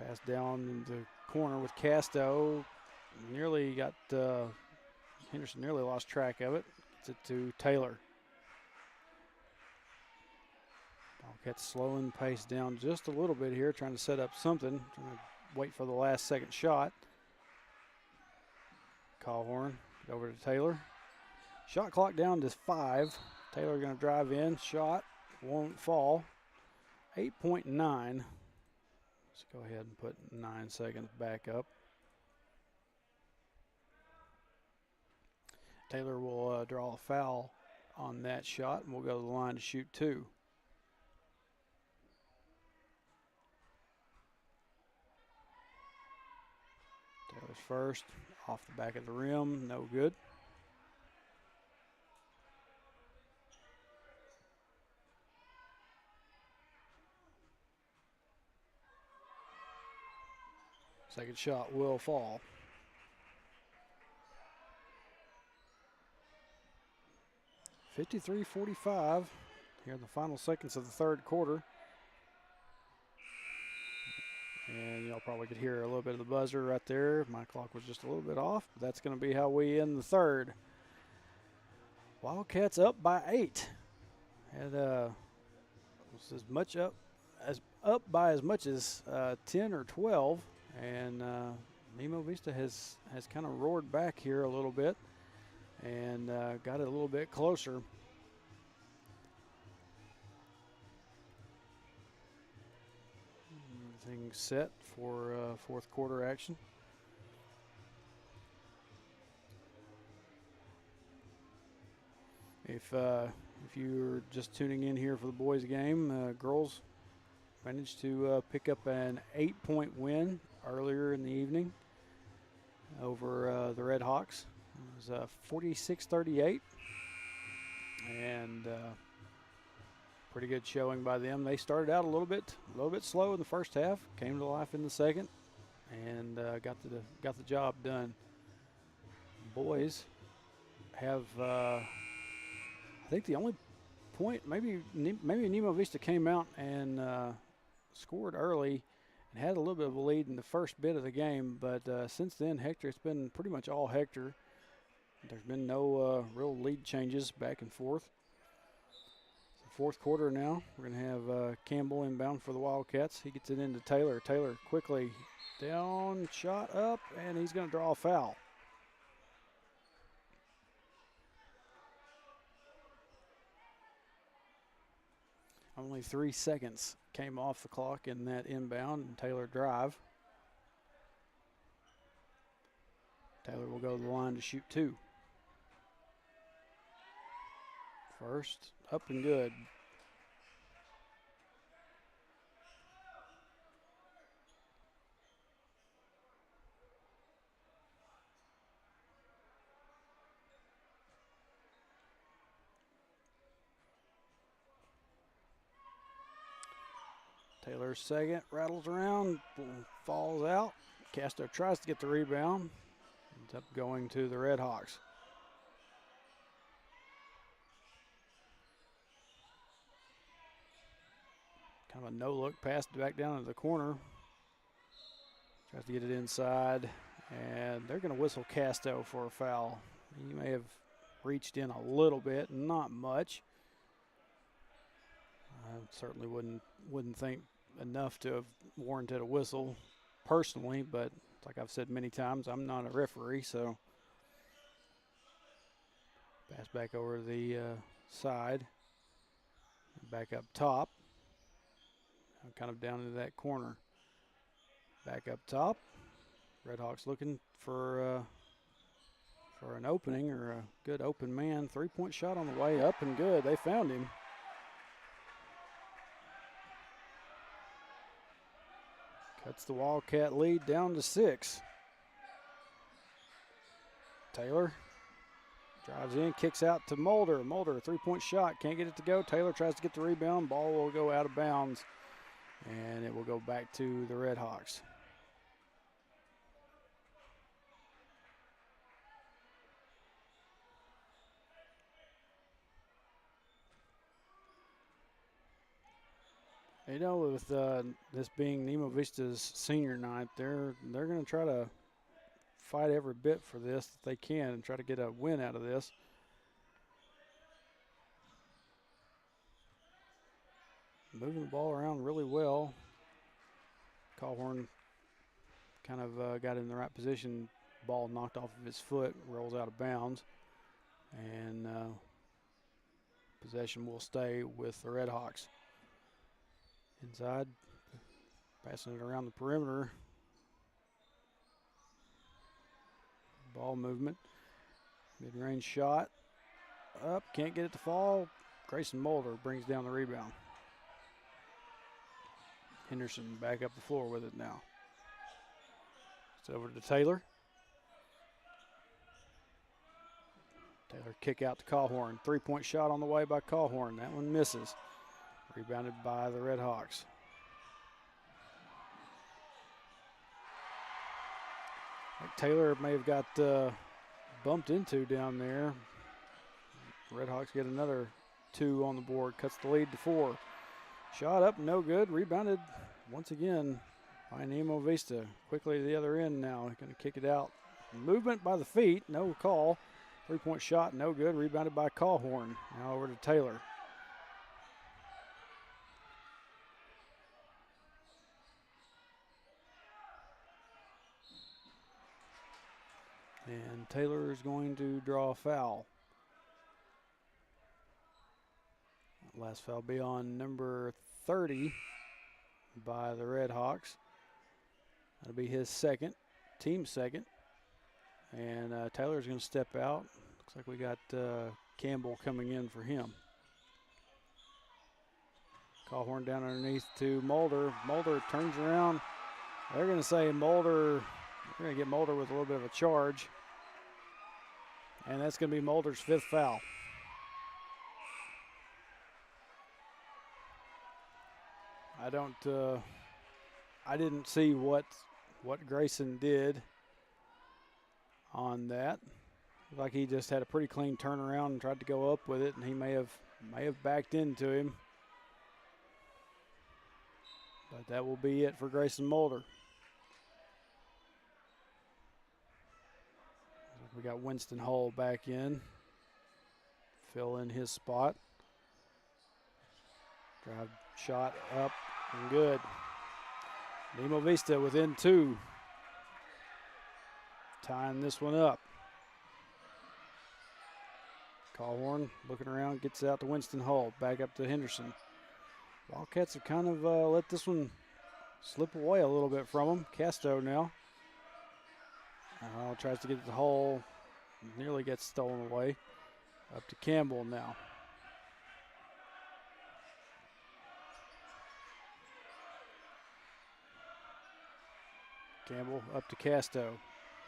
Pass down in the corner with Casto. Nearly got Henderson nearly lost track of it. Gets it to Taylor. Wildcats slowing pace down just a little bit here, trying to set up something. Trying to wait for the last second shot. Callhorn over to Taylor. Shot clock down to 5. Taylor going to drive in. Shot won't fall. 8.9. Let's go ahead and put 9 seconds back up. Taylor will draw a foul on that shot, and we'll go to the line to shoot 2. Taylor's first, off the back of the rim, no good. Second shot will fall. .53-45 here in the final seconds of the third quarter. And y'all probably could hear a little bit of the buzzer right there. My clock was just a little bit off, but that's going to be how we end the third. Wildcats up by 8. And was up by as much as 10 or 12. And Nemo Vista has kind of roared back here a little bit and got it a little bit closer. Everything set for fourth quarter action. If you're just tuning in here for the boys' game, girls managed to pick up an 8-point win earlier in the evening over the Redhawks. It was 46-38, and pretty good showing by them. They started out a little bit slow in the first half, came to life in the second, and got the job done. Boys have I think the only point, maybe Nemo Vista came out and scored early and had a little bit of a lead in the first bit of the game, but since then, Hector, it's been pretty much all Hector. There's been no real lead changes back and forth. It's the fourth quarter now. We're going to have Campbell inbound for the Wildcats. He gets it into Taylor. Taylor quickly down, shot up, and he's going to draw a foul. Only 3 seconds came off the clock in that inbound and Taylor drive. Taylor will go to the line to shoot 2. First, up and good. Taylor's second, rattles around, falls out. Castro tries to get the rebound. Ends up going to the Red Hawks. Kind of a no-look pass back down to the corner. Tries to get it inside, and they're going to whistle Castro for a foul. He may have reached in a little bit, not much. I certainly wouldn't think enough to have warranted a whistle personally, but like I've said many times, I'm not a referee, so pass back over to the side, back up top, kind of down into that corner. Back up top, Redhawks looking for an opening or a good open man. 3-point shot on the way, up and good. They found him. Cuts the Wildcat lead down to 6. Taylor drives in, kicks out to Mulder. Mulder, a 3-point shot, can't get it to go. Taylor tries to get the rebound. Ball will go out of bounds, and it will go back to the Redhawks. You know, with this being Nemo Vista's senior night, they're going to try to fight every bit for this that they can and try to get a win out of this. Moving the ball around really well. Callhorn kind of got in the right position. Ball knocked off of his foot, rolls out of bounds, and possession will stay with the Redhawks. Inside, passing it around the perimeter. Ball movement. Mid-range shot. Up, can't get it to fall. Grayson Mulder brings down the rebound. Henderson back up the floor with it now. It's over to Taylor. Taylor kick out to Callhorn. 3-point shot on the way by Callhorn. That one misses. Rebounded by the Redhawks. Taylor may have got bumped into down there. Redhawks get another 2 on the board. Cuts the lead to 4. Shot up, no good. Rebounded once again by Nemo Vista. Quickly to the other end now. Going to kick it out. Movement by the feet, no call. 3-point shot, no good. Rebounded by Callhorn. Now over to Taylor. And Taylor is going to draw a foul. Last foul be on number 30 by the Redhawks. That'll be his second, team second. And Taylor's going to step out. Looks like we got Campbell coming in for him. Callhorn down underneath to Mulder. Mulder turns around. They're going to say Mulder, we're going to get Mulder with a little bit of a charge. And that's going to be Mulder's 5th foul. I didn't see what Grayson did on that. Like he just had a pretty clean turnaround and tried to go up with it, and he may have May have backed into him. But that will be it for Grayson Mulder. We got Winston Hull back in. Fill in his spot. Drive shot up and good. Nemo Vista within 2. Tying this one up. Callhorn looking around, gets out to Winston Hull. Back up to Henderson. Wildcats have kind of let this one slip away a little bit from them. Casto now. Tries to get it to Hull. Nearly gets stolen away. Up to Campbell now. Campbell up to Casto.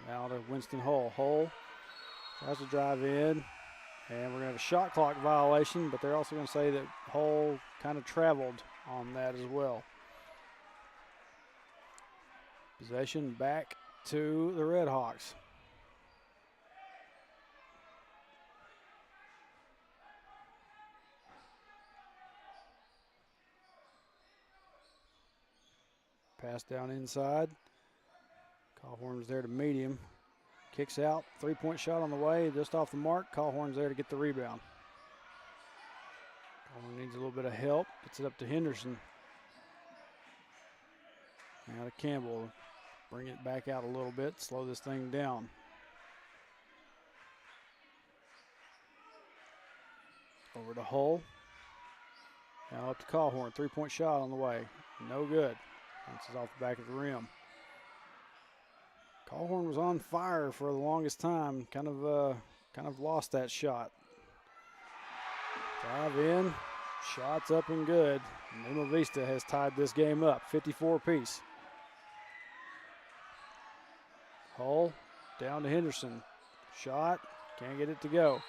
Now to Winston Hull. Hull tries to drive in. And we're going to have a shot clock violation, but they're also going to say that Hull kind of traveled on that as well. Possession back to the Red Hawks. Pass down inside. Callhorn's there to meet him. Kicks out, 3-point shot on the way, just off the mark. Callhorn's there to get the rebound. Callhorn needs a little bit of help. Gets it up to Henderson. Now to Campbell. Bring it back out a little bit, slow this thing down. Over to Hull. Now up to Callhorn, 3-point shot on the way. No good. Bounces off the back of the rim. Callhorn was on fire for the longest time. Kind of lost that shot. Drive in, shots up and good. Nemo Vista has tied this game up, 54 apiece. Hull down to Henderson. Shot, can't get it to go.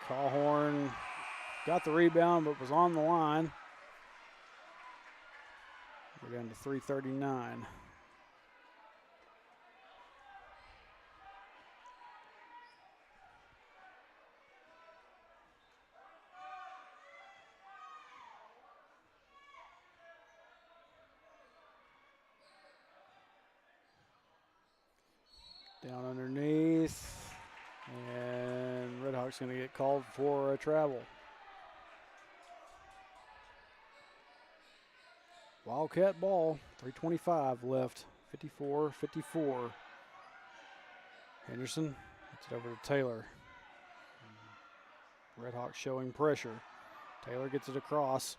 Callhorn got the rebound but was on the line. We're down to 3:39. Down underneath, and Red Hawks going to get called for a travel. Wildcat ball, 3:25 left, 54-54. Henderson gets it over to Taylor. Red Hawks showing pressure. Taylor gets it across,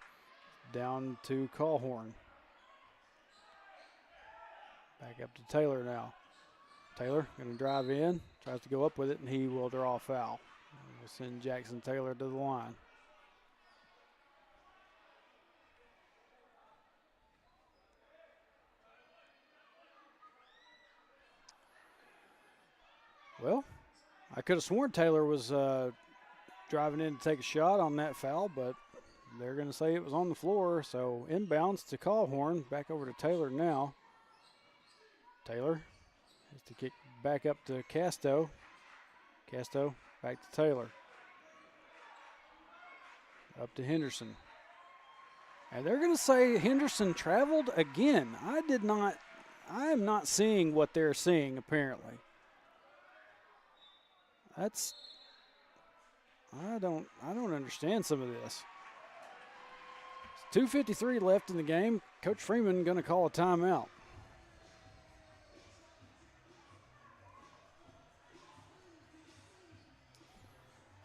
down to Callhorn. Back up to Taylor now. Taylor going to drive in, tries to go up with it, and he will draw a foul. We'll send Jackson Taylor to the line. Well, I could have sworn Taylor was driving in to take a shot on that foul, but they're going to say it was on the floor. So inbounds to Callhorn, back over to Taylor now. Taylor has to kick back up to Casto. Casto back to Taylor. Up to Henderson. And they're going to say Henderson traveled again. I am not seeing what they're seeing apparently. I don't understand some of this. It's 2:53 left in the game. Coach Freeman going to call a timeout.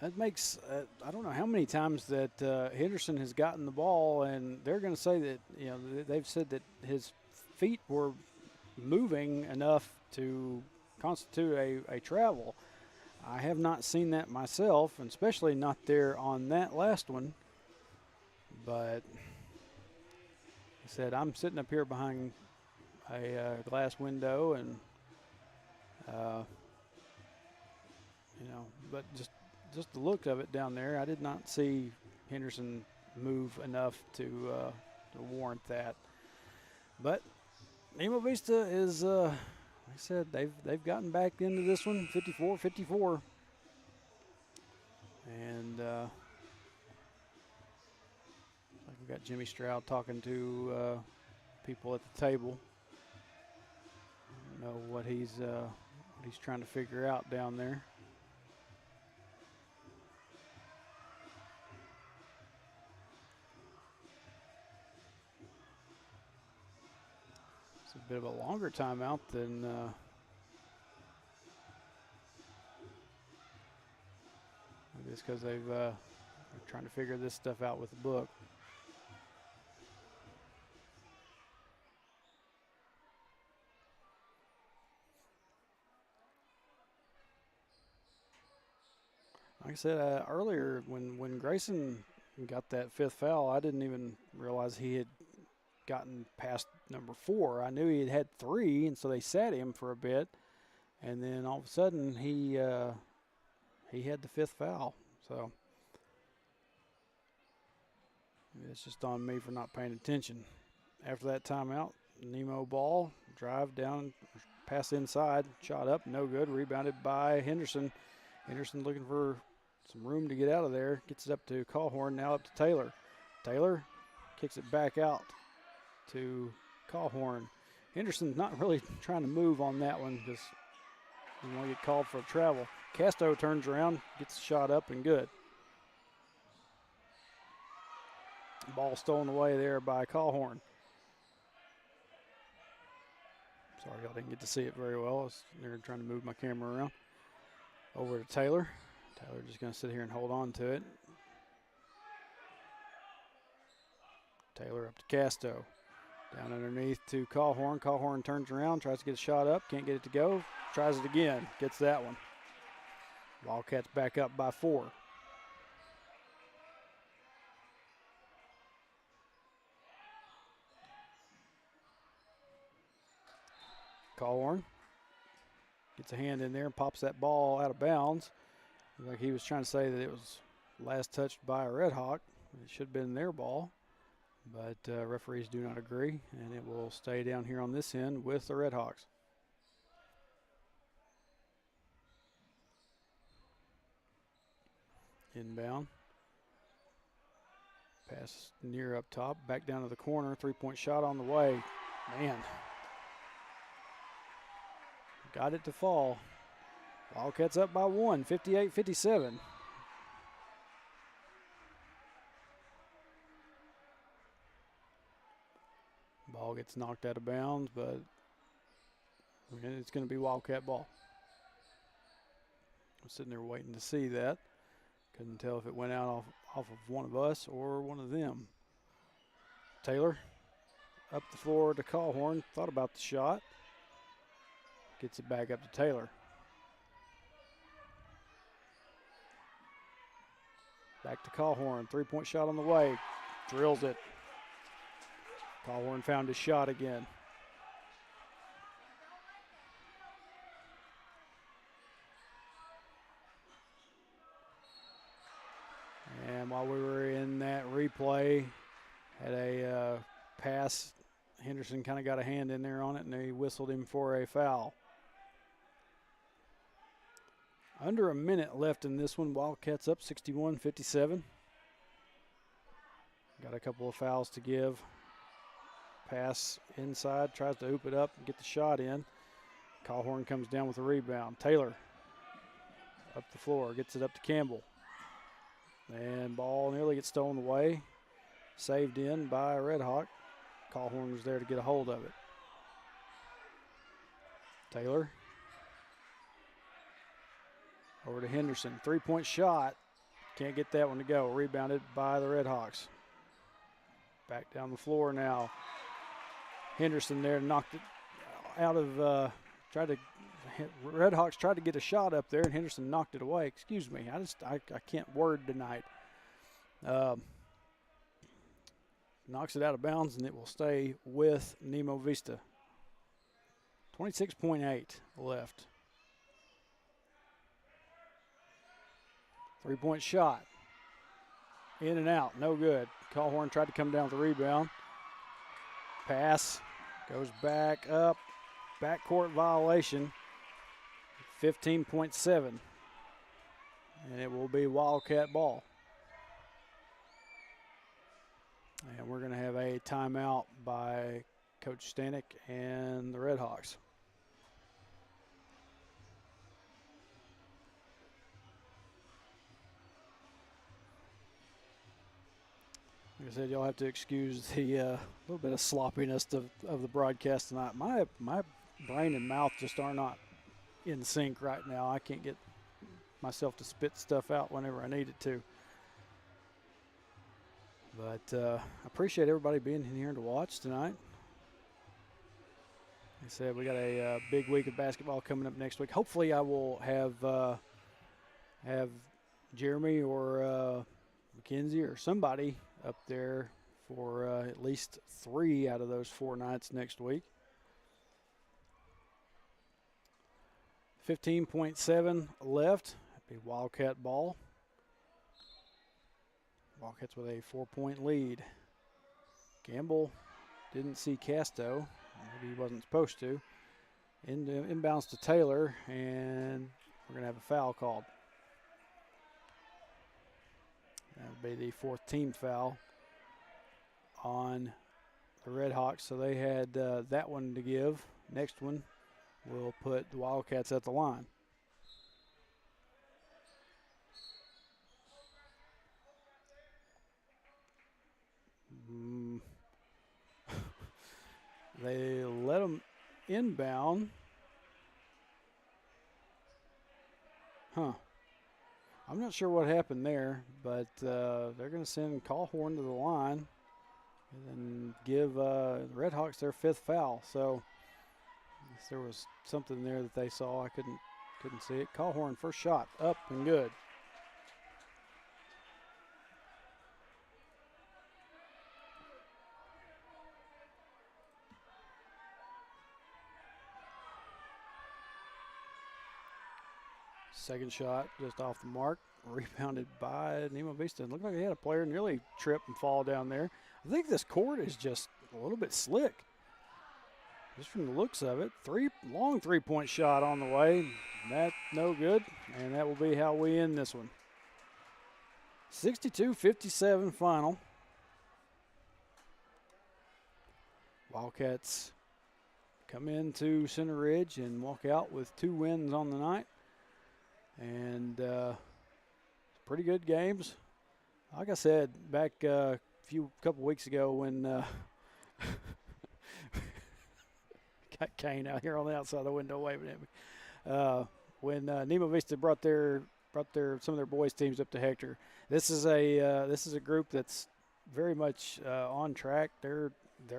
That makes, I don't know how many times that Henderson has gotten the ball, and they're going to say that, they've said that his feet were moving enough to constitute a travel. I have not seen that myself, and especially not there on that last one. But I said, I'm sitting up here behind a glass window, and, but just the look of it down there, I did not see Henderson move enough to warrant that. But Nemo Vista is, like I said, they've gotten back into this one, 54-54. And like we got Jimmy Stroud talking to people at the table. I don't know what he's trying to figure out down there. It's a bit of a longer timeout than maybe it's because they're trying to figure this stuff out with the book. Like I said earlier, when Grayson got that 5th foul, I didn't even realize he had gotten past number 4. I knew he had 3, and so they sat him for a bit, and then all of a sudden he had the 5th foul. So it's just on me for not paying attention. After that timeout, Nemo ball, drive down, pass inside, shot up, no good, rebounded by Henderson. Henderson looking for some room to get out of there, gets it up to Callhorn, now up to Taylor. Taylor kicks it back out to Callhorn. Henderson's not really trying to move on that one because he want to get called for a travel. Casto turns around, gets the shot up and good. Ball stolen away there by Callhorn. Sorry, y'all didn't get to see it very well. I was there trying to move my camera around. Over to Taylor. Taylor just going to sit here and hold on to it. Taylor up to Casto. Down underneath to Callhorn. Callhorn turns around, tries to get a shot up, can't get it to go. Tries it again, gets that one. Wildcats back up by 4. Callhorn gets a hand in there and pops that ball out of bounds. Like he was trying to say that it was last touched by a Red Hawk. It should have been their ball, but referees do not agree, and it will stay down here on this end with the Red Hawks. Inbound. Pass near up top, back down to the corner, 3-point shot on the way. Man. Got it to fall. Wildcats up by 1, 58-57. Ball gets knocked out of bounds, but it's going to be Wildcat ball. I'm sitting there waiting to see that. Couldn't tell if it went out off of one of us or one of them. Taylor up the floor to Callhorn. Thought about the shot. Gets it back up to Taylor. Back to Callhorn. 3-point shot on the way. Drills it. Callhorn found his shot again. And while we were in that replay, had a pass. Henderson kind of got a hand in there on it, and they whistled him for a foul. Under a minute left in this one. Wildcats up 61-57. Got a couple of fouls to give. Pass inside, tries to hoop it up and get the shot in. Callhorn comes down with a rebound. Taylor up the floor, gets it up to Campbell. And ball nearly gets stolen away. Saved in by Red Hawk. Callhorn was there to get a hold of it. Taylor. Over to Henderson. 3-point shot. Can't get that one to go. Rebounded by the Red Hawks. Back down the floor now. Henderson there knocked it out of, Red Hawks tried to get a shot up there, and Henderson knocked it away. Excuse me, I can't word tonight. Knocks it out of bounds, and it will stay with Nemo Vista. 26.8 left. 3-point shot. In and out, no good. Callhorn tried to come down with the rebound. Pass goes back up. Backcourt violation. 15.7. and it will be Wildcat ball. And we're going to have a timeout by Coach Stanek and the Redhawks. Like I said, y'all have to excuse the little bit of sloppiness of the broadcast tonight. My brain and mouth just are not in sync right now. I can't get myself to spit stuff out whenever I need it to. But I appreciate everybody being in here to watch tonight. Like I said, we got a big week of basketball coming up next week. Hopefully I will have Jeremy or Mackenzie or somebody up there for at least 3 out of those 4 nights next week. 15.7 left. That'd be Wildcat ball. Wildcats with a 4-point lead. Gamble didn't see Casto. Maybe he wasn't supposed to. Inbounds to Taylor, and we're going to have a foul called. That would be the 4th team foul on the Redhawks. So they had that one to give. Next one will put the Wildcats at the line. They let them inbound. I'm not sure what happened there, but they're going to send Callhorn to the line and then give the Redhawks their 5th foul. So I guess there was something there that they saw. I couldn't see it. Callhorn, first shot, up and good. Second shot just off the mark, rebounded by Nemo Vista. It looked like they had a player nearly trip and fall down there. I think this court is just a little bit slick, just from the looks of it. Long three-point shot on the way. That no good, and that will be how we end this one. 62-57 final. Wildcats come into Center Ridge and walk out with 2 wins on the night. And pretty good games. Like I said, back a couple weeks ago when got Kane out here on the outside of the window waving at me. When Nemo Vista brought some of their boys teams up to Hector. This is a group that's very much on track. They're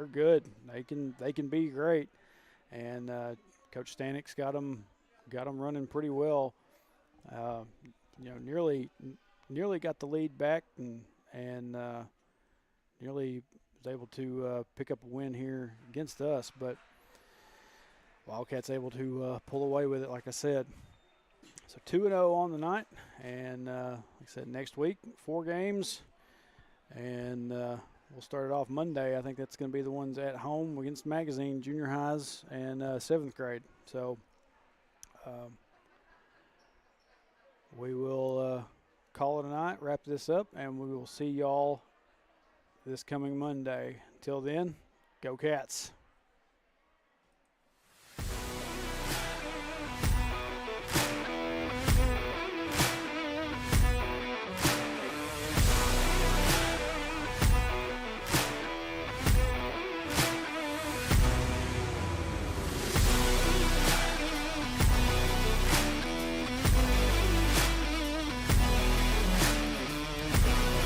good. They can be great. And Coach Stanek's got them running pretty well. Nearly got the lead back and nearly was able to pick up a win here against us, but Wildcats able to pull away with it, like I said. So 2-0 on the night, and like I said, next week 4 games, and we'll start it off Monday. I think that's going to be the ones at home against Magazine, junior highs, and 7th grade. So we will call it a night, wrap this up, and we will see y'all this coming Monday. Till then, go Cats.